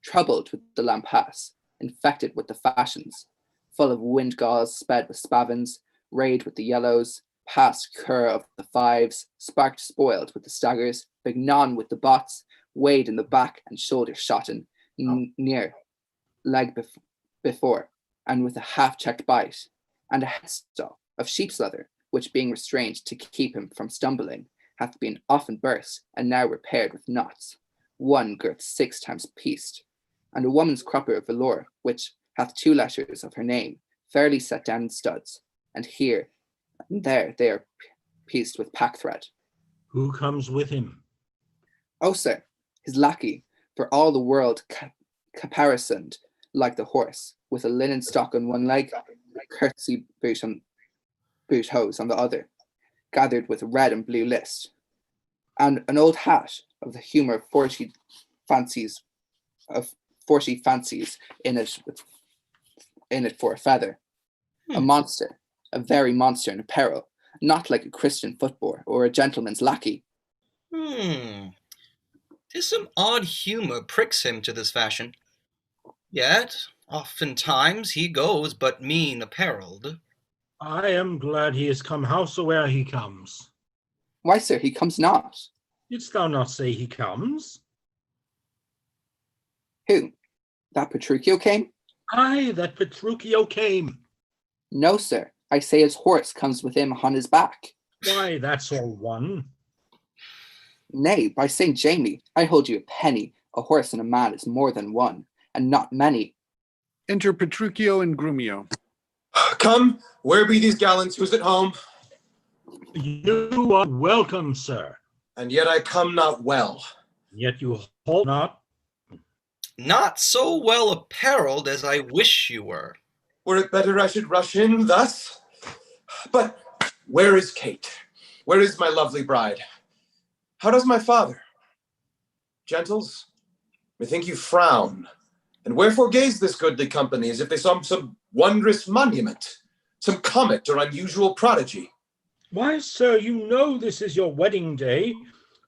troubled with the lampass, infected with the fashions, full of wind gauze sped with spavins, rayed with the yellows, past cur of the fives, sparked spoiled with the staggers, bignon with the bots, weighed in the back and shoulder shotten, near leg before, and with a half-checked bite, and a headstall of sheep's leather, which being restrained to keep him from stumbling, hath been often burst, and now repaired with knots, one girth 6 times pieced, and a woman's crupper of velour, which hath 2 letters of her name, fairly set down in studs, and here and there they are pieced with pack thread. Who comes with him? Oh, sir, his lackey, for all the world caparisoned like the horse, with a linen stock on one leg, courtesy boot hose on the other, gathered with a red and blue list, and an old hat of the humour of 40 fancies in it for a feather. A monster, a very monster in apparel, not like a Christian footboy or a gentleman's lackey. 'Tis some odd humour pricks him to this fashion. Yet, oftentimes he goes but mean apparelled. I am glad he is come howsoe'er he comes. Why, sir, he comes not. Didst thou not say he comes? Who? That Petruchio came? Aye, that Petruchio came. No, sir, I say his horse comes with him on his back. Why, that's all one. Nay, by St. Jamie, I hold you a penny, a horse and a man is more than one, and not many. Enter Petruchio and Grumio. Come, where be these gallants? Who's at home? You are welcome, sir. And yet I come not well. Yet you hold not. Not so well apparelled as I wish you were. Were it better I should rush in thus? But where is Kate? Where is my lovely bride? How does my father? Gentles, methink you frown. And wherefore gaze this goodly company, as if they saw some wondrous monument, some comet or unusual prodigy? Why, sir, you know this is your wedding day.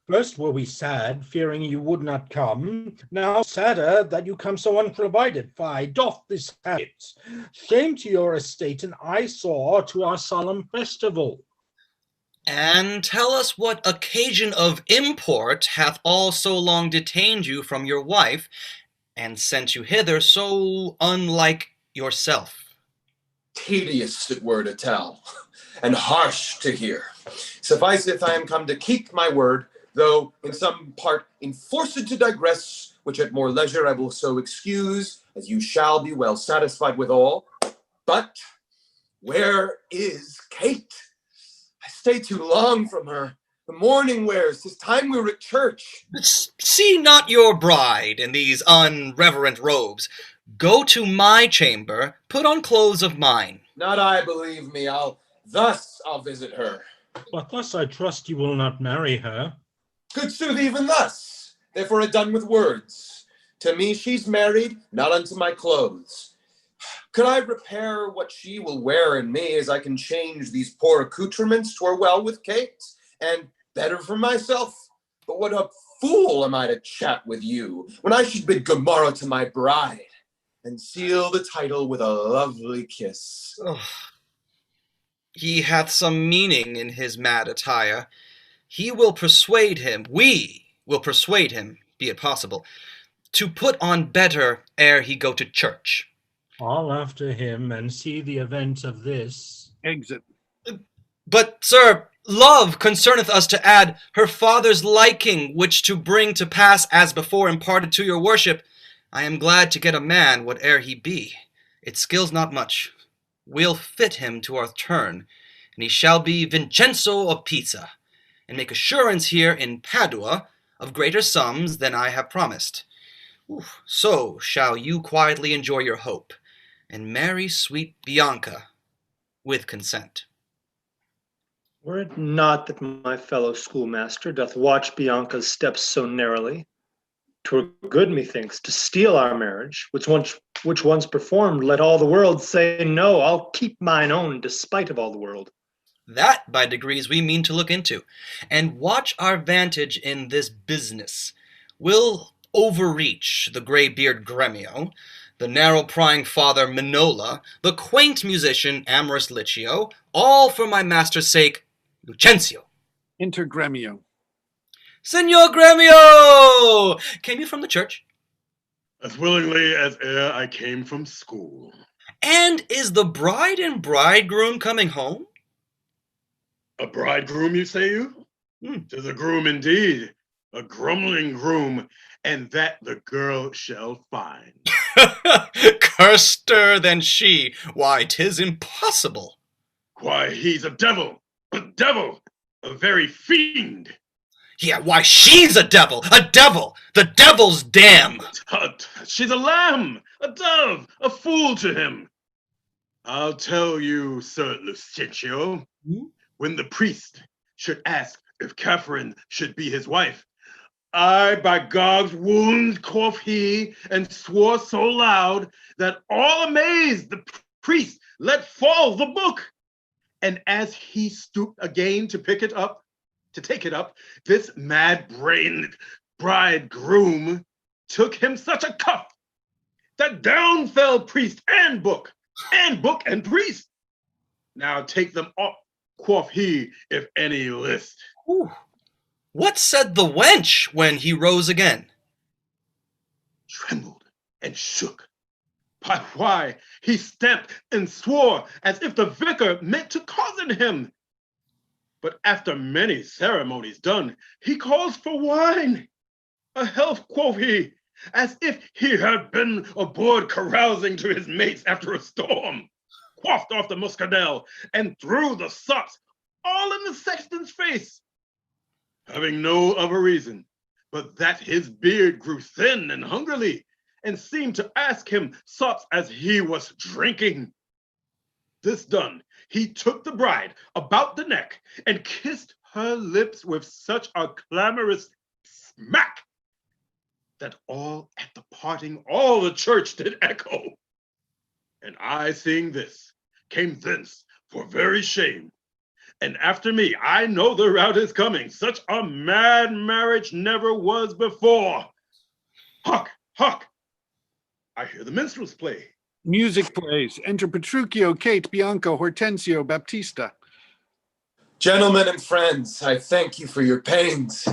First were we sad, fearing you would not come. Now sadder that you come so unprovided. Fie, doff this habit. Shame to your estate and eyesore to our solemn festival. And tell us what occasion of import hath all so long detained you from your wife, and sent you hither so unlike yourself. Tedious it were to tell, and harsh to hear. Sufficeth I am come to keep my word, though in some part enforced to digress, which at more leisure I will so excuse, as you shall be well satisfied withal. But where is Kate? I stay too long from her. The morning wears, 'tis time we were at church. See not your bride in these unreverent robes. Go to my chamber, put on clothes of mine. Not I, believe me, I'll visit her. But thus I trust you will not marry her. Good sooth, even thus. Therefore I done with words. To me she's married, not unto my clothes. Could I repair what she will wear in me, as I can change these poor accoutrements, 'twere well with Kate, and better for myself. But what a fool am I to chat with you, when I should bid good morrow to my bride, and seal the title with a lovely kiss. He hath some meaning in his mad attire. He will persuade him, we will persuade him, be it possible, to put on better ere he go to church. I'll after him and see the event of this. Exit. But, sir, love concerneth us to add her father's liking, which to bring to pass as before imparted to your worship. I am glad to get a man, whate'er he be. It skills not much. We'll fit him to our turn, and he shall be Vincenzo of Pisa, and make assurance here in Padua of greater sums than I have promised. So shall you quietly enjoy your hope, and marry sweet Bianca with consent. Were it not that my fellow schoolmaster doth watch Bianca's steps so narrowly, 'twere good, methinks, to steal our marriage, which once performed, let all the world say no. I'll keep mine own, despite of all the world. That, by degrees, we mean to look into, and watch our vantage in this business. We'll overreach the grey-beard Gremio, the narrow-prying father Minola, the quaint musician amorous Licio, all for my master's sake, Lucentio. Inter Gremio. Signor Gremio! Came you from the church? As willingly as ere I came from school. And is the bride and bridegroom coming home? A bridegroom, you say you? 'Tis a groom indeed, a grumbling groom, and that the girl shall find. Curster than she, why, 'tis impossible. Why, he's a devil, a very fiend. Yeah, why, she's a devil, the devil's dam. Tut, she's a lamb, a dove, a fool to him. I'll tell you, Sir Lucentio, when the priest should ask if Catherine should be his wife, I, by Gog's wounds, quoth he, and swore so loud that all amazed the priest let fall the book. And as he stooped again to take it up, this mad-brained bridegroom took him such a cuff that down fell priest and book and priest. Now take them up, quoth he, if any list. Ooh. What said the wench when he rose again? Trembled and shook. But why, he stamped and swore as if the vicar meant to cozen him. But after many ceremonies done, he calls for wine. A health, quoth he, as if he had been aboard carousing to his mates after a storm. Quaffed off the muscadel and threw the sops all in the sexton's face, having no other reason but that his beard grew thin and hungerly, and seemed to ask him sops as he was drinking. This done, he took the bride about the neck and kissed her lips with such a clamorous smack that all at the parting, all the church did echo. And I, seeing this, came thence for very shame. And after me, I know the rout is coming. Such a mad marriage never was before. Hark, hark! I hear the minstrels play. Music plays. Enter Petruchio, Kate, Bianca, Hortensio, Baptista. Gentlemen and friends, I thank you for your pains.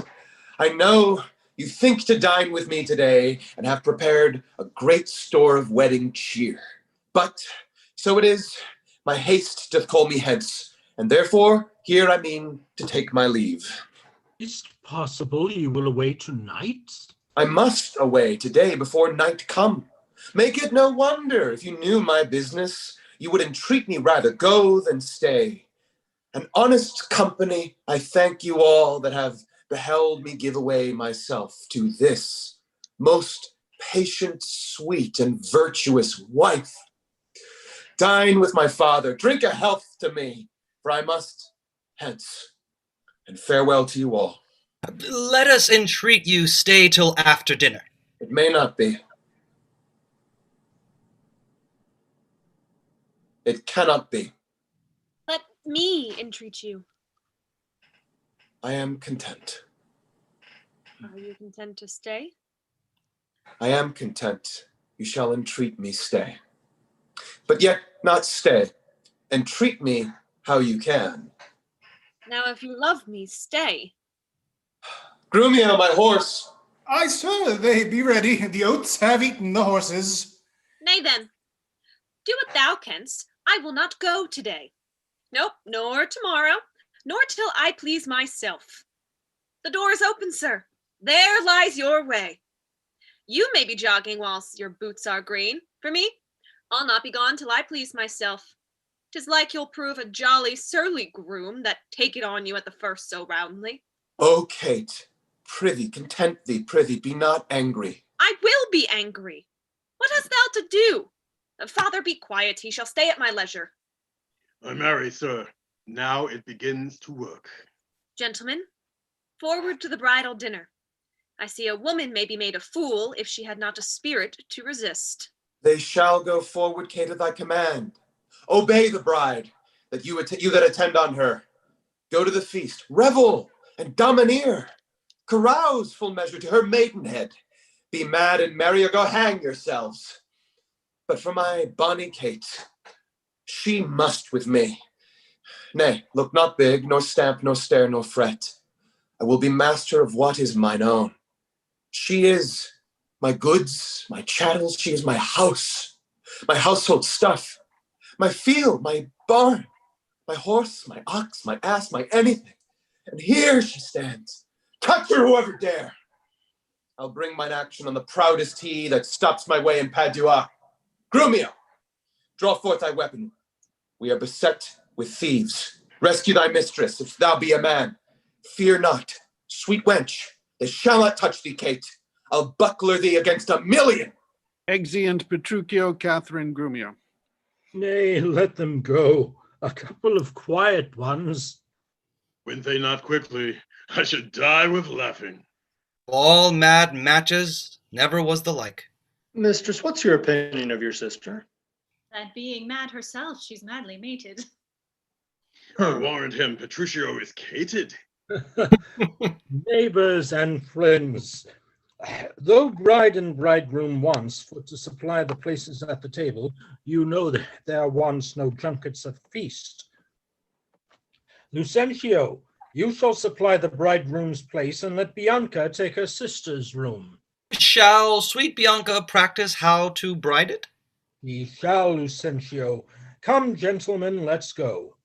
I know you think to dine with me today and have prepared a great store of wedding cheer. But so it is, my haste doth call me hence, and therefore here I mean to take my leave. Is it possible you will away tonight? I must away today before night come. Make it no wonder if you knew my business, you would entreat me rather go than stay. An honest company, I thank you all that have beheld me give away myself to this most patient, sweet, and virtuous wife. Dine with my father, drink a health to me, for I must hence, and farewell to you all. Let us entreat you stay till after dinner. It may not be. It cannot be. Let me entreat you. I am content. Are you content to stay? I am content. You shall entreat me stay. But yet not stay. Entreat me how you can. Now, if you love me, stay. Grumio, my horse. Aye, sir, they be ready. The oats have eaten the horses. Nay then, do what thou canst. I will not go today. Nope, nor tomorrow, nor till I please myself. The door is open, sir. There lies your way. You may be jogging whilst your boots are green. For me, I'll not be gone till I please myself. 'Tis like you'll prove a jolly surly groom that take it on you at the first so roundly. O Kate, prithee, content thee, prithee, be not angry. I will be angry. What hast thou to do? Father, be quiet, he shall stay at my leisure. I marry, sir, Now it begins to work. Gentlemen, forward to the bridal dinner. I see a woman may be made a fool if she had not a spirit to resist. They shall go forward, Kate, at thy command. Obey the bride, that you that attend on her. Go to the feast, revel and domineer. Carouse full measure to her maidenhead. Be mad and merry or go hang yourselves. But for my bonny Kate, she must with me. Nay, look not big, nor stamp, nor stare, nor fret. I will be master of what is mine own. She is my goods, my chattels, she is my house, my household stuff, my field, my barn, my horse, my ox, my ass, my anything. And here she stands. Touch her whoever dare. I'll bring mine action on the proudest he that stops my way in Padua. Grumio, draw forth thy weapon. We are beset with thieves. Rescue thy mistress, if thou be a man. Fear not, sweet wench, they shall not touch thee, Kate. I'll buckler thee against 1,000,000. Exeunt Petruchio, Catherine, Grumio. Nay, let them go. A couple of quiet ones. Went they not quickly, I should die with laughing. All mad matches, never was the like. Mistress, what's your opinion of your sister? That being mad herself, she's madly mated. I warrant him, Petruchio is cated. Neighbors and friends, though bride and bridegroom wants for to supply the places at the table, you know that there wants no junkets of feast. Lucentio, you shall supply the bridegroom's place and let Bianca take her sister's room. Shall sweet Bianca practice how to bride it? Ye shall, Lucentio. Come, gentlemen, let's go.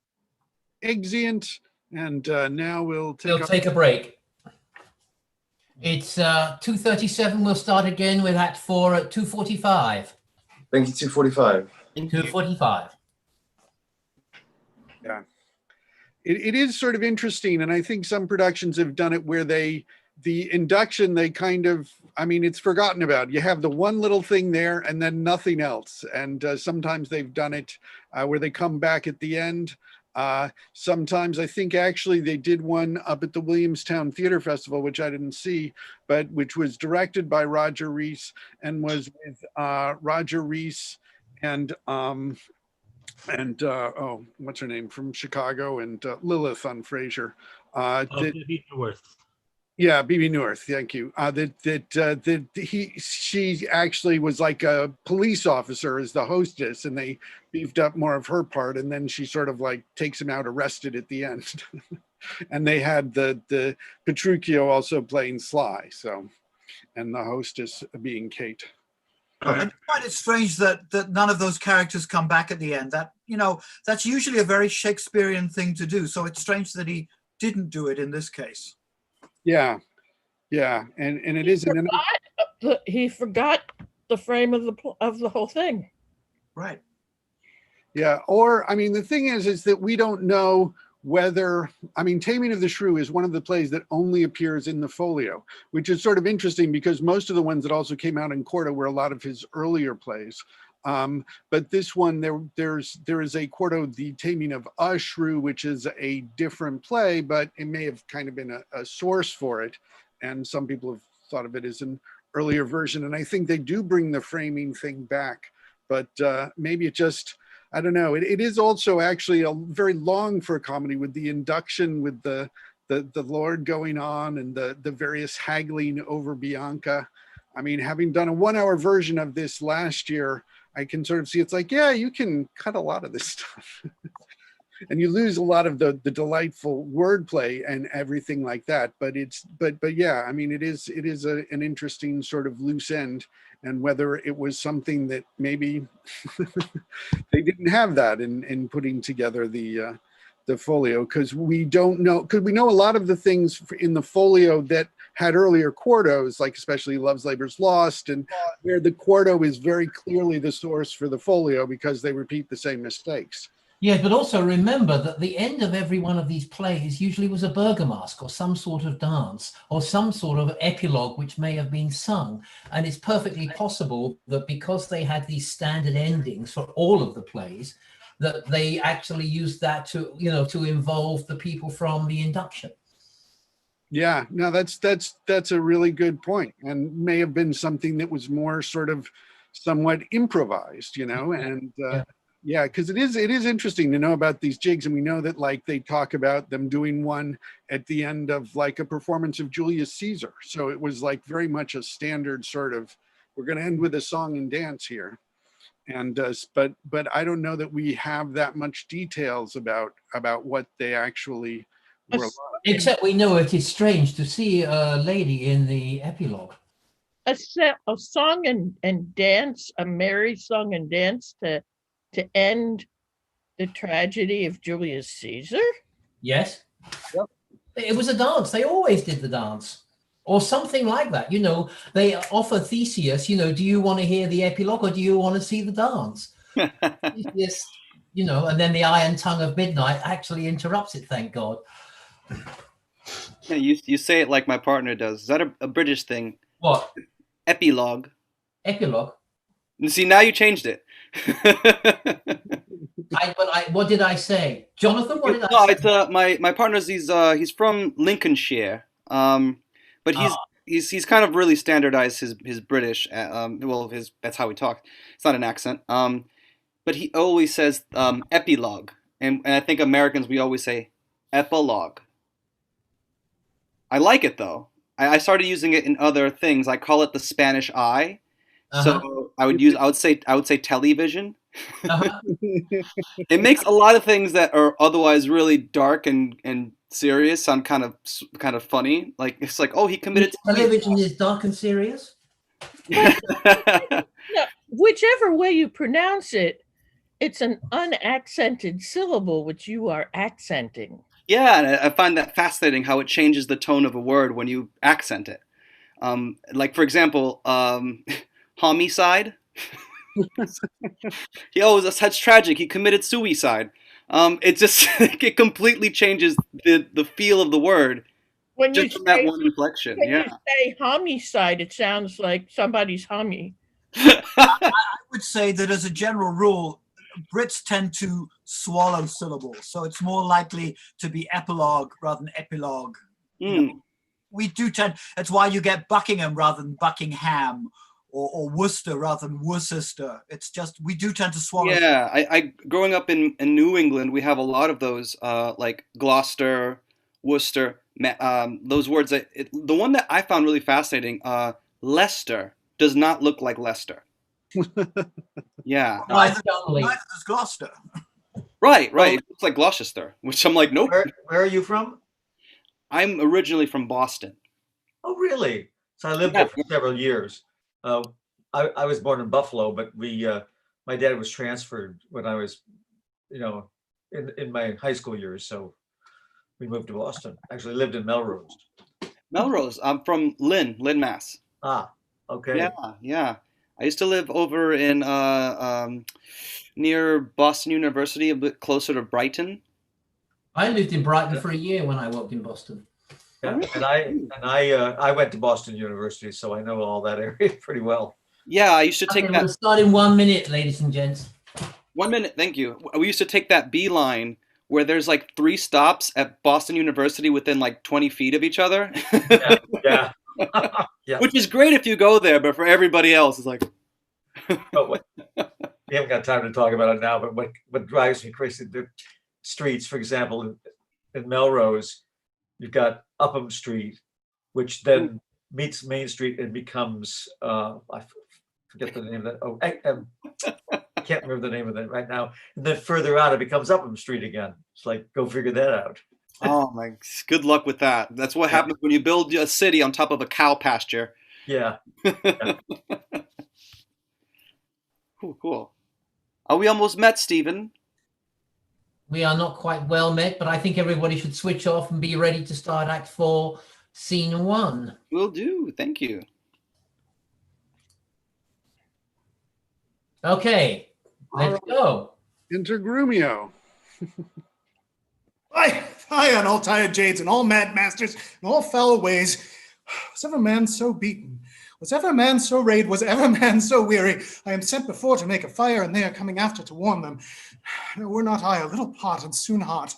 Exeunt, and now we'll take a break. It's 2:37. We'll start again with Act 4 at 2:45. Thank you, 2:45. 2:45. Yeah. It is sort of interesting, and I think some productions have done it where the induction, they kind of, I mean, it's forgotten about. You have the one little thing there and then nothing else. And sometimes they've done it where they come back at the end. Sometimes I think actually they did one up at the Williamstown Theater Festival, which I didn't see, but which was directed by Roger Rees and was with Roger Rees and oh, what's her name from Chicago, and Lilith on Frasier. Bebe Neuwirth. Yeah, Bebe Neuwirth. Thank you. She actually was like a police officer as the hostess, and they beefed up more of her part, and then she sort of like takes him out arrested at the end. And they had the Petruchio also playing Sly, so, and the hostess being Kate. I find it strange that none of those characters come back at the end. That, you know, that's usually a very Shakespearean thing to do. So it's strange that he didn't do it in this case. Yeah, and it is. He forgot the frame of the whole thing. Right. Yeah, or I mean, the thing is that we don't know whether, I mean, Taming of the Shrew is one of the plays that only appears in the folio, which is sort of interesting because most of the ones that also came out in Quarto were a lot of his earlier plays. But this one, there is a Quarto, The Taming of a Shrew, which is a different play, but it may have kind of been a source for it. And some people have thought of it as an earlier version. And I think they do bring the framing thing back, but maybe it just, I don't know. It is also actually a very long for a comedy with the induction, with the Lord going on and the various haggling over Bianca. I mean, having done a 1-hour version of this last year, I can sort of see it's like, yeah, you can cut a lot of this stuff. And you lose a lot of the delightful wordplay and everything like that. But yeah, I mean, it is an interesting sort of loose end, and whether it was something that maybe they didn't have that in putting together the folio, because we don't know, because we know a lot of the things in the folio that had earlier quartos, like especially Love's Labor's Lost, and where the quarto is very clearly the source for the folio because they repeat the same mistakes. Yes, but also remember that the end of every one of these plays usually was a burgomask or some sort of dance or some sort of epilogue which may have been sung. And it's perfectly possible that because they had these standard endings for all of the plays, that they actually used that to, you know, to involve the people from the induction. Yeah, no, that's a really good point, and may have been something that was more sort of somewhat improvised, you know, and yeah, because it is interesting to know about these jigs, and we know that like they talk about them doing one at the end of like a performance of Julius Caesar, so it was like very much a standard sort of, we're going to end with a song and dance here, and but I don't know that we have that much details about what they actually were like. Except we know it is strange to see a lady in the epilogue. A song and dance, a merry song and dance to end the tragedy of Julius Caesar? Yes. Yep. It was a dance. They always did the dance. Or something like that. You know, they offer Theseus, you know, do you want to hear the epilogue or do you want to see the dance? Theseus, you know, and then the iron tongue of midnight actually interrupts it, thank God. Yeah, you say it like my partner does. Is that a British thing? What? Epilogue. Epilogue? And see, now you changed it. What did I say? Jonathan, what did I say? It's my partner's he's from Lincolnshire. But he's kind of really standardized his British. Well, that's how he talks. It's not an accent. But he always says epilogue, and I think Americans, we always say epilogue. I like it though. I started using it in other things. I call it the Spanish eye. So I would say television. It makes a lot of things that are otherwise really dark and serious sound kind of funny. Like it's like, oh, he committed. Television is dark and serious. No, whichever way you pronounce it, it's an unaccented syllable which you are accenting. Yeah, and I find that fascinating how it changes the tone of a word when you accent it. Like for example, homicide. That's tragic. He committed suicide. It just it completely changes the feel of the word When just from that one inflection. When Yeah. you say homicide, it sounds like somebody's hummy. I would say that as a general rule, Brits tend to swallow syllables, so it's more likely to be epilogue rather than epilogue. You know, we do tend. That's why you get Buckingham rather than Buckingham, or Worcester rather than Worcester. It's just we do tend to swallow. Yeah, I growing up in New England, we have a lot of those like Gloucester, Worcester. Those words. The one that I found really fascinating, Leicester, does not look like Leicester. Yeah. Neither does Gloucester. Right. It looks like Gloucester, which I'm like, nope. Where are you from? I'm originally from Boston. Oh, really? So I lived there for several years. I was born in Buffalo, but my dad was transferred when I was, in my high school years. So we moved to Boston. Actually lived in Melrose. Melrose. I'm from Lynn, Mass. Ah, okay. Yeah. I used to live over in near Boston University, a bit closer to Brighton. I lived in Brighton for a year when I worked in Boston. Yeah, and I went to Boston University, so I know all that area pretty well. Yeah, I used to take that. We'll start in 1 minute, ladies and gents. 1 minute, thank you. We used to take that B line where there's like 3 stops at Boston University within like 20 feet of each other. Yeah. Yeah. Which is great if you go there, but for everybody else, it's like. We haven't got time to talk about it now, but what drives me crazy, the streets, for example, in Melrose, you've got Upham Street, which then meets Main Street and becomes, I forget the name of that. I can't remember the name of it right now. And then further out, it becomes Upham Street again. It's like, go figure that out. Oh my! Good luck with that. That's what happens when you build a city on top of a cow pasture. Yeah. Cool. Are we almost met, Stephen? We are not quite well met, but I think everybody should switch off and be ready to start Act 4, Scene 1. Will do. Thank you. Okay, let's go. Enter Grumio. Hi, on all tired jades and all mad masters and all foul ways. Was ever man so beaten? Was ever man so rayed, was ever man so weary? I am sent before to make a fire, and they are coming after to warm them. No, were not I a little pot and soon hot?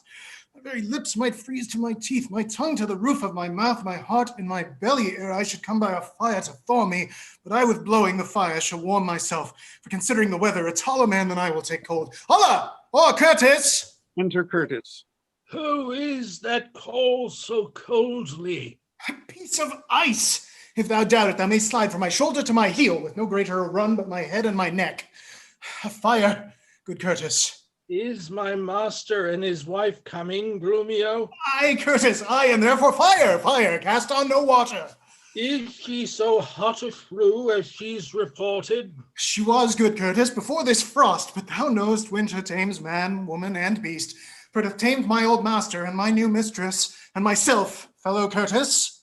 My very lips might freeze to my teeth, my tongue to the roof of my mouth, my heart in my belly, ere I should come by a fire to thaw me. But I with blowing the fire shall warm myself, for considering the weather, a taller man than I will take cold. Holla! Oh, Curtis! Enter Curtis. Who is that calls so coldly? A piece of ice! If thou doubt it, thou mayst slide from my shoulder to my heel, with no greater a run but my head and my neck. A fire, good Curtis. Is my master and his wife coming, Grumio? Aye, Curtis, aye, and therefore fire, fire, cast on no water. Is she so hot a shrew as she's reported? She was, good Curtis, before this frost, but thou knowest winter tames man, woman, and beast. For it hath tamed my old master and my new mistress, and myself, fellow Curtis.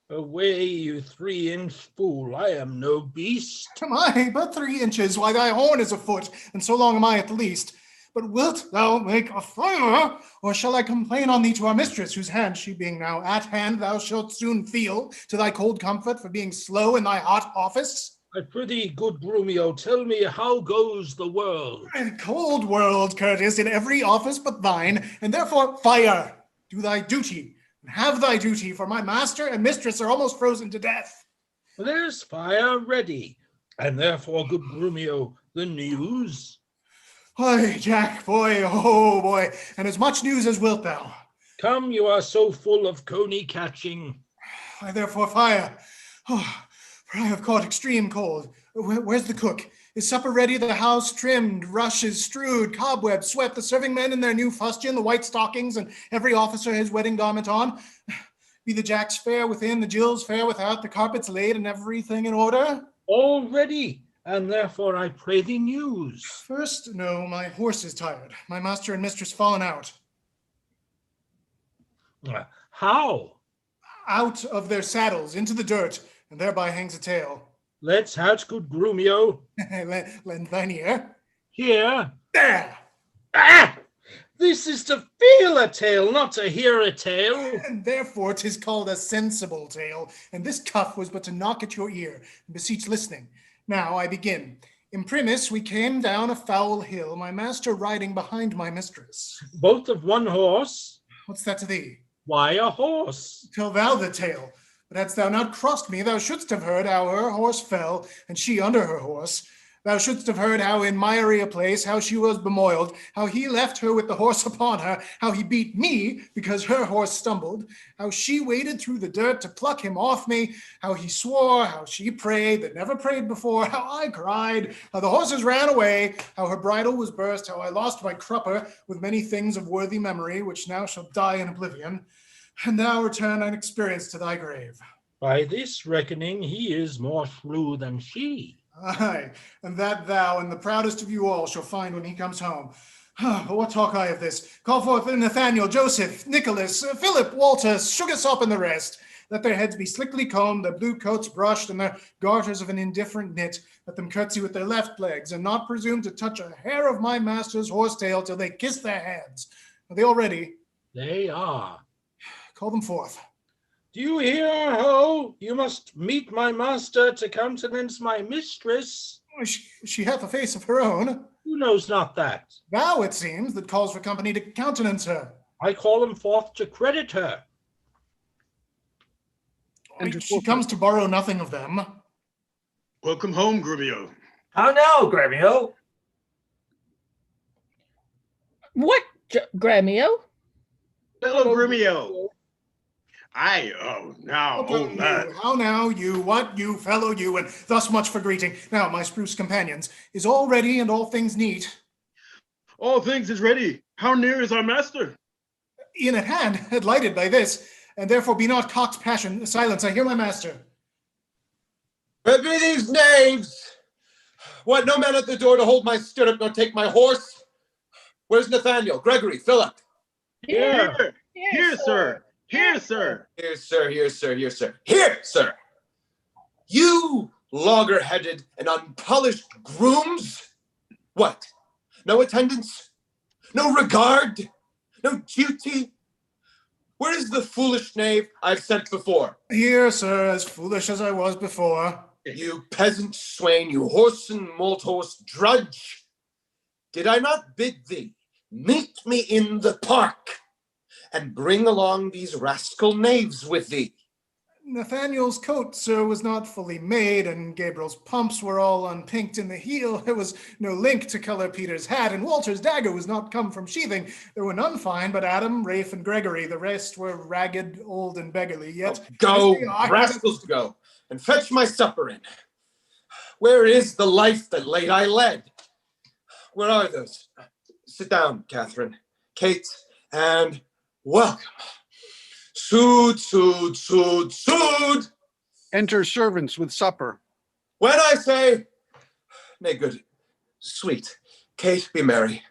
Away, you 3-inch fool, I am no beast. Am I but 3 inches? Why, thy horn is a foot, and so long am I at the least. But wilt thou make a fire, or shall I complain on thee to our mistress, whose hand, she being now at hand, thou shalt soon feel, to thy cold comfort for being slow in thy hot office? I prithee, good Grumio, tell me how goes the world? A cold world, Curtis, in every office but thine, and therefore fire. Do thy duty, and have thy duty, for my master and mistress are almost frozen to death. There's fire ready, and therefore, good Grumio, the news? Hi, Jack, boy, oh boy, and as much news as wilt thou. Come, you are so full of coney catching. I therefore fire. Oh, for I have caught extreme cold. Where's the cook? Is supper ready, the house trimmed, rushes strewed, cobwebs swept, the serving men in their new fustian, the white stockings, and every officer his wedding garment on? Be the Jacks fair within, the Jills fair without, the carpets laid, and everything in order? All ready, and therefore I pray thee news. First, no, my horse is tired. My master and mistress fallen out. How? Out of their saddles, into the dirt, and thereby hangs a tale. Let's hatch, good Grumio. Lend thine ear. Here. There! Ah! This is to feel a tale, not to hear a tale. And therefore 'tis called a sensible tale, and this cuff was but to knock at your ear, and beseech listening. Now I begin. Imprimis, we came down a foul hill, my master riding behind my mistress. Both of one horse? What's that to thee? Why a horse? Tell thou the tale. But hadst thou not crossed me, thou shouldst have heard how her horse fell, and she under her horse. Thou shouldst have heard how in miry a place, how she was bemoiled, how he left her with the horse upon her, how he beat me because her horse stumbled, how she waded through the dirt to pluck him off me, how he swore, how she prayed that never prayed before, how I cried, how the horses ran away, how her bridle was burst, how I lost my crupper with many things of worthy memory, which now shall die in oblivion, and thou return unexperienced to thy grave. By this reckoning, he is more shrew than she. Aye, and that thou and the proudest of you all shall find when he comes home. But what talk I of this? Call forth Nathaniel, Joseph, Nicholas, Philip, Walter, Sugarsop, and the rest. Let their heads be slickly combed, their blue coats brushed, and their garters of an indifferent knit. Let them curtsy with their left legs, and not presume to touch a hair of my master's horsetail till they kiss their hands. Are they all ready? They are. Call them forth. Do you hear, ho? You must meet my master to countenance my mistress. She hath a face of her own. Who knows not that? Thou, it seems, that calls for company to countenance her. I call them forth to credit her. She comes to borrow nothing of them. Welcome home, Grumio. How now, Grumio? What, Grumio? Fellow Grumio. Now, hold that. How now, you, what, you, fellow, you, and thus much for greeting. Now, my spruce companions, is all ready and all things neat? All things is ready. How near is our master? In at hand, lighted by this, and therefore be not cock's passion. Silence, I hear my master. Where be these knaves? What, no man at the door to hold my stirrup nor take my horse? Where's Nathaniel, Gregory, Philip? Here, sir. Here, sir. Here, sir, here, sir, here, sir. Here, sir. You logger-headed and unpolished grooms? What? No attendance? No regard? No duty? Where is the foolish knave I've sent before? Here, sir, as foolish as I was before. You peasant swain, you horse and malt horse drudge, did I not bid thee meet me in the park and bring along these rascal knaves with thee? Nathaniel's coat, sir, was not fully made, and Gabriel's pumps were all unpinked in the heel. There was no link to color Peter's hat, and Walter's dagger was not come from sheathing. There were none fine but Adam, Rafe, and Gregory. The rest were ragged, old, and beggarly. Yet Go, rascals, go, and fetch my supper in. Where is the life that late I led? Where are those? Sit down, Catherine, Kate, and welcome. Sood, sood, sood, sood. Enter servants with supper. When I say, nay, good, sweet, Kate, be merry.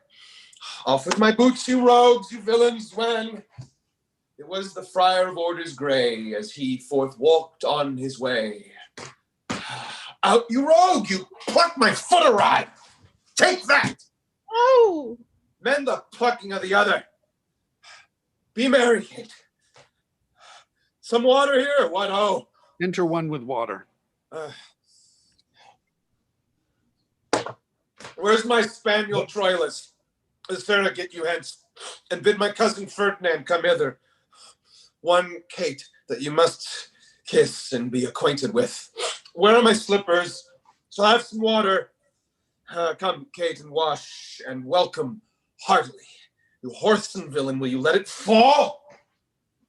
Off with my boots, you rogues, you villains, when it was the Friar of Orders Grey as he forth walked on his way. Out, you rogue, you plucked my foot awry. Take that. Oh. Mend the plucking of the other. Be merry, Kate. Some water here, what ho? Enter one with water. Where's my spaniel Troilus? As Sarah get you hence, and bid my cousin Ferdinand come hither. One Kate that you must kiss and be acquainted with. Where are my slippers? Shall I have some water? Come, Kate, and wash, and welcome heartily. You whoreson villain, will you let it fall?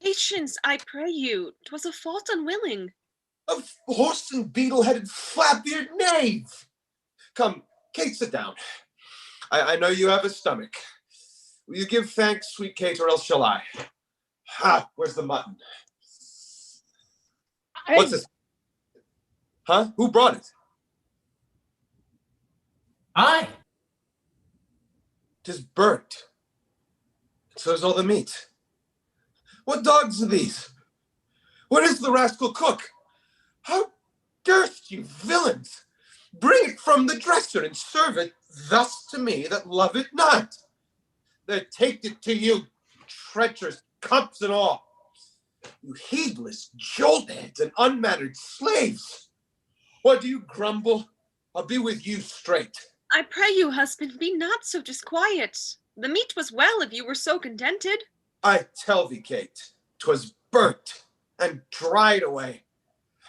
Patience, I pray you. 'Twas a fault unwilling. A whoreson beetle-headed flap-eared knave! Come, Kate, sit down. I know you have a stomach. Will you give thanks, sweet Kate, or else shall I? Where's the mutton? What's this? Huh? Who brought it? I. 'Tis burnt. So is all the meat. What dogs are these? Where is the rascal cook? How durst you villains bring it from the dresser and serve it thus to me that love it not? That take it to you, treacherous cups and all. You heedless joltheads and unmannered slaves. What do you grumble? I'll be with you straight. I pray you, husband, be not so disquiet. The meat was well if you were so contented. I tell thee, Kate, 'twas burnt and dried away,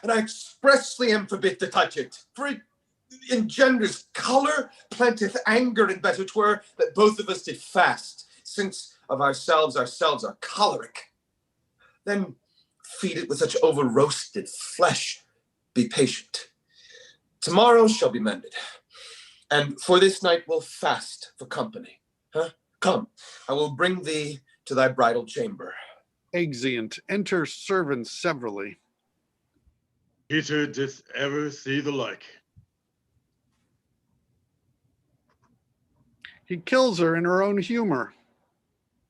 and I expressly am forbid to touch it, for it engenders color, planteth anger, and better 'twere that both of us did fast, since of ourselves are choleric. Then feed it with such over-roasted flesh. Be patient. Tomorrow shall be mended, and for this night we'll fast for company. Come, I will bring thee to thy bridal chamber. Exeunt. Enter servants severally. Peter didst ever see the like. He kills her in her own humor.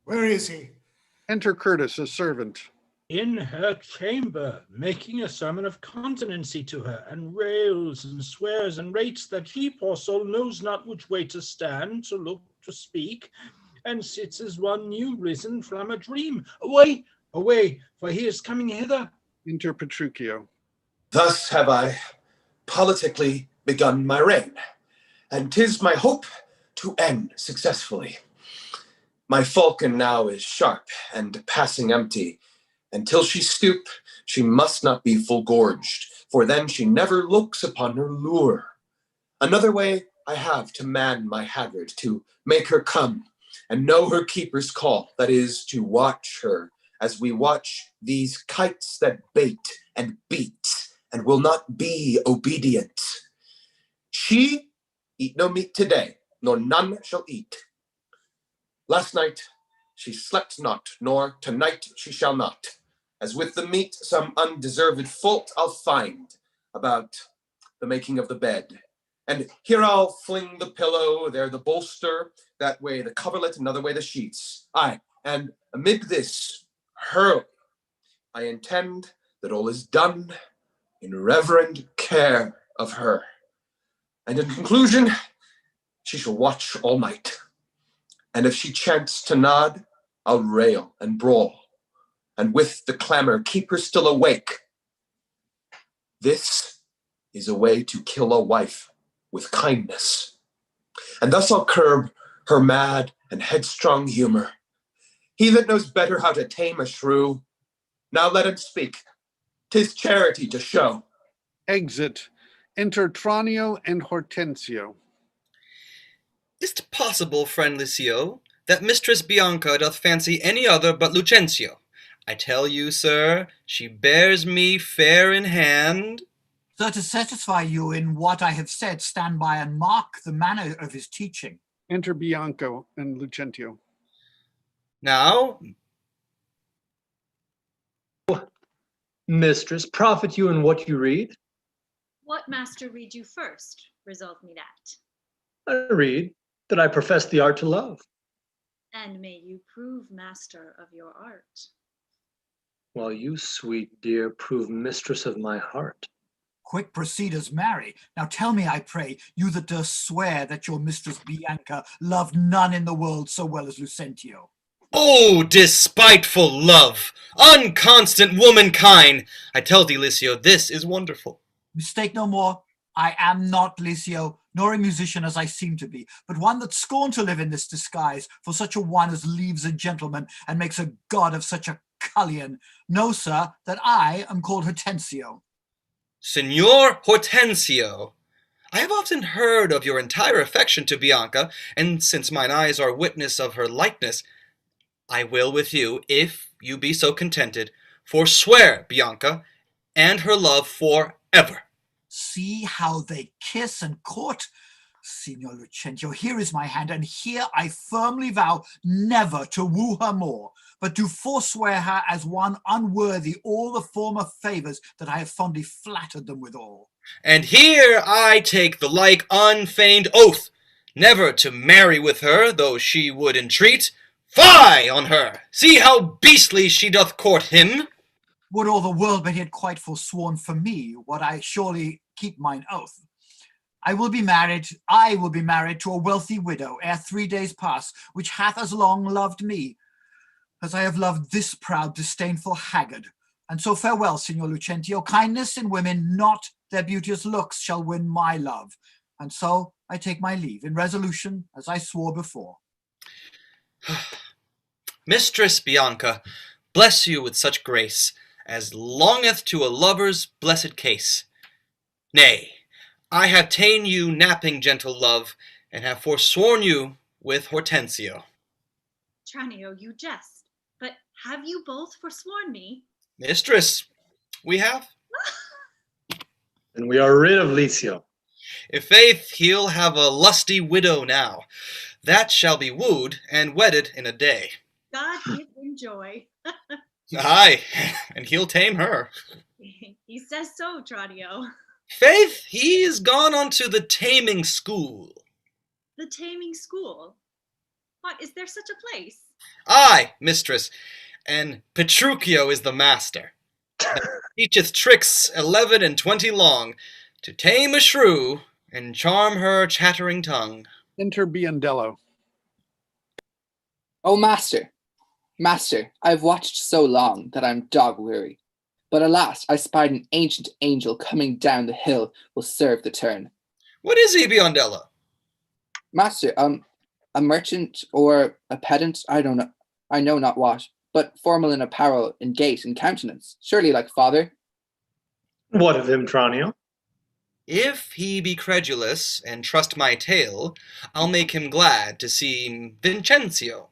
Where is he? Enter Curtis, a servant. In her chamber, making a sermon of continency to her, and rails and swears and rates that she, poor soul, knows not which way to stand, to look, to speak, and sits as one new risen from a dream. Away, away, for he is coming hither. Enter Petruchio. Thus have I politically begun my reign, and 'tis my hope to end successfully. My falcon now is sharp and passing empty. Until she stoop, she must not be full gorged, for then she never looks upon her lure. Another way I have to man my haggard, to make her come and know her keeper's call, that is, to watch her as we watch these kites that bait and beat and will not be obedient. She eat no meat today, nor none shall eat. Last night she slept not, nor tonight she shall not. As with the meat some undeserved fault I'll find about the making of the bed. And here I'll fling the pillow, there the bolster, that way the coverlet, another way the sheets. Aye, and amid this hurl, I intend that all is done in reverend care of her. And in conclusion, she shall watch all night. And if she chance to nod, I'll rail and brawl, and with the clamor keep her still awake. This is a way to kill a wife with kindness. And thus I'll curb her mad and headstrong humor. He that knows better how to tame a shrew, now let him speak. 'Tis charity to show. Exit. Enter Tranio and Hortensio. Is't possible, friend Licio, that Mistress Bianca doth fancy any other but Lucentio? I tell you, sir, she bears me fair in hand. So to satisfy you in what I have said, stand by and mark the manner of his teaching. Enter Bianca and Lucentio. Now, Mistress, profit you in what you read? What master read you first? Resolve me that. I read that I profess the art to love. And may you prove master of your art. While you, sweet dear, prove mistress of my heart. Quick proceeders marry. Now tell me, I pray, you that durst swear that your mistress Bianca loved none in the world so well as Lucentio. oh, despiteful love, unconstant womankind! I tell thee, Licio, this is wonderful. Mistake no more. I am not Licio, nor a musician as I seem to be, but one that scorned to live in this disguise, for such a one as leaves a gentleman and makes a god of such a cullion. Know, sir, that I am called Hortensio. Signor Hortensio, I have often heard of your entire affection to Bianca, and since mine eyes are witness of her likeness, I will with you, if you be so contented, forswear Bianca and her love forever. See how they kiss and court? Signor Lucentio, here is my hand, and here I firmly vow never to woo her more, but to forswear her as one unworthy all the former favours that I have fondly flattered them withal. And here I take the like unfeigned oath, never to marry with her, though she would entreat. Fie on her! See how beastly she doth court him. Would all the world but he had quite forsworn for me, what I surely keep mine oath. I will be married to a wealthy widow ere 3 days pass, which hath as long loved me, as I have loved this proud disdainful haggard. And so farewell, Signor Lucentio. Kindness in women, not their beauteous looks, shall win my love. And so I take my leave, in resolution, as I swore before. Mistress Bianca, bless you with such grace as longeth to a lover's blessed case. Nay, I have ta'en you napping, gentle love, and have forsworn you with Hortensio. Tranio, you jest, but have you both forsworn me? Mistress, we have. And we are rid of Licio. I' faith, he'll have a lusty widow now. That shall be wooed and wedded in a day. God give him joy. Aye, and he'll tame her. He says so, Tranio. Faith, he is gone unto the taming school. The taming school? What, is there such a place? Aye, mistress, and Petruchio is the master. Teacheth tricks 11 and 20 long, to tame a shrew and charm her chattering tongue. Enter Biondello. Oh, master, master, I've watched so long that I'm dog weary. But alas, I spied an ancient angel coming down the hill will serve the turn. What is he, Biondello? Master, a merchant or a pedant, I don't know, I know not what, but formal in apparel, in gait and countenance, surely like father. What of him, Tranio? If he be credulous and trust my tale, I'll make him glad to see Vincencio,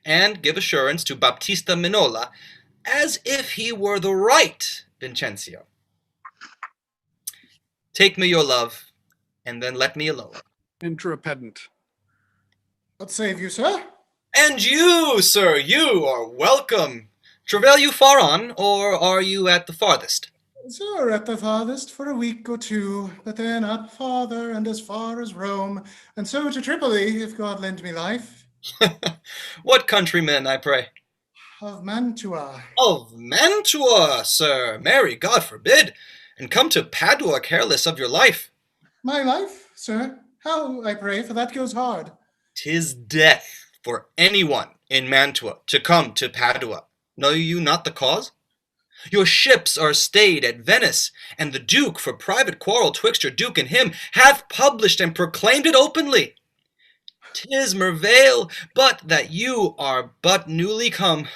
and give assurance to Baptista Minola, as if he were the right Vincencio. Take me your love, and then let me alone. Enter a pedant. God save you, sir. And you, sir, you are welcome. Travail you far on, or are you at the farthest? Sir, at the farthest for a week or two, but then up farther and as far as Rome, and so to Tripoli, if God lend me life. What countrymen, I pray? Of Mantua. Of Mantua, sir. Marry, God forbid, and come to Padua careless of your life. My life, sir? How, I pray, for that goes hard. 'Tis death for anyone in Mantua to come to Padua. Know you not the cause? Your ships are stayed at Venice, and the Duke, for private quarrel twixt your Duke and him, hath published and proclaimed it openly. 'Tis Mervale, but that you are but newly come.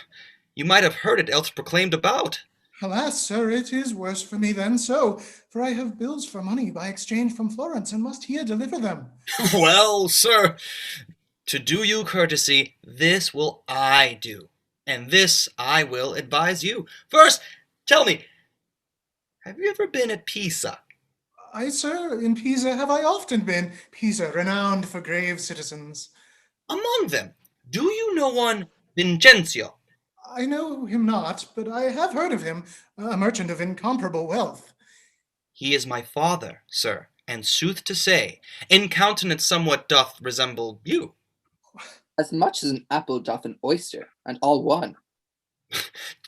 You might have heard it else proclaimed about. Alas, sir, it is worse for me than so, for I have bills for money by exchange from Florence, and must here deliver them. Well, sir, to do you courtesy, this will I do, and this I will advise you. First, tell me, have you ever been at Pisa? Aye, sir, in Pisa have I often been, Pisa renowned for grave citizens. Among them, do you know one Vincenzio? I know him not, but I have heard of him, a merchant of incomparable wealth. He is my father, sir, and sooth to say, in countenance somewhat doth resemble you. As much as an apple doth an oyster, and all one.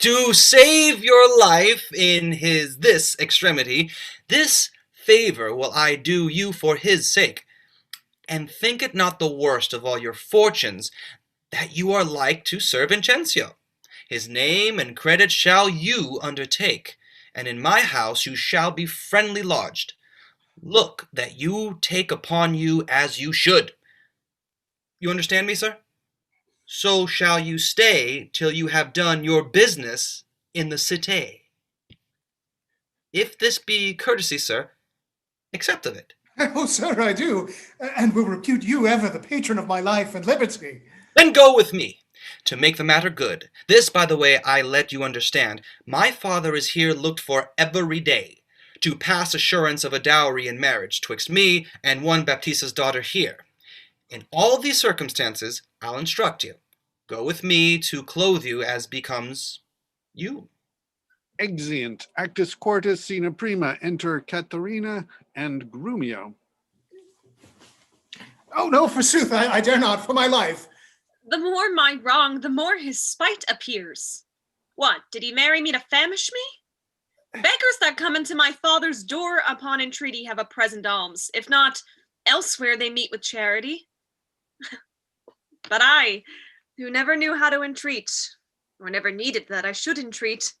To save your life in this extremity, this favor will I do you for his sake. And think it not the worst of all your fortunes, that you are like to Sir Vincenzio. His name and credit shall you undertake, and in my house you shall be friendly lodged. Look that you take upon you as you should. You understand me, sir? So shall you stay till you have done your business in the cité. If this be courtesy, sir, accept of it. Oh, sir, I do, and will repute you ever the patron of my life and liberty. Then go with me. To make the matter good, this, by the way, I let you understand, my father is here looked for every day, to pass assurance of a dowry in marriage twixt me and one Baptista's daughter here. In all these circumstances, I'll instruct you. Go with me to clothe you as becomes you. Exeunt. Actus quartus, scena prima. Enter Katharina and Grumio. Oh, no, forsooth, I dare not, for my life. The more my wrong, the more his spite appears. What, did he marry me to famish me? Beggars that come into my father's door upon entreaty have a present alms. If not, elsewhere they meet with charity. But I, who never knew how to entreat, or never needed that I should entreat,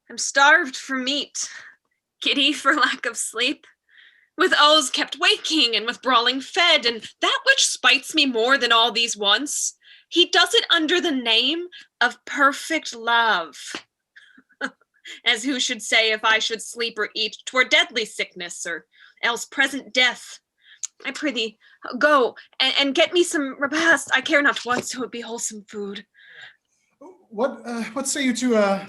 am starved for meat, giddy for lack of sleep, with owls kept waking and with brawling fed, and that which spites me more than all these wants, he does it under the name of perfect love. As who should say, if I should sleep or eat, 'twere deadly sickness, or else present death. I prithee, go and get me some repast. I care not what, so it be wholesome food. What say you to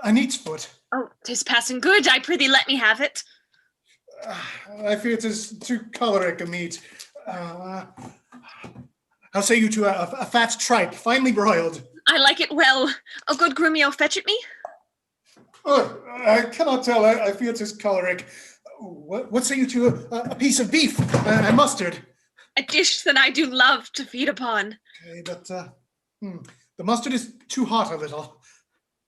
a neat's foot? Oh, 'tis passing good. I prithee, let me have it. I fear 'tis too choleric a meat. How say you to a fat tripe, finely broiled? I like it well. Oh, good Grumio, fetch it me. Oh, I cannot tell. I fear 'tis choleric. What say you to a piece of beef and mustard? A dish that I do love to feed upon. Okay, but the mustard is too hot a little.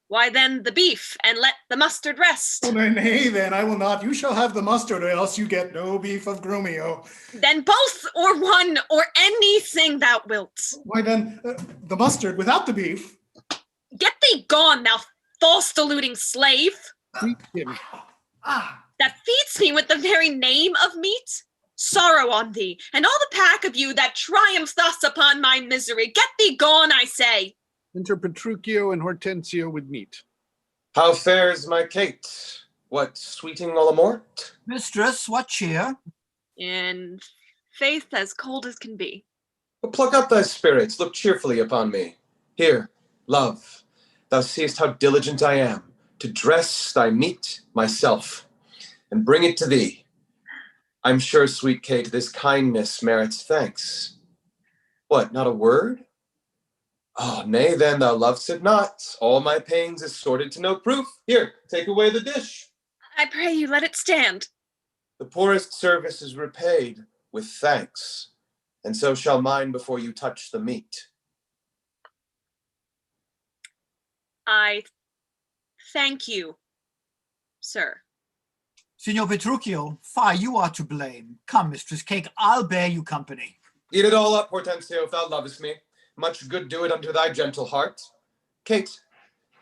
Why then the beef, and let the mustard rest. Oh, nay, then I will not. You shall have the mustard, or else you get no beef of Grumio. Then both, or one, or anything thou wilt. Why then, the mustard without the beef? Get thee gone, thou false deluding slave. That feeds me with the very name of meat. Sorrow on thee, and all the pack of you that triumph thus upon my misery. Get thee gone, I say. Enter Petruchio and Hortensio with meat. How fares my Kate? What, sweeting a la mort? Mistress, what cheer? In faith as cold as can be. But pluck up thy spirits, look cheerfully upon me. Here, love, thou seest how diligent I am to dress thy meat myself, and bring it to thee. I'm sure, sweet Kate, this kindness merits thanks. What, not a word? Oh, nay, then thou lovest it not. All my pains is sorted to no proof. Here, take away the dish. I pray you let it stand. The poorest service is repaid with thanks, and so shall mine before you touch the meat. I thank you, sir. Signor Petruchio, fie, you are to blame. Come, Mistress Cake, I'll bear you company. Eat it all up, Hortensio, if thou lovest me. Much good do it unto thy gentle heart. Kate,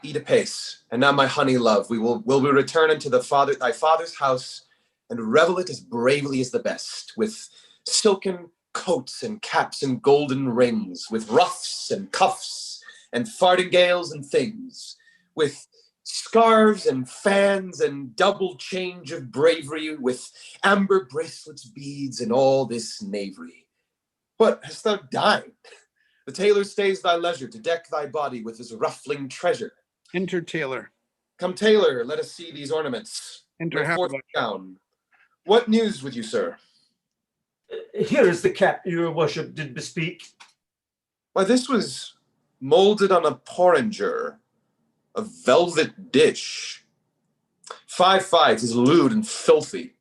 eat apace. And now, my honey love, will we return unto thy father's house and revel it as bravely as the best, with silken coats and caps and golden rings, with ruffs and cuffs and farthingales and things, with scarves and fans and double change of bravery, with amber bracelets, beads, and all this knavery. What, hast thou dined? The tailor stays thy leisure to deck thy body with his ruffling treasure. Enter tailor. Come, tailor, let us see these ornaments. Enter Lay forth the gown. What news with you, sir? Here is the cap your worship did bespeak. Why, this was molded on a porringer, a velvet dish. 5 'tis lewd and filthy.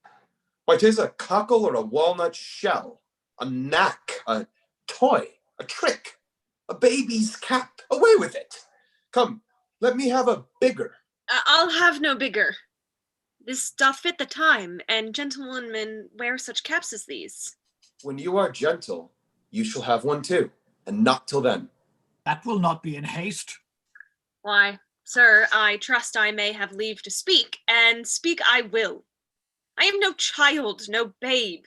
Why, 'tis a cockle or a walnut shell, a knack, a toy, a trick, a baby's cap. Away with it. Come, let me have a bigger. I'll have no bigger. This doth fit the time, and gentlewomen wear such caps as these. When you are gentle, you shall have one too, and not till then. That will not be in haste. Why, sir, I trust I may have leave to speak, and speak I will. I am no child, no babe.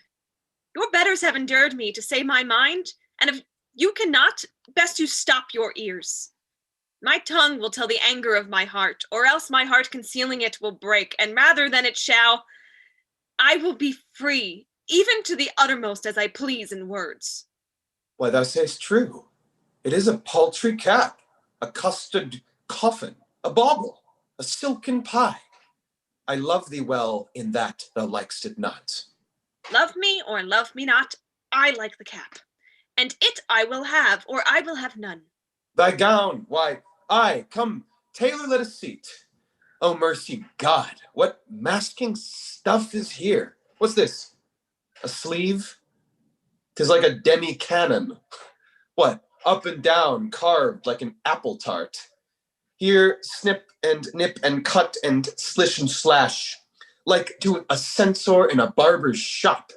Your betters have endured me to say my mind, and if you cannot, best you stop your ears. My tongue will tell the anger of my heart, or else my heart concealing it will break, and rather than it shall, I will be free, even to the uttermost as I please in words. Why, thou sayest true. It is a paltry cap, a custard coffin, a bauble, a silken pie. I love thee well in that thou likest it not. Love me or love me not, I like the cap, and it I will have, or I will have none. Thy gown, why, aye, come, tailor, let us seat. Oh, mercy God, what masking stuff is here? What's this? A sleeve? 'Tis like a demi-cannon. What, up and down, carved like an apple tart. Here, snip and nip and cut and slish and slash, like to a censor in a barber's shop.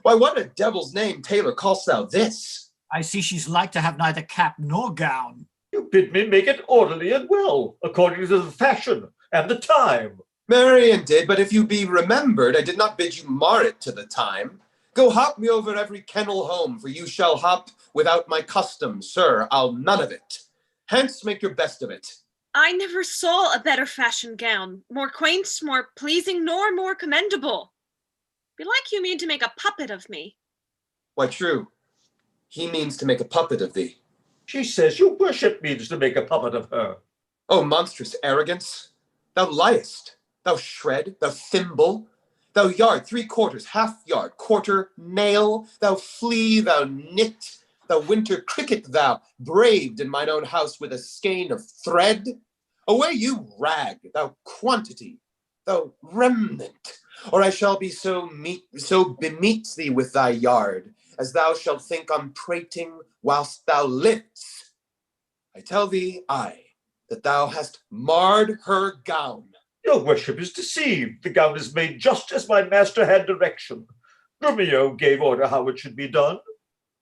Why, what a devil's name, tailor, call'st thou this? I see she's like to have neither cap nor gown. You bid me make it orderly and well, according to the fashion and the time. Marian did, but if you be remembered, I did not bid you mar it to the time. Go hop me over every kennel home, for you shall hop without my custom, sir, I'll none of it. Hence make your best of it. I never saw a better fashion gown, more quaint, more pleasing, nor more commendable. Belike you mean to make a puppet of me. Why, true. He means to make a puppet of thee. She says your worship means to make a puppet of her. Oh, monstrous arrogance! Thou liest, thou shred, thou thimble, thou yard, 3/4, half yard, quarter, nail, thou flea, thou nit, thou winter cricket, thou braved in mine own house with a skein of thread. Away you rag, thou quantity, thou remnant, or I shall be so bemeet thee with thy yard, as thou shalt think on prating whilst thou livest. I tell thee, aye, that thou hast marred her gown. Your worship is deceived. The gown is made just as my master had direction. Romeo gave order how it should be done.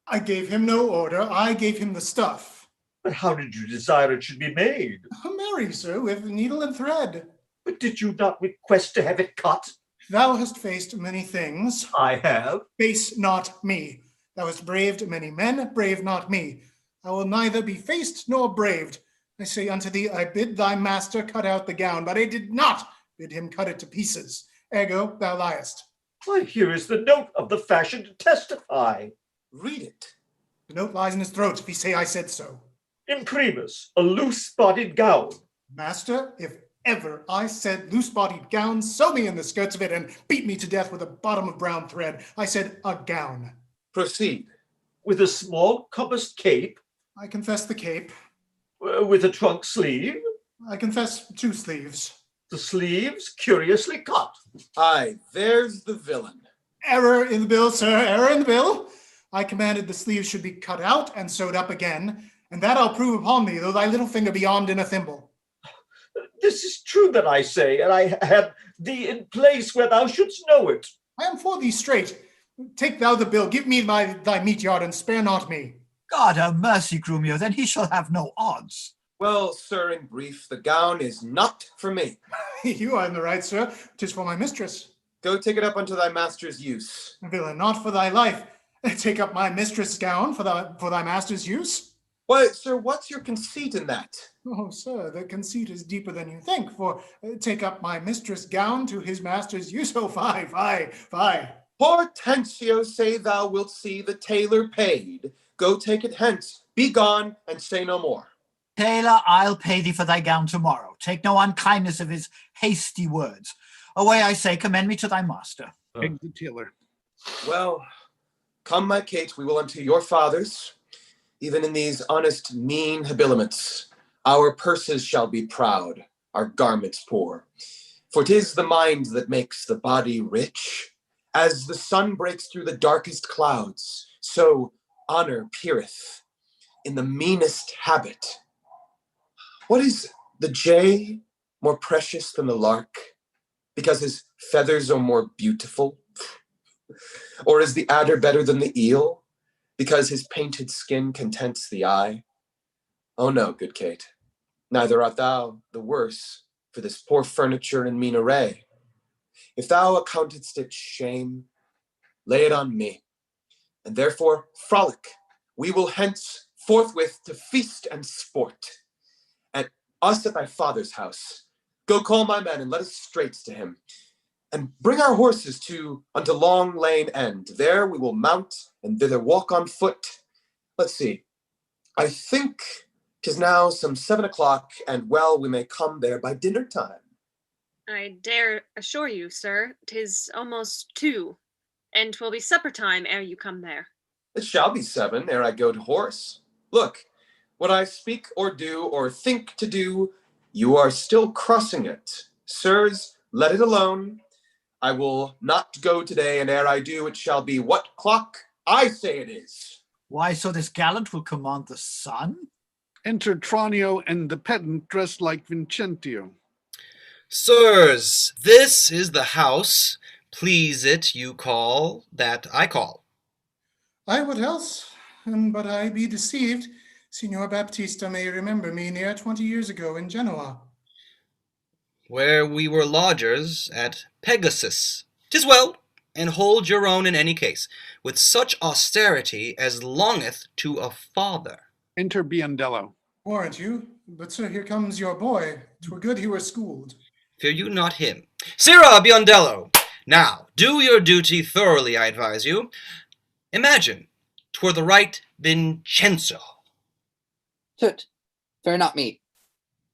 I gave him no order. I gave him the stuff. But how did you desire it should be made? Marry, sir, with needle and thread. But did you not request to have it cut? Thou hast faced many things. I have. Face not me. Thou hast braved many men, brave not me. I will neither be faced nor braved. I say unto thee, I bid thy master cut out the gown, but I did not bid him cut it to pieces. Ergo, thou liest. Why, here is the note of the fashion to testify. Read it. The note lies in his throat if he say I said so. Imprimis, a loose-bodied gown. Master, if ever I said loose-bodied gown, sew me in the skirts of it and beat me to death with a bottom of brown thread. I said a gown. Proceed. With a small compassed cape. I confess the cape. With a trunk sleeve. I confess 2 sleeves. The sleeves curiously cut. Aye, there's the villain. Error in the bill, sir, error in the bill. I commanded the sleeves should be cut out and sewed up again, and that I'll prove upon thee, though thy little finger be armed in a thimble. This is true that I say, and I had thee in place where thou shouldst know it. I am for thee straight. Take thou the bill, give me thy meat yard, and spare not me. God have mercy, Grumio, then he shall have no odds. Well, sir, in brief, the gown is not for me. You are in the right, sir. 'Tis for my mistress. Go take it up unto thy master's use. Villain, not for thy life. Take up my mistress' gown for thy master's use? Why, sir, what's your conceit in that? Oh, sir, the conceit is deeper than you think, for take up my mistress' gown to his master's use. Oh, fie. Hortensio, say thou wilt see the tailor paid. Go take it hence, be gone, and say no more. Tailor, I'll pay thee for thy gown tomorrow. Take no unkindness of his hasty words. Away, I say, commend me to thy master. Exit tailor. Well, come, my Kate, we will unto your father's. Even in these honest, mean habiliments, our purses shall be proud, our garments poor. For 'tis the mind that makes the body rich. As the sun breaks through the darkest clouds, so honor peereth in the meanest habit. What is the jay more precious than the lark, because his feathers are more beautiful? Or is the adder better than the eel, because his painted skin contents the eye? Oh no, good Kate, neither art thou the worse for this poor furniture and mean array. If thou accountedst it shame, lay it on me, and therefore frolic. We will hence forthwith to feast and sport. And us at thy father's house. Go call my men and let us straight to him. And bring our horses unto Long Lane End. There we will mount and thither walk on foot. Let's see. I think 'tis now some 7 o'clock, and well we may come there by dinner time. I dare assure you, sir, 'tis almost 2, and 'twill be supper time ere you come there. It shall be 7 ere I go to horse. Look, what I speak or do or think to do, you are still crossing it. Sirs, let it alone. I will not go today, and ere I do, it shall be what clock I say it is. Why, so this gallant will command the sun? Enter Tranio and the pedant dressed like Vincentio. Sirs, this is the house. Please it you call that I call. I would else, but I be deceived. Signor Baptista may remember me near 20 years ago in Genoa. Where we were lodgers at Pegasus. 'Tis well, and hold your own in any case, with such austerity as longeth to a father. Enter Biondello. Warrant you, but sir, here comes your boy. 'Twere good he were schooled. Fear you not him. Sirrah Biondello! Now, do your duty thoroughly, I advise you. Imagine 'twere the right Vincenzo. Tut, fear not me.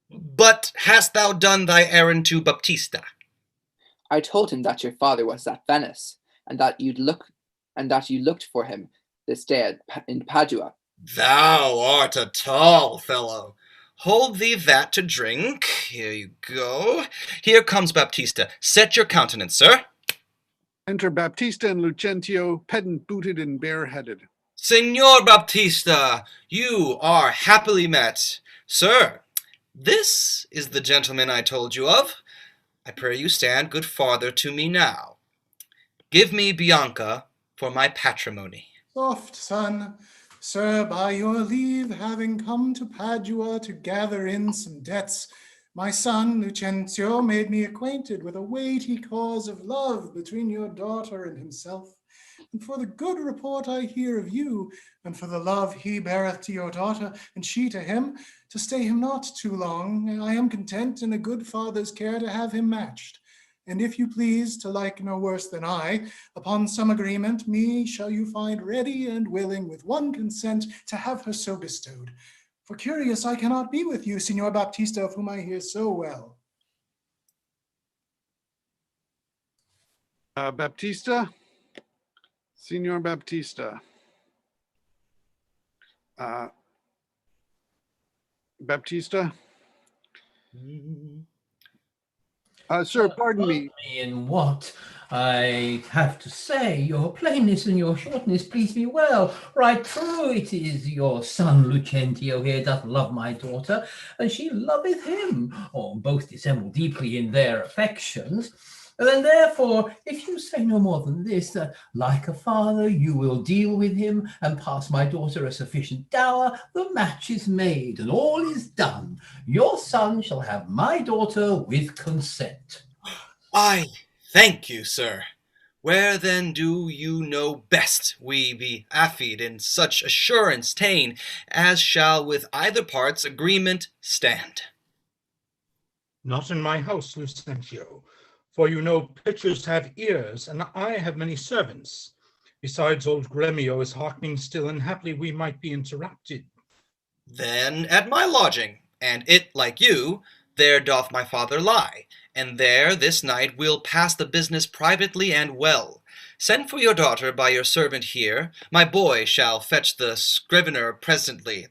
But hast thou done thy errand to Baptista? I told him that your father was at Venice, and that you looked for him this day in Padua. Thou art a tall fellow. Hold thee that to drink. Here you go. Here comes Baptista. Set your countenance, sir. Enter Baptista and Lucentio, pedant booted and bareheaded. Signor Baptista, you are happily met. Sir, this is the gentleman I told you of. I pray you stand good father to me now. Give me Bianca for my patrimony. Soft, son. Sir, by your leave, having come to Padua to gather in some debts, my son Lucentio made me acquainted with a weighty cause of love between your daughter and himself. And for the good report I hear of you, and for the love he beareth to your daughter, and she to him, to stay him not too long, I am content in a good father's care to have him matched. And if you please to like no worse than I, upon some agreement, me shall you find ready and willing with one consent to have her so bestowed. For curious I cannot be with you, Signor Baptista, of whom I hear so well. Baptista? Signor Baptista. Baptista? Sir, pardon me. In what I have to say, your plainness and your shortness please me well. Right true it is your son Lucentio here doth love my daughter, and she loveth him, or both dissemble deeply in their affections. And therefore, if you say no more than this, that like a father you will deal with him and pass my daughter a sufficient dower, the match is made and all is done. Your son shall have my daughter with consent. I thank you, sir. Where then do you know best we be affied in such assurance ta'en, as shall with either parts agreement stand? Not in my house, Lucentio, for you know pitchers have ears, and I have many servants. Besides, old Gremio is hearkening still, and haply we might be interrupted. Then at my lodging, and it, like you, there doth my father lie, and there this night we'll pass the business privately and well. Send for your daughter by your servant here. My boy shall fetch the scrivener presently.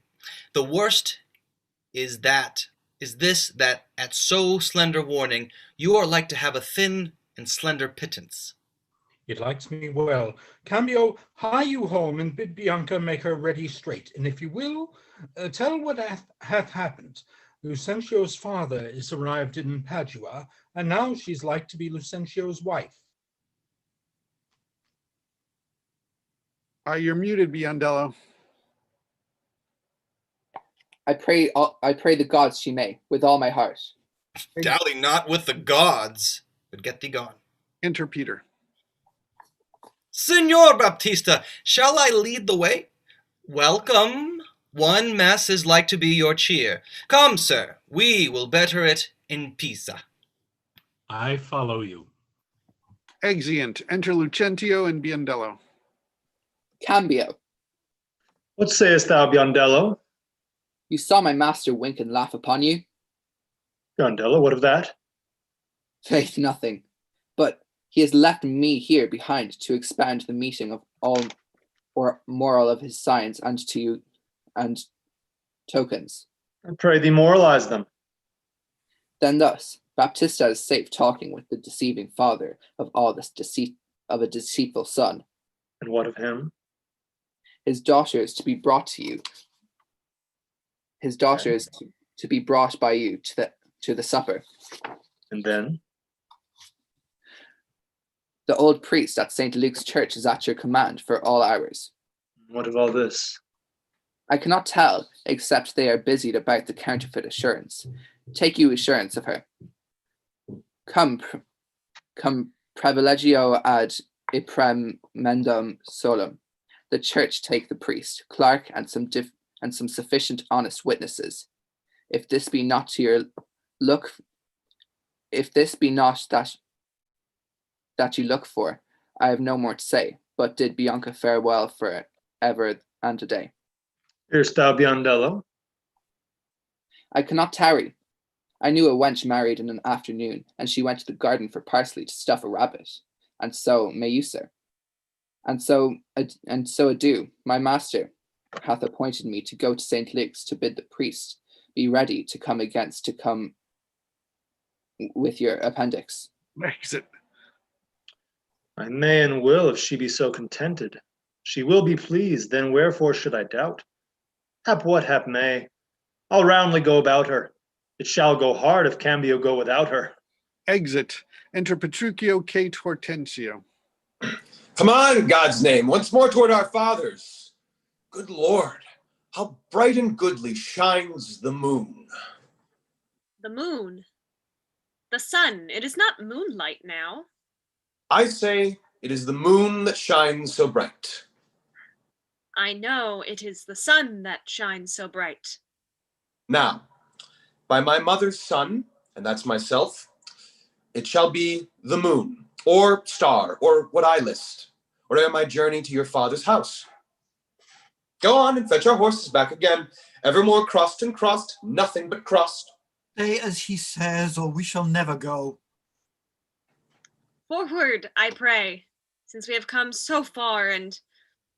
The worst is this, that at so slender warning you are like to have a thin and slender pittance. It likes me well. Cambio, hie you home and bid Bianca make her ready straight. And if you will, tell what hath happened. Lucentio's father is arrived in Padua, and now she's like to be Lucentio's wife. You're muted, Biondello. I pray the gods she may, with all my heart. Dally not with the gods, but get thee gone. Enter Peter. Signor Baptista, shall I lead the way? Welcome. One mess is like to be your cheer. Come, sir, we will better it in Pisa. I follow you. Exeunt. Enter Lucentio and Biondello. Cambio, What sayest thou, Biondello? you saw my master wink and laugh upon you? Biondello, what of that? Faith, nothing. But he has left me here behind to expound the meaning of all or moral of his science unto you and tokens. I pray thee moralize them. Then thus, Baptista is safe talking with the deceiving father of all this deceit of a deceitful son. And what of him? His daughter is to be brought to you. His daughter is to be brought by you to the supper. And then? The old priest at St. Luke's church is at your command for all hours. What of all this? I cannot tell, except they are busied about the counterfeit assurance. Take you assurance of her. Cum privilegio ad impremendum solum. The church take the priest, clerk, and some sufficient honest witnesses. If this be not to your look, if this be not that you look for, I have no more to say. But did Bianca fare well for ever and a day? Hearest thou, Biondello? I cannot tarry. I knew a wench married in an afternoon, and she went to the garden for parsley to stuff a rabbit. And so may you, sir. And so adieu. My master hath appointed me to go to St. Luke's to bid the priest be ready to come with your appendix. Exit. I may and will, if she be so contented. She will be pleased, then wherefore should I doubt? Hap what hap may, I'll roundly go about her. It shall go hard if Cambio go without her. Exit. Enter Petruchio, Kate, Hortensio. Come on, in God's name, once more toward our fathers. Good Lord, how bright and goodly shines the moon. The moon. The sun. It is not moonlight now. I say it is the moon that shines so bright. I know it is the sun that shines so bright. Now, by my mother's son, and that's myself, it shall be the moon, or star, or what I list, or ere my journey to your father's house. Go on and fetch our horses back again, evermore crossed and crossed, nothing but crossed. Say as he says, or we shall never go. Forward, I pray, since we have come so far, and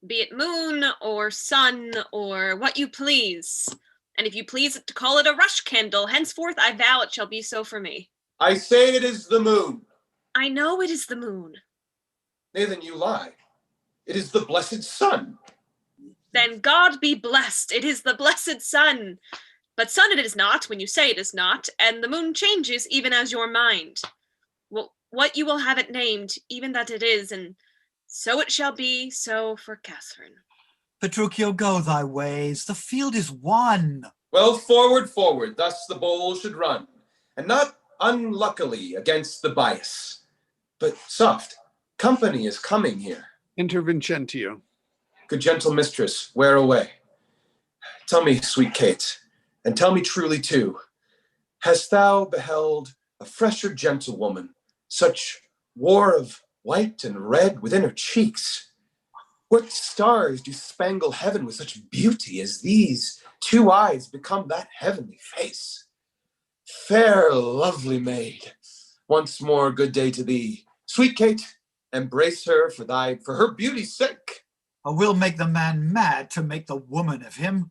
be it moon or sun or what you please. And if you please to call it a rush candle, henceforth I vow it shall be so for me. I say it is the moon. I know it is the moon. Nay, then you lie. It is the blessed sun. Then God be blessed, it is the blessed sun. But sun it is not when you say it is not, and the moon changes even as your mind. Well, what you will have it named, even that it is, and so it shall be, so for Catherine. Petruchio, go thy ways. The field is won. Well, forward, forward, thus the bowl should run, and not unluckily against the bias. But soft, company is coming here. Enter Vincentio. Good gentle mistress, where away? Tell me, sweet Kate, and tell me truly too, hast thou beheld a fresher gentlewoman, such war of white and red within her cheeks? What stars do spangle heaven with such beauty as these two eyes become that heavenly face? Fair, lovely maid, once more good day to thee. Sweet Kate, embrace her for her beauty's sake. I will make the man mad to make the woman of him.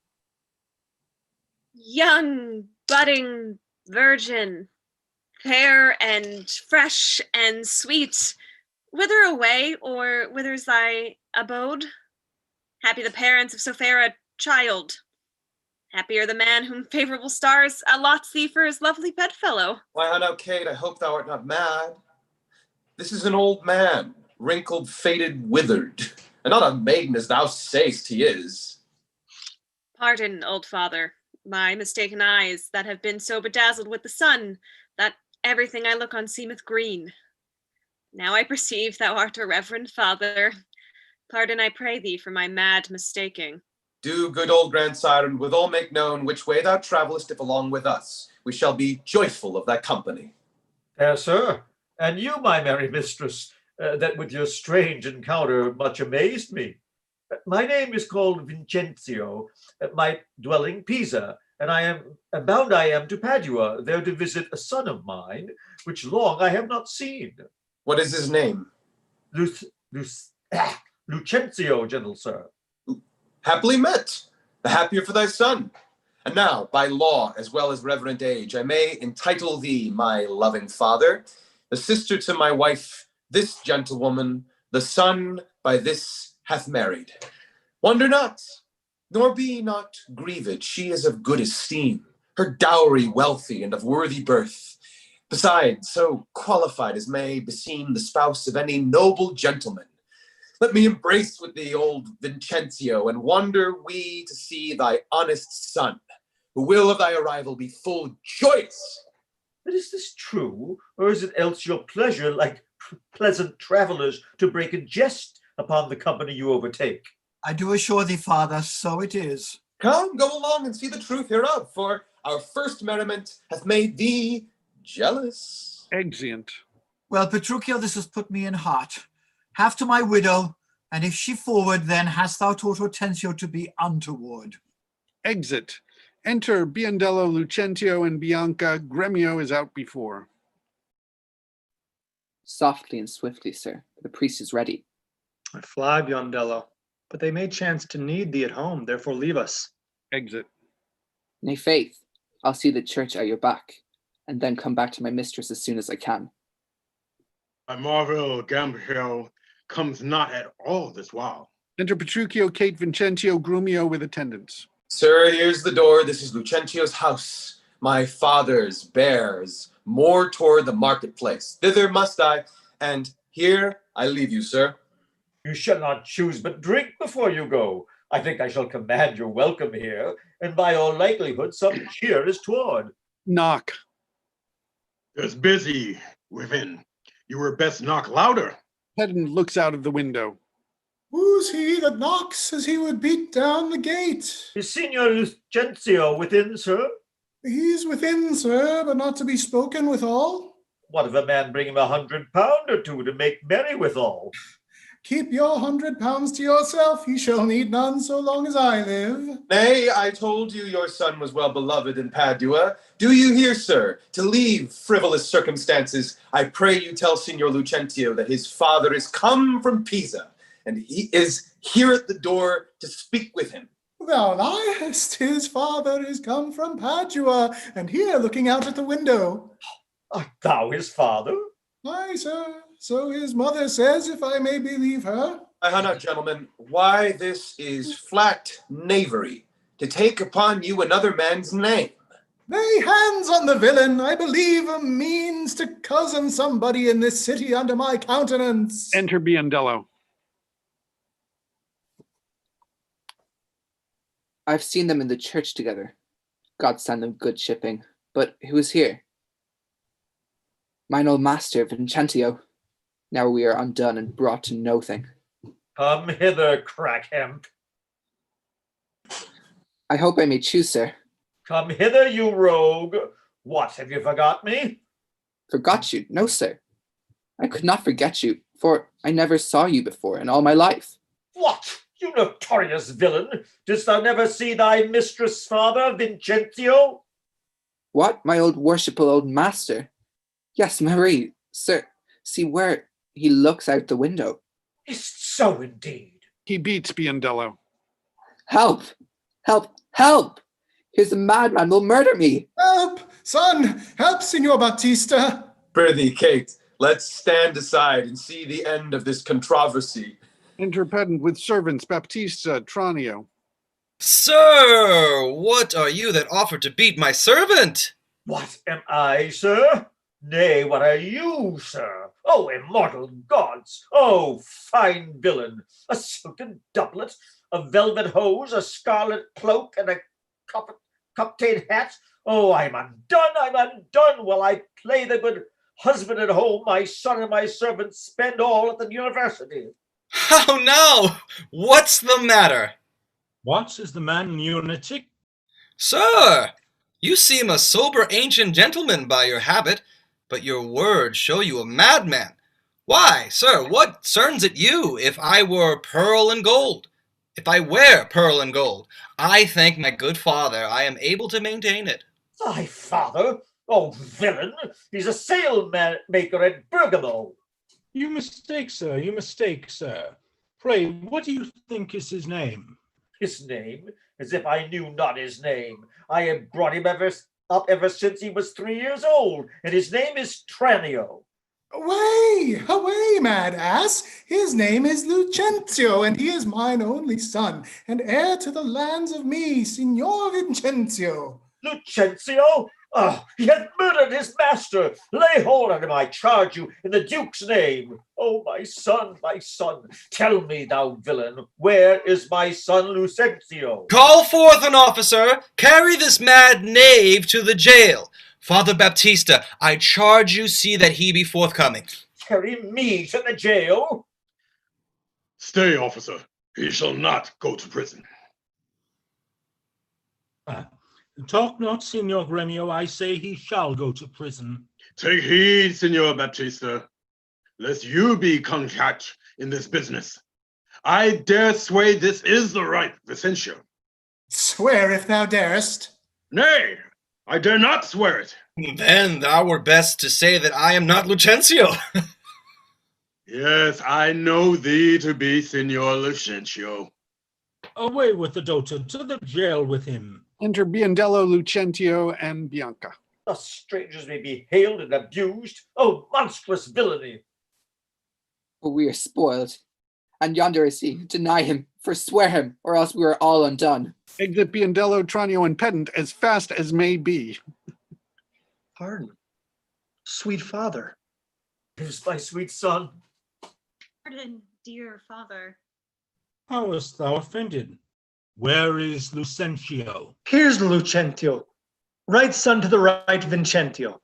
Young, budding virgin, fair and fresh and sweet, whither away, or whither's thy abode? Happy the parents of so fair a child. Happier the man whom favorable stars allots thee for his lovely bedfellow. Why, now, Kate, I hope thou art not mad. This is an old man, wrinkled, faded, withered, and not a maiden as thou say'st he is. Pardon, old father, my mistaken eyes that have been so bedazzled with the sun that everything I look on seemeth green. Now I perceive thou art a reverend father. Pardon, I pray thee, for my mad mistaking. Do, good old grandsire, and withal make known which way thou travellest if along with us. We shall be joyful of thy company. Fair sir, and you, my merry mistress, that with your strange encounter much amazed me. My name is called Vincentio, my dwelling Pisa, and I am bound to Padua, there to visit a son of mine, which long I have not seen. What is his name? Lucentio, gentle sir. Happily met, the happier for thy son. And now, by law as well as reverent age, I may entitle thee, my loving father, the sister to my wife, this gentlewoman, the son by this hath married. Wonder not, nor be not grieved, she is of good esteem, her dowry wealthy and of worthy birth. Besides, so qualified as may beseem the spouse of any noble gentleman. Let me embrace with thee, old Vincentio, and wonder we to see thy honest son, who will of thy arrival be full joyous. But is this true, or is it else your pleasure, like pleasant travellers, to break a jest upon the company you overtake? I do assure thee, father, so it is. Come, go along and see the truth hereof, for our first merriment hath made thee jealous. Exeunt. Well, Petruchio, this has put me in heart. Have to my widow, and if she forward, then hast thou taught Hortensio to be untoward. Exit. Enter Biondello, Lucentio, and Bianca. Gremio is out before. Softly and swiftly, sir. The priest is ready. I fly, Biondello, but they may chance to need thee at home, therefore leave us. Exit. Nay, faith, I'll see the church at your back, and then come back to my mistress as soon as I can. I marvel Gambrio comes not at all this while. Enter Petruchio, Kate, Vincentio, Grumio with attendants. Sir, here's the door. This is Lucentio's house. My father's bears more toward the marketplace. Thither must I, and here I leave you, sir. You shall not choose but drink before you go. I think I shall command your welcome here, and by all likelihood some cheer is toward. Knock. There's busy within. You were best knock louder. Pedant looks out of the window. Who's he that knocks as he would beat down the gate? Is Signor Lucentio within, sir? He's within, sir, but not to be spoken withal. What if a man bring him £100 or two to make merry withal? Keep your £100 to yourself. He shall need none so long as I live. Nay, I told you your son was well beloved in Padua. Do you hear, sir? To leave frivolous circumstances, I pray you tell Signor Lucentio that his father is come from Pisa, and he is here at the door to speak with him. Thou liest. His father is come from Padua, and here looking out at the window. Art thou his father? Aye, sir. So his mother says, if I may believe her. Now, gentlemen, why this is flat knavery, to take upon you another man's name. Lay hands on the villain. I believe a means to cozen somebody in this city under my countenance. Enter Biondello. I've seen them in the church together. God send them good shipping. But who is here? Mine old master, Vincentio. Now we are undone and brought to nothing. Come hither, crack-hemp. I hope I may choose, sir. Come hither, you rogue. What, have you forgot me? Forgot you? No, sir. I could not forget you, for I never saw you before in all my life. What, you notorious villain? Didst thou never see thy mistress' father, Vincentio? What, my old worshipful old master? Yes, Marie, sir. See where he looks out the window. Is't so indeed? He beats Biondello. Help! Help! Help! Here's a madman will murder me. Help! Son! Help, Signor Battista! Prithee, Kate, let's stand aside and see the end of this controversy. Enter Pedant with servants, Baptista, Tranio. Sir, what are you that offer to beat my servant? What am I, sir? Nay, what are you, sir? Oh, immortal gods! Oh, fine villain! A silken doublet, a velvet hose, a scarlet cloak, and a cocktail hat? Oh, I'm undone! While I play the good husband at home, my son and my servants spend all at the university. How now? What's the matter? What is the man lunatic? Sir, you seem a sober ancient gentleman by your habit, but your words show you a madman. Why, sir, what cerns it you if I were pearl and gold? If I wear pearl and gold, I thank my good father I am able to maintain it. Thy father? Oh, villain! He's a sailmaker at Bergamo. You mistake, sir, you mistake, sir. Pray, what do you think is his name? His name? As if I knew not his name. I have brought him up ever since he was 3 years old, and his name is Tranio. Away, away, mad ass! His name is Lucentio, and he is mine only son, and heir to the lands of me, Signor Vincentio. Lucentio? Oh, he hath murdered his master. Lay hold on him, I charge you, in the Duke's name. Oh, my son, tell me, thou villain, where is my son Lucentio? Call forth an officer, carry this mad knave to the jail. Father Baptista, I charge you see that he be forthcoming. Carry me to the jail? Stay, officer. He shall not go to prison. Talk not, Signor Gremio. I say he shall go to prison. Take heed, Signor Baptista, lest you be concat in this business. I dare swear this is the right Vicencio. Swear if thou darest. Nay, I dare not swear it. Then thou were best to say that I am not Lucentio. Yes, I know thee to be Signor Lucentio. Away with the dotard, to the jail with him. Enter Biondello, Lucentio, and Bianca. Thus strangers may be hailed and abused. Oh, monstrous villainy! But we are spoiled. And yonder is he. Deny him, forswear him, or else we are all undone. Exit Biondello, Tranio, and Pedant as fast as may be. Pardon, sweet father. Here's my sweet son. Pardon, dear father. How hast thou offended? Where is Lucentio? Here's Lucentio, right son to the right Vincentio,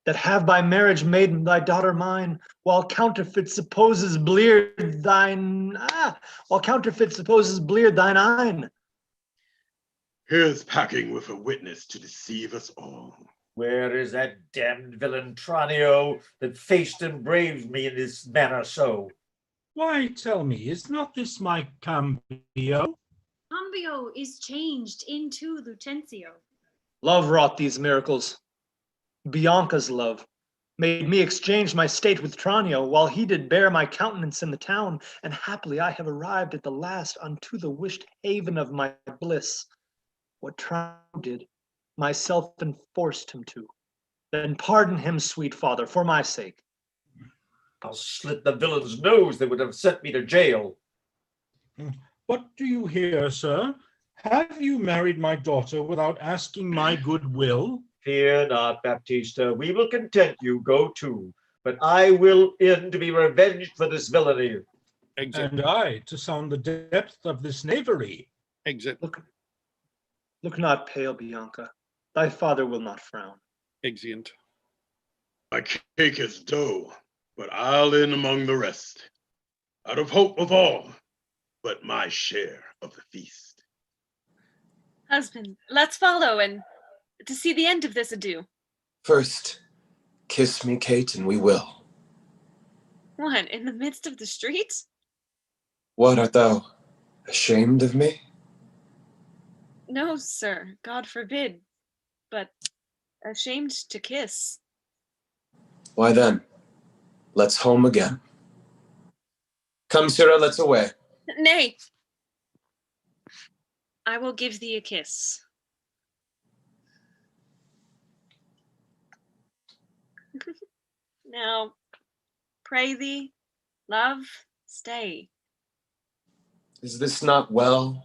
that have by marriage made thy daughter mine, while counterfeit supposes bleared thine eyne. Here's packing with a witness to deceive us all. Where is that damned villain Tranio that faced and braved me in this manner so? Why, tell me, is not this my Cambio? Cambio is changed into Lucentio. Love wrought these miracles. Bianca's love made me exchange my state with Tranio, while he did bear my countenance in the town, and happily I have arrived at the last unto the wished haven of my bliss. What Tranio did, myself enforced him to. Then pardon him, sweet father, for my sake. I'll slit the villain's nose that would have sent me to jail. What do you hear, sir? Have you married my daughter without asking my goodwill? Fear not, Baptista. We will content you. Go to. But I will in to be revenged for this villainy. Exit. And I to sound the depth of this knavery. Exit. Look not pale, Bianca. Thy father will not frown. Exeunt. My cake is dough, but I'll in among the rest, out of hope of all but my share of the feast. Husband, let's follow and to see the end of this ado. First, kiss me, Kate, and we will. What, in the midst of the street? What, art thou ashamed of me? No, sir, God forbid, but ashamed to kiss. Why then, let's home again. Come, Sirrah, let's away. Nay, I will give thee a kiss. Now, pray thee, love, stay. Is this not well?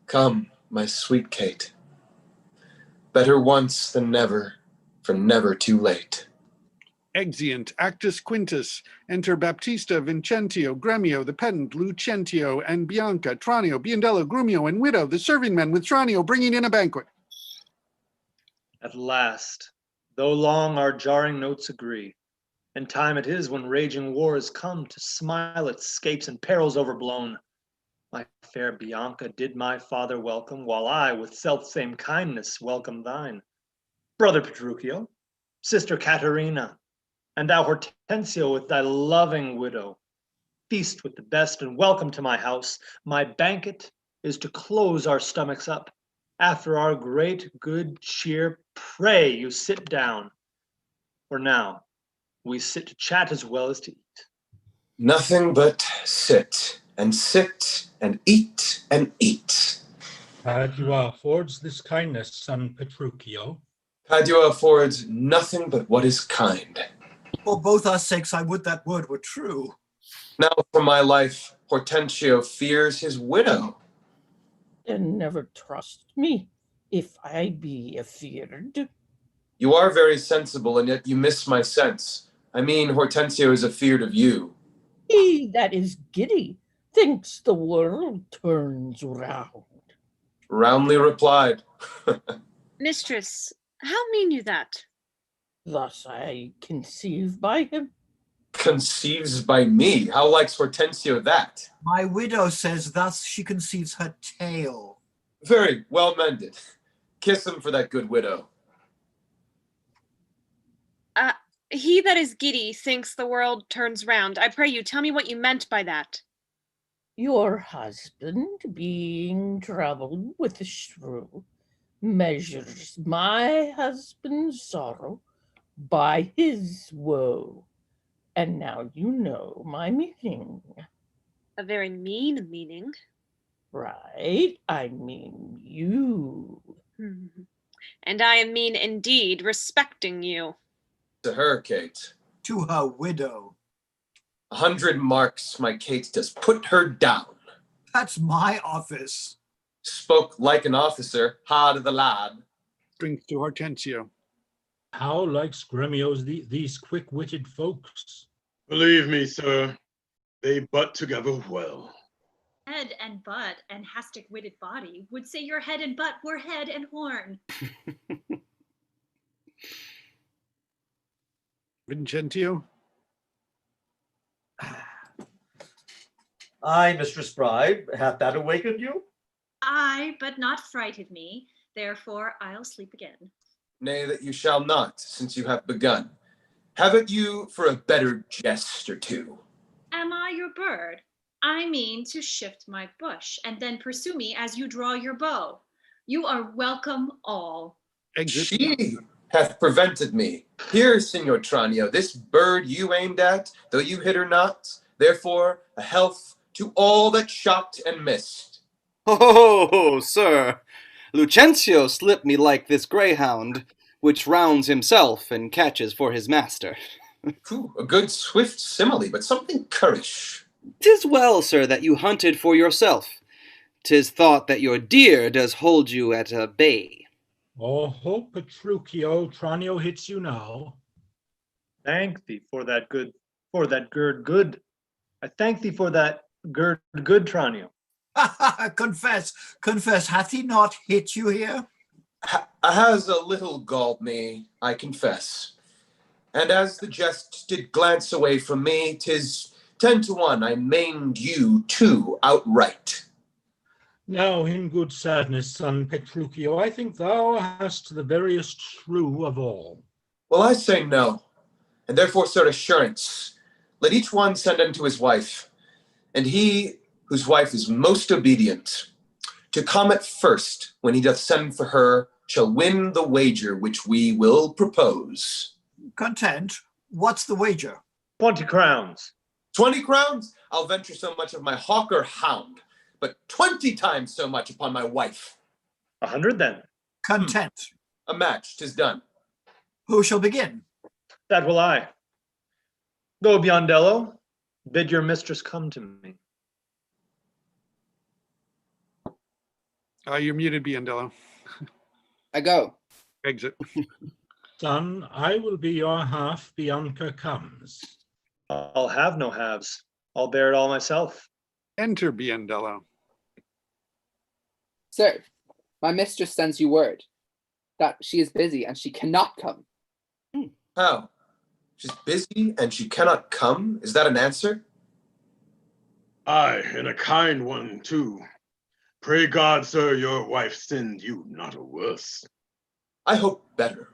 Come, my sweet Kate. Better once than never, for never too late. Exeunt. Actus Quintus. Enter Baptista, Vincentio, Gremio, the pedant, Lucentio, and Bianca, Tranio, Biondello, Grumio, and Widow, the serving men, with Tranio bringing in a banquet. At last, though long our jarring notes agree, and time it is when raging wars come to smile at scapes and perils overblown. My fair Bianca did my father welcome, while I with self-same kindness welcome thine. Brother Petruchio, sister Caterina, and thou Hortensio with thy loving widow, feast with the best and welcome to my house. My banquet is to close our stomachs up. After our great good cheer, pray you sit down. For now, we sit to chat as well as to eat. Nothing but sit and eat and eat. Padua affords this kindness, son Petruchio. Padua affords nothing but what is kind. For both our sakes, I would that word were true. Now for my life, Hortensio fears his widow. Then never trust me, if I be afeard. You are very sensible, and yet you miss my sense. I mean, Hortensio is afeard of you. He that is giddy thinks the world turns round. Roundly replied. Mistress, how mean you that? Thus I conceive by him. Conceives by me? How likes Hortensio that? My widow says thus she conceives her tale. Very well mended. Kiss him for that good widow. He that is giddy thinks the world turns round. I pray you, tell me what you meant by that. Your husband, being troubled with the shrew, measures my husband's sorrow by his woe. And now you know my meaning. A very mean meaning. Right, I mean you. And I am mean indeed, respecting you. To her, Kate. To her widow. 100 marks, my Kate does put her down. That's my office. Spoke like an officer, ha to the lad. Drinks to Hortensio. How likes Gremio's these quick-witted folks? Believe me, sir, they butt together well. Head and butt and hastic-witted body would say your head and butt were head and horn. Vincentio. Aye, Mistress Bride, hath that awakened you? Aye, but not frighted me. Therefore I'll sleep again. Nay, that you shall not, since you have begun. Have it you for a better jest or two. Am I your bird? I mean to shift my bush, and then pursue me as you draw your bow. You are welcome all. She hath prevented me. Here, Signor Tranio, this bird you aimed at, though you hit her not, therefore a health to all that shot and missed. Oh, sir, Lucentio slipped me like this greyhound, which rounds himself and catches for his master. A good swift simile, but something currish. 'Tis well, sir, that you hunted for yourself. 'Tis thought that your deer does hold you at bay. Oh, hope Petruchio Tranio hits you now. Thank thee for that good, good. I thank thee for that good Tranio. Confess, hath he not hit you here? Has a little galled me, I confess. And as the jest did glance away from me, 'tis 10 to 1 I maimed you too outright. Now, in good sadness, son Petruchio, I think thou hast the veriest shrew of all. Well, I say no, and therefore, sir, assurance. Let each one send unto his wife, and he whose wife is most obedient, to come at first when he doth send for her, shall win the wager which we will propose. Content. What's the wager? 20 crowns. 20 crowns? I'll venture so much of my hawk or hound, but 20 times so much upon my wife. 100 then. Content. A match, 'tis done. Who shall begin? That will I. Go, Biondello. Bid your mistress come to me. You're muted, Biondello. I go. Exit. Son, I will be your half, Bianca comes. I'll have no halves. I'll bear it all myself. Enter, Biondello. Sir, my mistress sends you word that she is busy and she cannot come. How? She's busy and she cannot come? Is that an answer? Aye, and a kind one too. Pray God, sir, your wife send you not a worse. I hope better.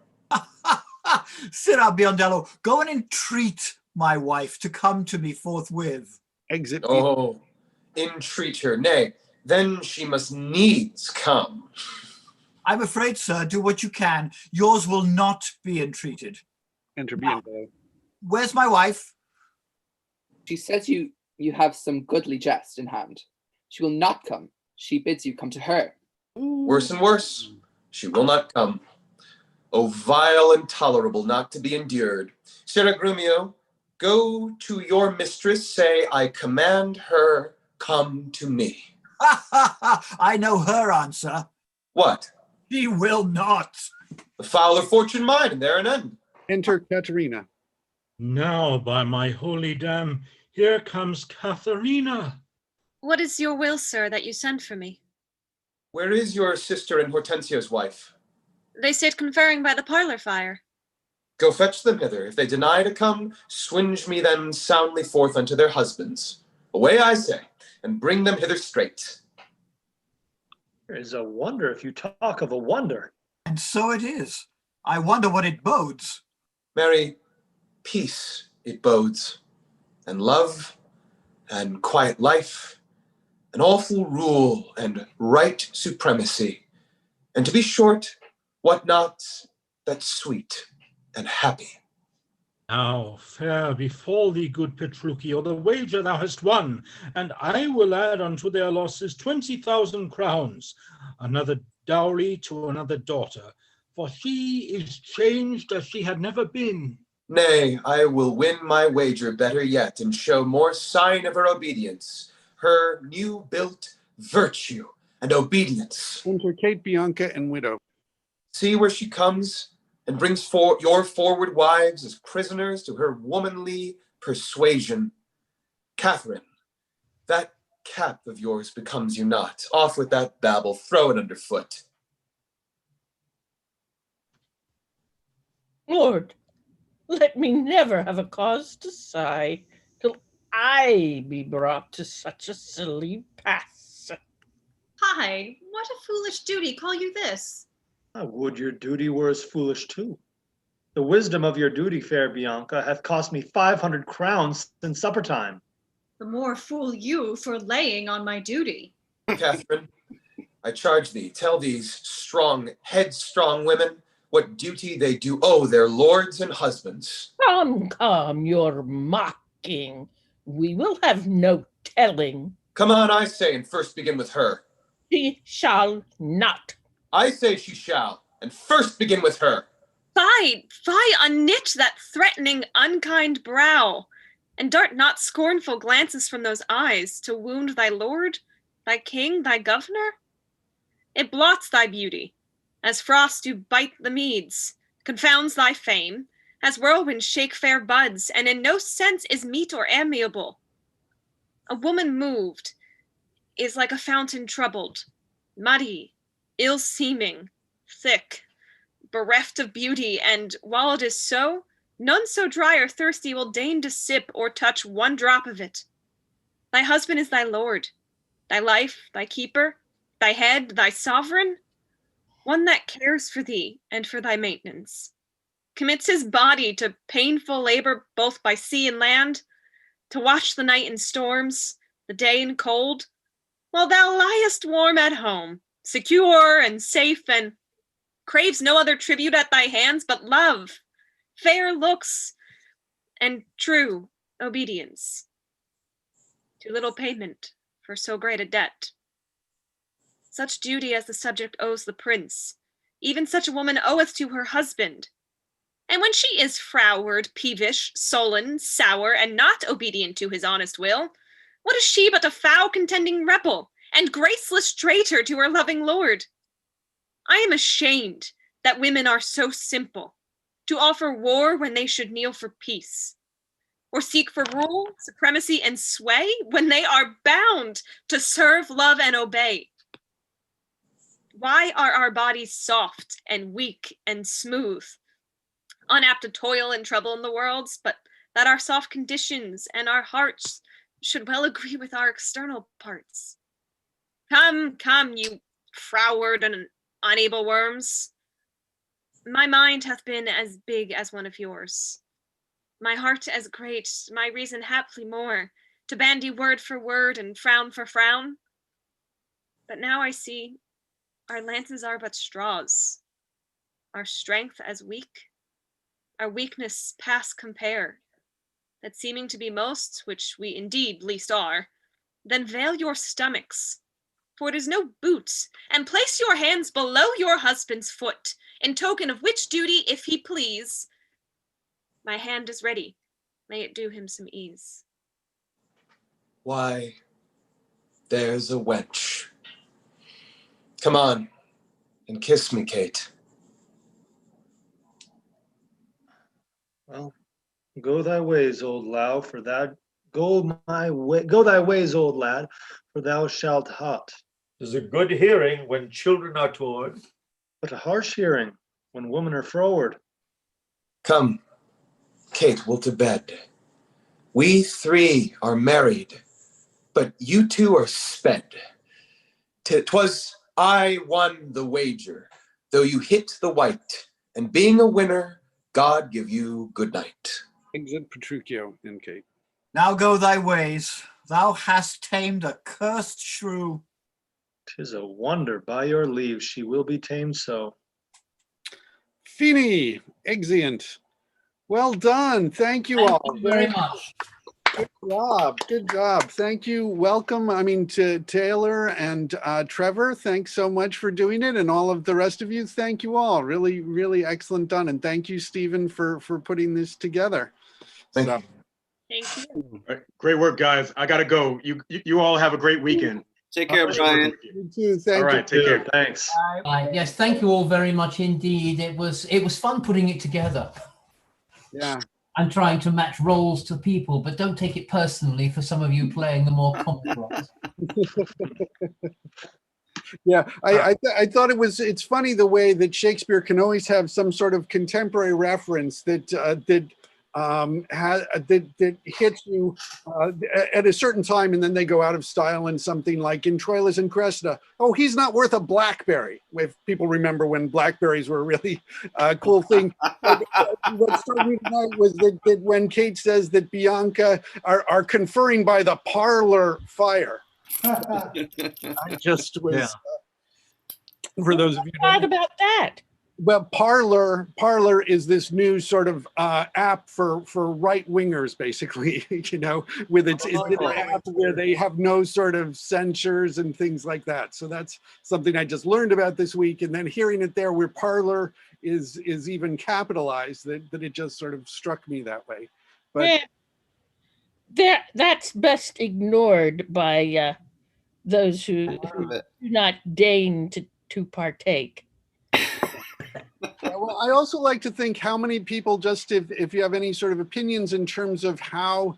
Sit up, Biondello. Go and entreat my wife to come to me forthwith. Exit. Oh, entreat her. Nay, then she must needs come. I'm afraid, sir, do what you can. Yours will not be entreated. Enter, Now, Biondello. where's my wife? She says you have some goodly jest in hand. She will not come. She bids you come to her. Worse and worse, she will not come. O vile intolerable, not to be endured. Sir Agrumio, go to your mistress, say, I command her come to me. I know her answer. What? She will not. The fouler fortune mine, and there an end. Enter, Katerina. Now, by my holy dam, here comes Katharina. What is your will, sir, that you sent for me? Where is your sister and Hortensio's wife? They sit conferring by the parlor fire. Go fetch them hither. If they deny to come, swinge me them soundly forth unto their husbands. Away, I say, and bring them hither straight. There is a wonder if you talk of a wonder. And so it is. I wonder what it bodes. Mary, peace it bodes, and love, and quiet life, and awful rule, and right supremacy, and to be short, what not that's sweet and happy. Now, fair befall thee, good Petruchio, the wager thou hast won, and I will add unto their losses 20,000 crowns, another dowry to another daughter, for she is changed as she had never been. Nay, I will win my wager better yet, and show more sign of her obedience, her new-built virtue and obedience. Enter Kate, Bianca, and Widow. See where she comes, and brings your forward wives as prisoners to her womanly persuasion. Catherine, that cap of yours becomes you not. Off with that babble, throw it underfoot. Lord, let me never have a cause to sigh till I be brought to such a silly pass. Hi, what a foolish duty call you this? I would your duty were as foolish too. The wisdom of your duty, fair Bianca, hath cost me 500 crowns since supper time. The more fool you for laying on my duty. Catherine, I charge thee, tell these strong, headstrong women what duty they do owe their lords and husbands. Come, you're mocking. We will have no telling. Come on, I say, and first begin with her. She shall not. I say she shall, and first begin with her. Fie, unknit that threatening, unkind brow, and dart not scornful glances from those eyes to wound thy lord. thy king, thy governor? It blots thy beauty, as frost do bite the meads, confounds thy fame, as whirlwinds shake fair buds, and in no sense is meet or amiable. A woman moved is like a fountain troubled, muddy, ill-seeming, thick, bereft of beauty, and while it is so, none so dry or thirsty will deign to sip or touch one drop of it. Thy husband is thy lord, thy life, thy keeper, thy head, thy sovereign, one that cares for thee and for thy maintenance, commits his body to painful labor both by sea and land, to watch the night in storms, the day in cold, while thou liest warm at home, secure and safe, and craves no other tribute at thy hands but love, fair looks, and true obedience. Too little payment for so great a debt. Such duty as the subject owes the prince, even such a woman oweth to her husband. And when she is froward, peevish, sullen, sour, and not obedient to his honest will, what is she but a foul contending rebel, and graceless traitor to her loving lord? I am ashamed that women are so simple, to offer war when they should kneel for peace, or seek for rule, supremacy, and sway when they are bound to serve, love, and obey. Why are our bodies soft and weak and smooth, unapt to toil and trouble in the world, but that our soft conditions and our hearts should well agree with our external parts? Come, come, you froward and unable worms. My mind hath been as big as one of yours, my heart as great, my reason haply more, to bandy word for word and frown for frown. But now I see our lances are but straws, our strength as weak, our weakness past compare, that seeming to be most, which we indeed least are, then veil your stomachs, for it is no boot, and place your hands below your husband's foot, in token of which duty, if he please, my hand is ready, may it do him some ease. Why, there's a wench. Come on, and kiss me, Kate. Well, go thy ways, old low, for thou go thy ways, old lad, for thou shalt hot. 'Tis a good hearing when children are toward. But a harsh hearing when women are froward. Come, Kate, we'll to bed. We three are married, but you two are sped. 'Twas I won the wager, though you hit the white, and being a winner, God give you good night. Exit Petruchio and Kate. Now go thy ways. Thou hast tamed a cursed shrew. 'Tis a wonder, by your leave, she will be tamed so. Fini, exeunt. Well done. Thank you all. Thank you very much. Good job. Good job. Thank you. Welcome. I mean, to Taylor and Trevor, thanks so much for doing it. And all of the rest of you, thank you all. Really, really excellent done. And thank you, Stephen, for putting this together. Thank you. Thank you. All right, great work, guys. I gotta go. You all have a great weekend. Take care, Brian. You too. Thank All right, take care. Thanks. Yes, thank you all very much indeed. It was fun putting it together. Yeah. I'm trying to match roles to people, but don't take it personally for some of you playing the more comic roles. Yeah, I thought it's funny the way that Shakespeare can always have some sort of contemporary reference that hits you at a certain time, and then they go out of style in something like in Troilus and Cressida. Oh, he's not worth a blackberry. If people remember when blackberries were a really cool thing. What struck me tonight was that when Kate says that Bianca are conferring by the parlor fire. I just was for those of you who What about that? well, Parlor is this new sort of app for right wingers, basically. With it's an app where they have no sort of censures and things like that. So that's something I just learned about this week, and then hearing it there where Parlor is even capitalized, that it just sort of struck me that way. But that's best ignored by those who do not deign to partake. Yeah, well, I also like to think how many people, just if you have any sort of opinions in terms of how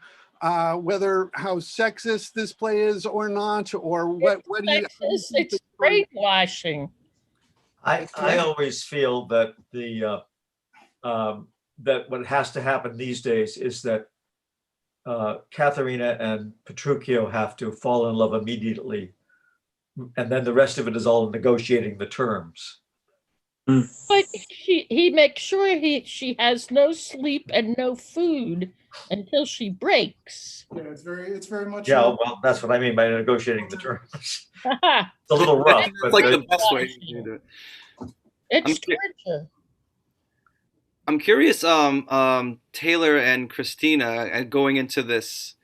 whether how sexist this play is or not, or what do you? It's brainwashing. I always feel that that what has to happen these days is that Katharina and Petruchio have to fall in love immediately, and then the rest of it is all negotiating the terms. But he makes sure she has no sleep and no food until she breaks. Yeah, it's very much. Yeah, well, that's what I mean by negotiating the terms. It's a little rough, but it's like the best way to do it. It's torture. I'm curious, Taylor and Christina, going into this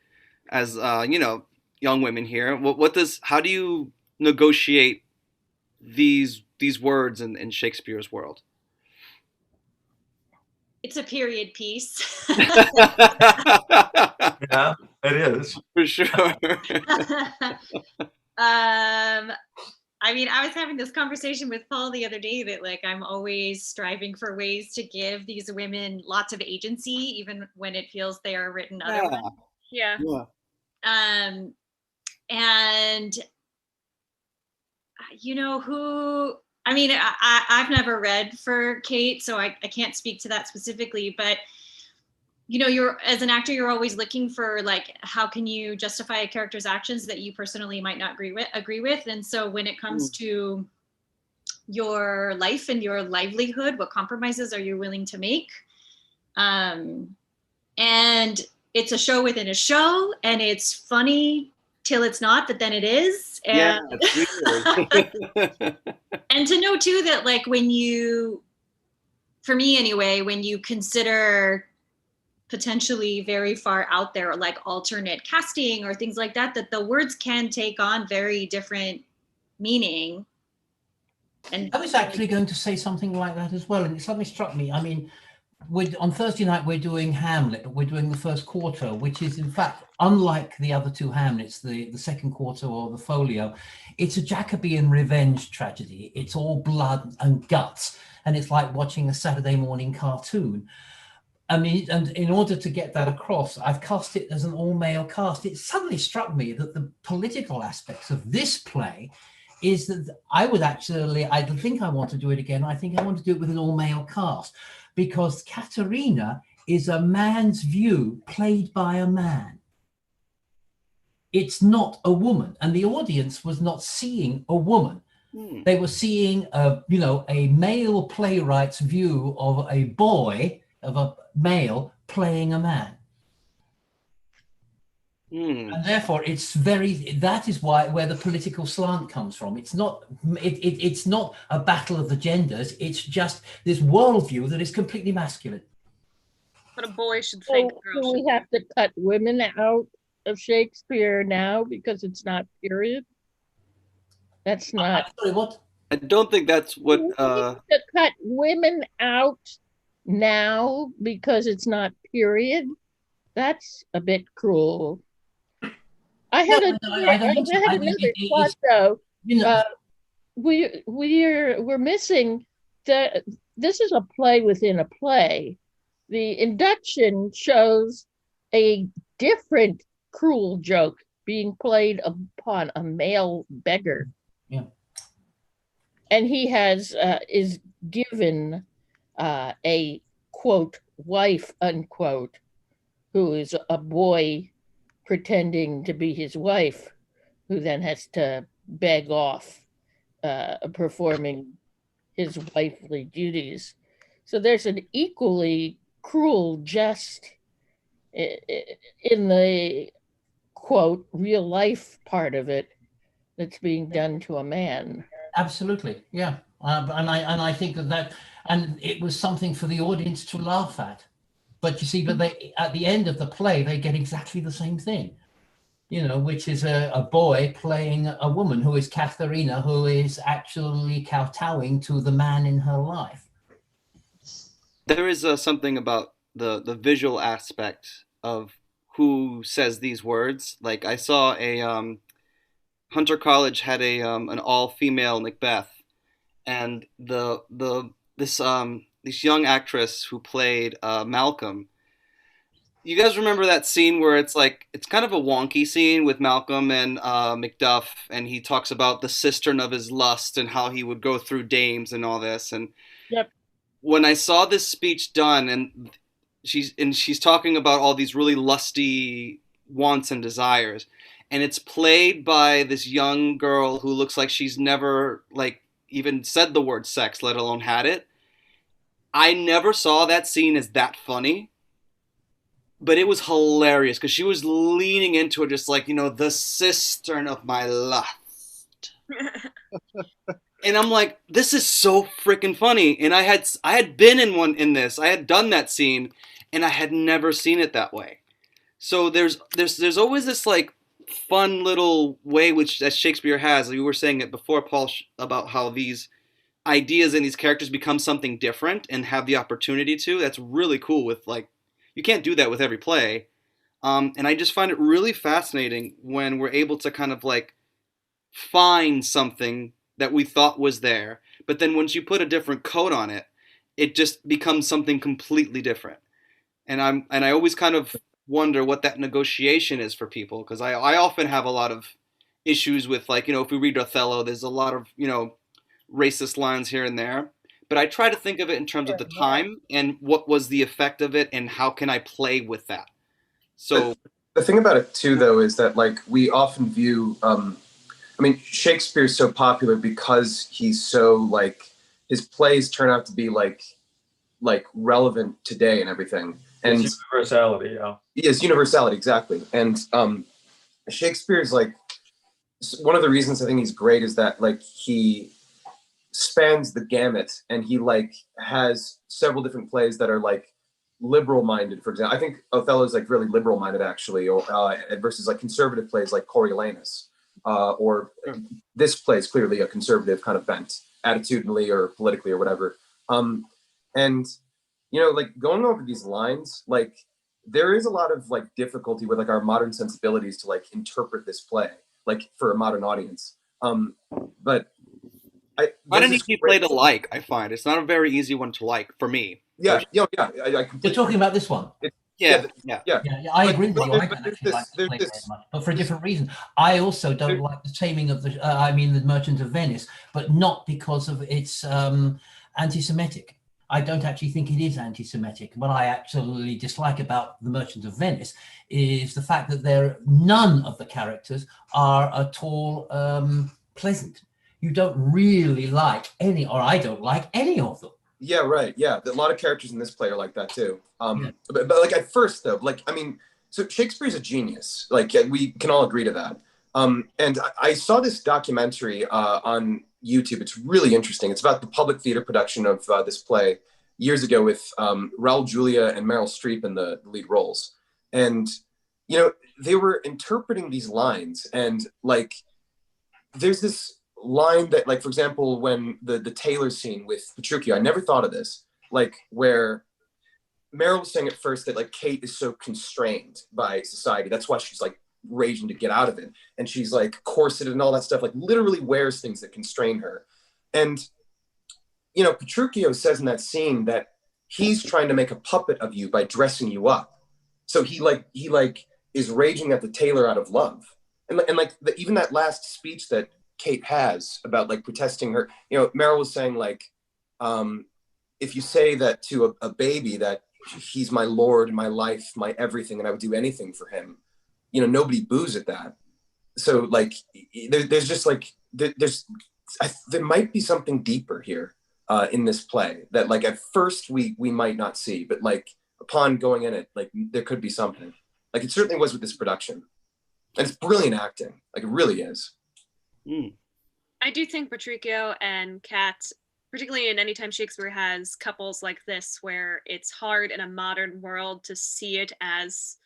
as young women here. How do you negotiate these words in Shakespeare's world? It's a period piece. Yeah, it is. For sure. I mean, I was having this conversation with Paul the other day that like I'm always striving for ways to give these women lots of agency, even when it feels they are written otherwise. Yeah. And you know who, I mean, I've never read for Kate, so I can't speak to that specifically, but you know, you're as an actor, you're always looking for like, how can you justify a character's actions that you personally might not agree with. And so when it comes to your life and your livelihood, what compromises are you willing to make? And it's a show within a show, and it's funny till it's not, but then it is. And, and to know too that like when you, for me anyway, when you consider potentially very far out there, like alternate casting or things like that, that the words can take on very different meaning. And I was actually going to say something like that as well, and it suddenly struck me. I mean, on Thursday night we're doing Hamlet, but we're doing the first quarter, which is in fact unlike the other two Hamlets, the second quarter or the folio. It's a Jacobean revenge tragedy. It's all blood and guts, and it's like watching a Saturday morning cartoon. I mean, and in order to get that across, I've cast it as an all-male cast. It suddenly struck me that the political aspects of this play is that I think I want to do it again. I think I want to do it with an all-male cast, because Katharina is a man's view played by a man. It's not a woman, and the audience was not seeing a woman. They were seeing a male playwright's view of a boy, of a male playing a man. And therefore that is where the political slant comes from. It's not a battle of the genders. It's just this worldview that is completely masculine. But a boy should think. Do we have to cut women out of Shakespeare now because it's not period? That's not. Sorry, what? I don't think that's what. To cut women out now because it's not period. That's a bit cruel. I had another thought though. We're missing that this is a play within a play. The induction shows a different cruel joke being played upon a male beggar. Yeah. And he is given a quote wife unquote, who is a boy pretending to be his wife, who then has to beg off performing his wifely duties. So there's an equally cruel jest in the quote real life part of it that's being done to a man. Absolutely, yeah. And I think that and it was something for the audience to laugh at. But you see, they at the end of the play, they get exactly the same thing, which is a boy playing a woman who is Katharina, who is actually kowtowing to the man in her life. There is something about the visual aspect of who says these words. Like I saw Hunter College had a an all-female Macbeth, and this young actress who played Malcolm. You guys remember that scene where it's kind of a wonky scene with Malcolm and Macduff, and he talks about the cistern of his lust and how he would go through dames and all this. And Yep. when I saw this speech done, and she's talking about all these really lusty wants and desires, and it's played by this young girl who looks like she's never even said the word sex, let alone had it. I never saw that scene as that funny, but it was hilarious because she was leaning into it, just like, the cistern of my lust. And I'm like, this is so freaking funny. And I had been in this. I had done that scene, and I had never seen it that way. So there's always this fun little way which that Shakespeare has. You were saying it before, Paul, about how these ideas and these characters become something different and have the opportunity to. That's really cool. With you can't do that with every play. And I just find it really fascinating when we're able to kind of find something that we thought was there, but then once you put a different coat on it, it just becomes something completely different. And I always kind of wonder what that negotiation is for people, because I often have a lot of issues with if we read Othello, there's a lot of racist lines here and there, but I try to think of it in terms of the time and what was the effect of it and how can I play with that. So the thing about it too, though, is that we often view Shakespeare's so popular because he's so his plays turn out to be relevant today and everything. And it's universality, yeah. Yes, universality, exactly. And Shakespeare's one of the reasons I think he's great is that he spans the gamut, and he has several different plays that are liberal minded. For example, I think Othello is really liberal minded actually, or versus conservative plays like Coriolanus. Or this play is clearly a conservative kind of bent, attitudinally or politically or whatever. And going over these lines, there is a lot of difficulty with our modern sensibilities to interpret this play, for a modern audience. But not an easy play to like. I find it's not a very easy one to like for me. Yeah, yeah. You're talking about this one. Yeah. I agree with you. I don't actually like the play very much, but for a different reason. I also don't like the Taming of the Merchant of Venice, but not because of its anti-Semitic. I don't actually think it is anti-Semitic. What I absolutely dislike about the Merchant of Venice is the fact that none of the characters are at all pleasant. You don't really like any, or I don't like any of them. Yeah, right. Yeah, a lot of characters in this play are like that too. But at first though, so Shakespeare's a genius. We can all agree to that. And I saw this documentary on YouTube. It's really interesting. It's about the public theater production of this play years ago with Raul Julia and Meryl Streep in the lead roles. And they were interpreting these lines, and there's this line that for example, when the tailor scene with Petruchio, I never thought of this, where Meryl was saying at first that Kate is so constrained by society, that's why she's raging to get out of it, and she's corseted and all that stuff, literally wears things that constrain her. And Petruchio says in that scene that he's trying to make a puppet of you by dressing you up, so he is raging at the tailor out of love. And even that last speech that Kate has about protesting her, Meryl was saying if you say that to a baby that he's my lord, my life, my everything, and I would do anything for him, nobody boos at that. So there's just there might be something deeper here in this play that at first we might not see, but upon going in it, there could be something. It certainly was with this production, and it's brilliant acting. It really is. I do think Petruchio and Kat, particularly in anytime Shakespeare has couples like this, where it's hard in a modern world to see it as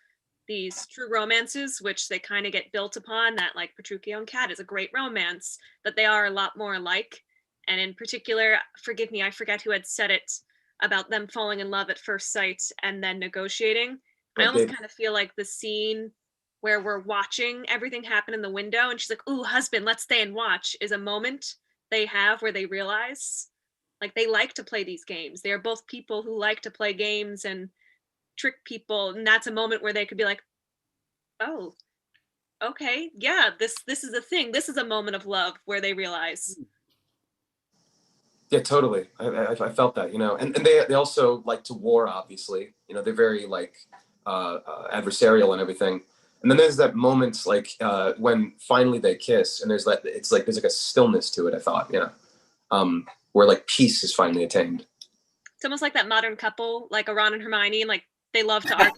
these true romances, which they kind of get built upon, that Petruchio and Kat is a great romance, that they are a lot more alike. And in particular, forgive me, I forget who had said it about them falling in love at first sight and then negotiating. I almost kind of feel like the scene where we're watching everything happen in the window, and she's like, "Ooh, husband, let's stay and watch," is a moment they have where they realize like they like to play these games. They are both people who like to play games and trick people, and that's a moment where they could be like, "Oh, okay, yeah, this is a thing. This is a moment of love where they realize." Yeah, totally. I felt that, and they also like to war, obviously. They're very like adversarial and everything. And then there's that moment like when finally they kiss, and there's like a stillness to it. I thought, where like peace is finally attained. It's almost like that modern couple, like a Ron and Hermione, and like they love to argue.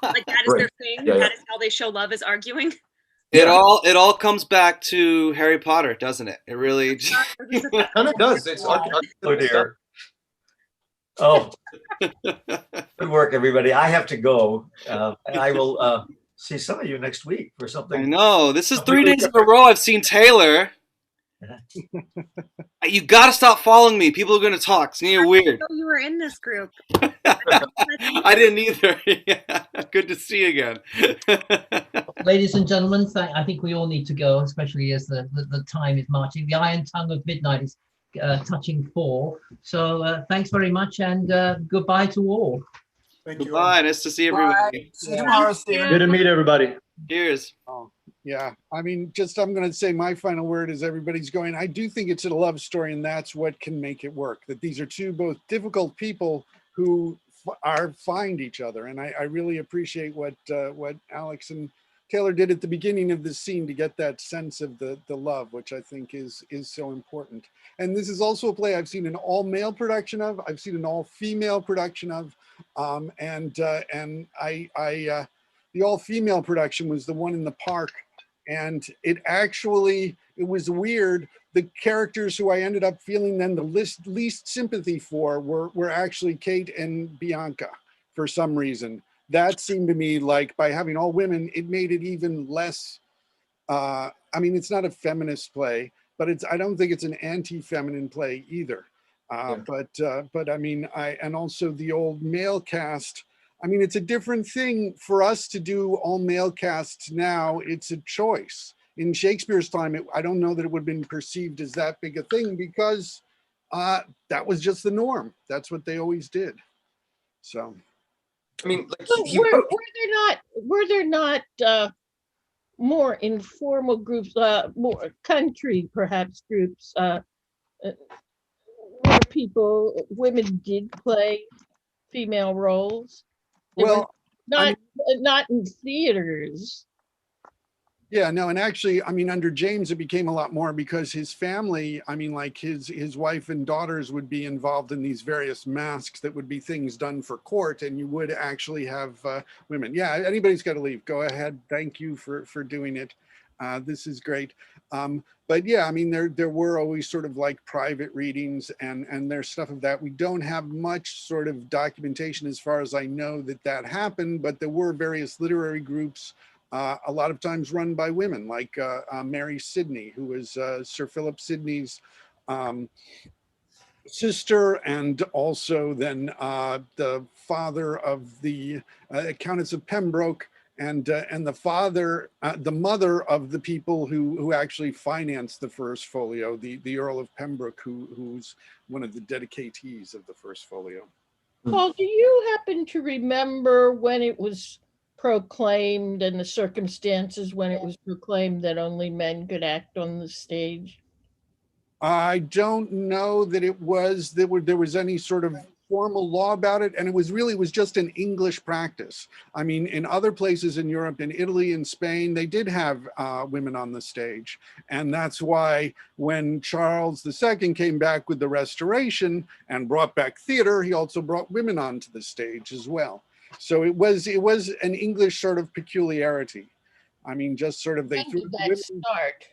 Like that is Right. their thing. Yeah, That is how they show love, is arguing. It all comes back to Harry Potter, doesn't it? It really kind of does. It's Oh dear. Oh, good work, everybody. I have to go. And I will see some of you next week for something. I know. This is 3 days in a row I've seen Taylor. You gotta stop following me. People are gonna talk. It's you're weird. You were in this group. I didn't either. Yeah. Good to see you again. Ladies and gentlemen, I think we all need to go, especially as the time is marching. The iron tongue of midnight is touching 4. So thanks very much, and goodbye to all. Thank you. Bye. Nice to see everybody. See you tomorrow, Stephen. Good to meet everybody. Cheers. Yeah, I mean, I'm going to say my final word as everybody's going. I do think it's a love story, and that's what can make it work. That these are two both difficult people who find each other, and I really appreciate what Alex and Taylor did at the beginning of this scene to get that sense of the love, which I think is so important. And this is also a play I've seen an all-male production of. I've seen an all-female production of, and the all-female production was the one in the park. And it was weird. The characters who I ended up feeling then the least sympathy for were actually Kate and Bianca for some reason. That seemed to me like by having all women, it made it even less, I mean, it's not a feminist play, but I don't think it's an anti-feminine play either. But I mean, and also the old male cast, I mean, it's a different thing for us to do all male casts now. It's a choice. In Shakespeare's time, I don't know that it would have been perceived as that big a thing because that was just the norm. That's what they always did. So, I mean, like were there not more informal groups, more country perhaps groups, where women did play female roles? Well, not in theaters. Yeah, no, and actually, I mean, under James, it became a lot more because his family, I mean, like his wife and daughters would be involved in these various masks that would be things done for court, and you would actually have women. Yeah, anybody's got to leave. Go ahead. Thank you for doing it. This is great. But yeah, I mean, there were always sort of like private readings and there's stuff of that. We don't have much sort of documentation as far as I know that happened, but there were various literary groups, a lot of times run by women, like Mary Sidney, who was Sir Philip Sidney's sister, and also then the father of the Countess of Pembroke, and the mother of the people who actually financed the first folio, the Earl of Pembroke, who's one of the dedicatees of the first folio. Paul, do you happen to remember when it was proclaimed and the circumstances when it was proclaimed that only men could act on the stage? I don't know that there was any sort of formal law about it, and it was just an English practice. I mean, in other places in Europe, in Italy and Spain, they did have women on the stage, and that's why when Charles II came back with the Restoration and brought back theater, he also brought women onto the stage as well. So it was an English sort of peculiarity. I mean, just sort of When did that start?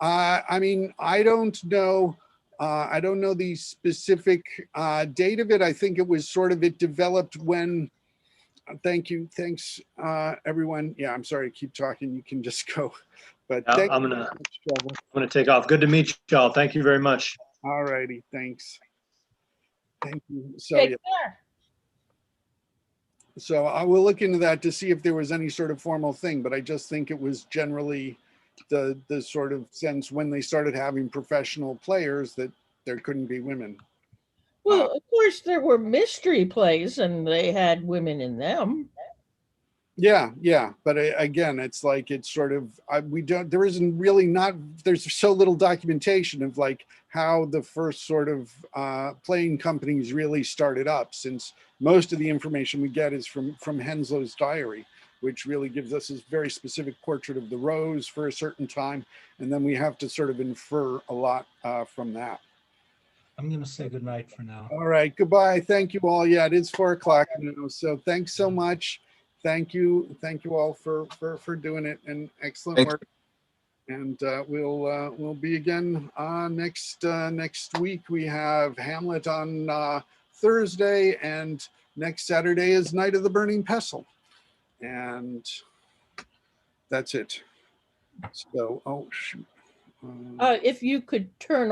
I mean, I don't know. I don't know the specific date of it. I think it developed when. Thank you. Thanks, everyone. Yeah, I'm sorry to keep talking. You can just go. But I'm gonna take off. Good to meet y'all. Thank you very much. All righty. Thanks. Thank you. So Take yeah. care. So I will look into that to see if there was any sort of formal thing, but I just think it was generally the sort of sense when they started having professional players that there couldn't be women. Well, of course, there were mystery plays and they had women in them. Yeah, yeah, but again, it's like it's sort of we don't. There isn't really not. There's so little documentation of like how the first sort of playing companies really started up, since most of the information we get is from Henslow's diary, which really gives us this very specific portrait of the Rose for a certain time, and then we have to sort of infer a lot from that. I'm going to say goodnight for now. All right, goodbye. Thank you all. Yeah, it is 4 o'clock now, so thanks so much. Thank you all for doing it, and excellent work. And we'll be again next week. We have Hamlet on Thursday, and next Saturday is Night of the Burning Pestle, and that's it. So, oh shoot. If you could turn